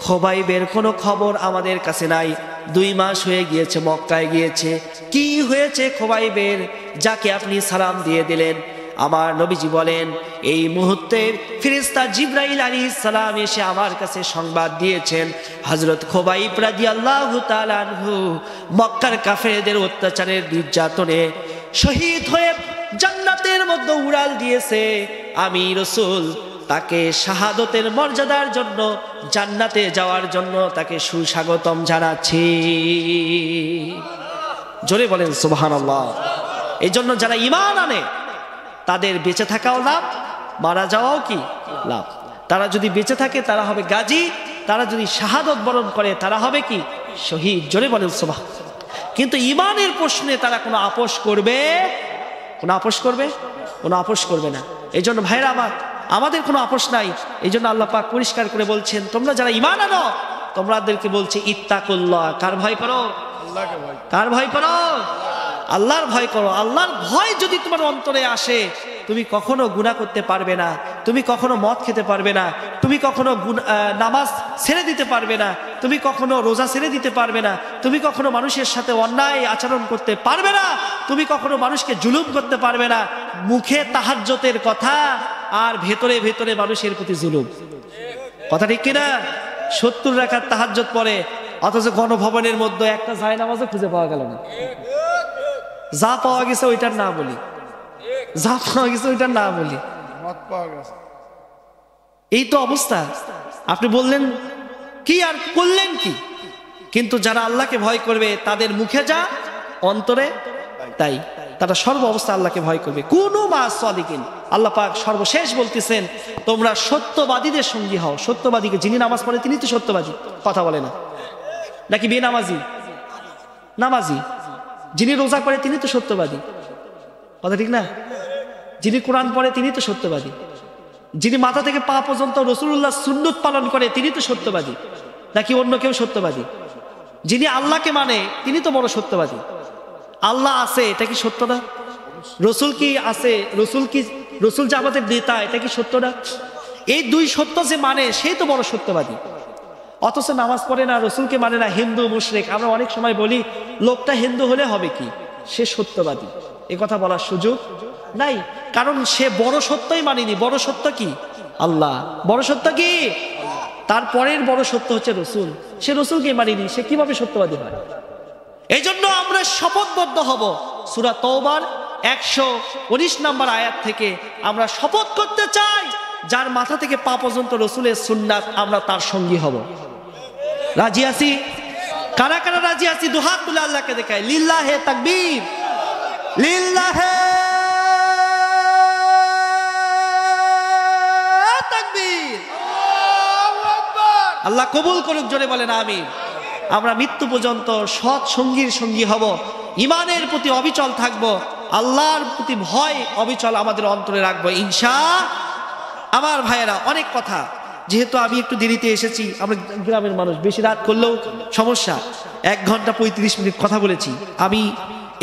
খুবাইবের কোনো খবর আমাদের কাছে নাই। 2 মাস হয়ে গিয়েছে, মক্কায় গিয়েছে, কি হয়েছে খুবাইবের যাকে আপনি সালাম দিয়ে দিলেন? আমার নবীজি বলেন, এই মুহূর্তে ফেরেশতা জিবরাইল আলাইহিস সালাম এসে আমার কাছে সংবাদ দিয়েছেন, হযরত খুবাইব রাদিয়াল্লাহু তাআলা আনহু মক্কার কাফেরদের অত্যাচারের নির্যাতনে শহীদ হয়ে জান্নাতের মধ্যে উড়াল দিয়েছে। আমি রাসূল তাকে শাহাদতের মর্যাদার জন্য, জান্নাতে যাওয়ার জন্য তাকে সুস্বাগতম জানাচ্ছি। জোরে বলেন সুবহানাল্লাহ। এই জন্য যারা ঈমান আনে তাদের বেঁচে থাকাও লাভ, মারা যাওয়াও কি লাভ। তারা যদি বেঁচে থাকে তারা হবে গাজী, তারা যদি শাহাদত বরণ করে তারা হবে কি শহীদ। জোরে বলেন সুবহানাল্লাহ। কিন্তু ঈমানের প্রশ্নে তারা কোনো আপোষ করবে? কোনো আপোষ করবে? কোনো আপোষ করবে না। এই জন্য ভাইরা আমার, আমাদের কোনো আপোষ নাই। এই জন্য আল্লাহ পাক পরিষ্কার করে বলছেন, তোমরা যারা ঈমান আনো তোমাদেরকে বলছে ইত্তাকুল্লাহ। কার ভয় করো? আল্লাহকে ভয়। কার ভয় করো? আল্লাহর ভয় করো। আল্লাহর ভয় যদি তোমার অন্তরে আসে, তুমি কখনো গুনাহ করতে পারবে না, তুমি কখনো মদ খেতে পারবে না, তুমি কখনো নামাজ ছেড়ে দিতে পারবে না, তুমি কখনো রোজা ছেড়ে দিতে পারবে না, তুমি কখনো মানুষের সাথে অন্যায় আচরণ করতে পারবে না, তুমি কখনো মানুষকে জুলুম করতে পারবে না। মুখে তাহাজ্জুদের কথা আর ভেতরে ভেতরে মানুষের প্রতি জুলুম। কথা ঠিক কিনা? 70 রাকাত তাহাজ্জুদ পড়ে, অথচ গণভবনের মধ্যে একটা জায়নামাজও খুঁজে পাওয়া গেল না। যা পাওয়া গেছে ওইটার না বলি, যা পাওয়া গেছে ওইটার না বলি, মত পাওয়া গেছে। এই তো অবস্থা। আপনি বললেন কি আর করলেন কি? কিন্তু যারা আল্লাহকে ভয় করবে তাদের মুখে যা, অন্তরে তাই। তারা সর্ব অবস্থা আল্লাহকে ভয় করবে। কুনু মা সাদিকিন। আল্লাহ পাক সর্বশেষ বলতেছেন, তোমরা সত্যবাদীদের সঙ্গী হও। সত্যবাদীকে, যিনি নামাজ পড়ে তিনি তো সত্যবাদী, কথা বলে না, নাকি বেনামাজি? নামাজি। যিনি রোজা করে তিনি তো সত্যবাদী, কথা ঠিক না? যিনি কোরআন পড়ে তিনি তো সত্যবাদী, যিনি মাথা থেকে পা পর্যন্ত রাসূলুল্লাহ সুন্নত পালন করে তিনি তো সত্যবাদী। নাকি অন্য কেউ সত্যবাদী? যিনি আল্লাহকে মানে তিনি তো বড় সত্যবাদী। আল্লাহ আছে, এটা কি সত্য না? রসুল কি আছে, রসুল যে আমাদের নেতা, এটা কি সত্য না? এই দুই সত্য যে মানে সেই তো বড় সত্যবাদী। অথচ নামাজ পড়ে না, রসুলকে মানে না, হিন্দু মুশরিক। আমরা অনেক সময় বলি লোকটা হিন্দু হলে হবে কি, সে সত্যবাদী। এ কথা বলার সুযোগ নাই, কারণ সে বড় সত্যই মানেনি। বড় সত্য কি? আল্লাহ। বড় সত্য কি? তারপরের বড় সত্য হচ্ছে রসুল। সে রসুলকে মানেনি, সে কিভাবে সত্যবাদী হয়? এই জন্য আমরা শপথবদ্ধ হব। সূরা তওবার 119 নম্বর আয়াত থেকে আমরা শপথ করতে চাই, যার মাথা থেকে পা পর্যন্ত রসুলের সুন্নাত, আমরা তার সঙ্গী হব। রাজি আছি? কারা কারা রাজি আছি? দুহাত তুলে আল্লাহকে দেখায়। লিল্লাহে তাকবীর, লিল্লাহে তাকবীর। আল্লাহ কবুল করুক, জোরে বলেন আমিন। আমরা মৃত্যু পর্যন্ত সৎ সঙ্গীর সঙ্গী হব, ইমানের প্রতি অবিচল থাকব, আল্লাহর প্রতি ভয় অবিচল আমাদের অন্তরে রাখবো ইনশাআল্লাহ। আমার ভাইয়েরা, অনেক কথা, যেহেতু আমি একটু দেরিতে এসেছি, আমরা গ্রামের মানুষ, বেশি রাত করলেও সমস্যা। 1 ঘন্টা 35 মিনিট কথা বলেছি। আমি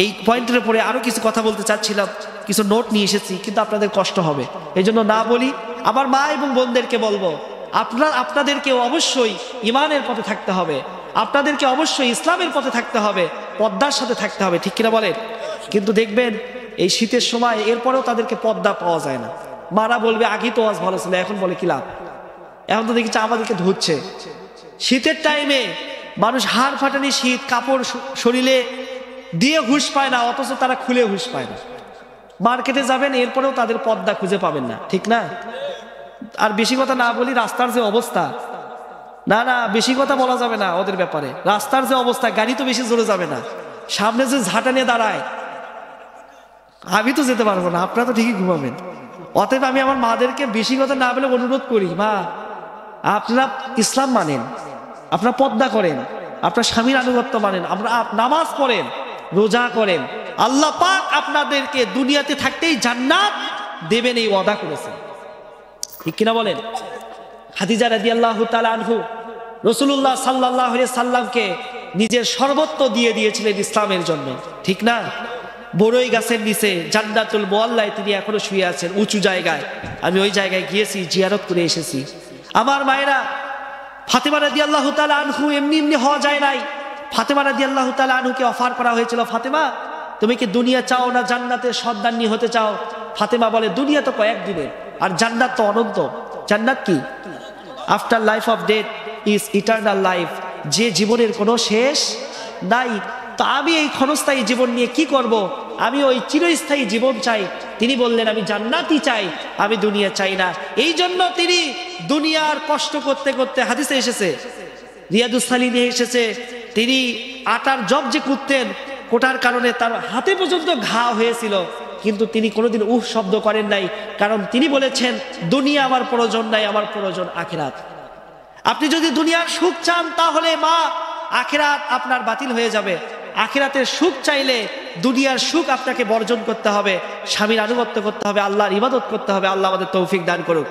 এই পয়েন্টের উপরে আরো কিছু কথা বলতে চাচ্ছিলাম, কিছু নোট নিয়ে এসেছি, কিন্তু আপনাদের কষ্ট হবে, এই জন্য না বলি। আমার মা এবং বোনদেরকে বলবো, আপনাদেরকে অবশ্যই ইমানের পথে থাকতে হবে, আপনাদেরকে অবশ্যই ইসলামের পথে থাকতে হবে, পর্দার সাথে থাকতে হবে, ঠিক কিনা বলেন? কিন্তু দেখবেন এই শীতের সময় এরপরেও তাদেরকে পর্দা পাওয়া যায় না। মারা বলবে আগেই তো আজ ভালো ছিল, এখন বলে কি লাভ? এখন তো দেখছি আমাদেরকে ধরছে। শীতের টাইমে মানুষ হাড় ফাটানি শীত, কাপড় শরীরে দিয়ে হুঁশ পায় না, অথচ তারা খুলে হুঁশ পায় না। মার্কেটে যাবেন, এরপরেও তাদের পর্দা খুঁজে পাবেন না, ঠিক না? আর বেশি কথা না বলি, রাস্তার যে অবস্থা, না বেশি কথা বলা যাবে না ওদের ব্যাপারে। রাস্তার যে অবস্থা, গাড়ি তো বেশি জোরে যাবে না, সামনে যে ঝাঁটা নিয়ে দাঁড়ায়, আমি তো যেতে পারবো না, আপনারা তো ঠিকই ঘুমাবেন। অতএব আমি আমার মাদেরকে বেশি কথা না বলে অনুরোধ করি, মা আপনারা ইসলাম মানেন, আপনারা পর্দা করেন, আপনার স্বামীর আনুগত্য মানেন, আপনারা নামাজ পড়েন, রোজা করেন, আল্লাহ পাক আপনাদেরকে দুনিয়াতে থাকতেই জান্নাত দেবেন, এই ওয়াদা করেছেন, ঠিক কিনা বলেন? খাদিজা রাদিয়াল্লাহু তাআলা আনহু রাসূলুল্লাহ সাল্লাল্লাহু আলাইহি সাল্লামকে নিজের সর্বত্র দিয়ে দিয়েছিলেন ইসলামের জন্য, ঠিক না? বড়ই গাছের নিচে জান্নাতুল মুআল্লায় তিনি এখনো শুয়ে আছেন, উঁচু জায়গায়। আমি ওই জায়গায় গিয়েছি, জিয়ারত করে এসেছি। আমার মায়েরা, ফাতেমা রাদিয়াল্লাহু তাআলা আনহু এমনি এমনি হওয়া যায় নাই। ফাতেমা রাদিয়াল্লাহু তাআলা আনহুকে অফার করা হয়েছিল, ফাতেমা তুমি কি দুনিয়া চাও না জান্নাতের সর্দারনি হতে চাও? ফাতেমা বলে, দুনিয়া তো কয়েকদিনের, আর জান্নাত তো অনন্ত। জান্নাত কি? After life of death is eternal life, যে জীবনের কোনো শেষ নাই। তো আমি এই ক্ষণস্থায়ী জীবন নিয়ে কি করব? আমি ওই চিরস্থায়ী জীবন চাই। তিনি বললেন, আমি জান্নাতই চাই, আমি দুনিয়া চাই না। এই জন্য তিনি দুনিয়ার কষ্ট করতে করতে, হাদিসে এসেছে, রিয়াদুস সালিহিনে এসেছে, তিনি আটার জব যে কুটতেন, কোটার কারণে তার হাতে পর্যন্ত ঘা হয়েছিল, কিন্তু তিনি কোনোদিন উহ শব্দ করেন নাই, কারণ তিনি বলেছেন, দুনিয়া আমার প্রয়োজন নাই, আমার প্রয়োজন আখিরাত। আপনি যদি দুনিয়ার সুখ চান, তাহলে মা আখিরাত আপনার বাতিল হয়ে যাবে। আখিরাতের সুখ চাইলে দুনিয়ার সুখ আপনাকে বর্জন করতে হবে, স্বামীর আনুগত্য করতে হবে, আল্লাহর ইবাদত করতে হবে। আল্লাহ আমাদের তৌফিক দান করুক।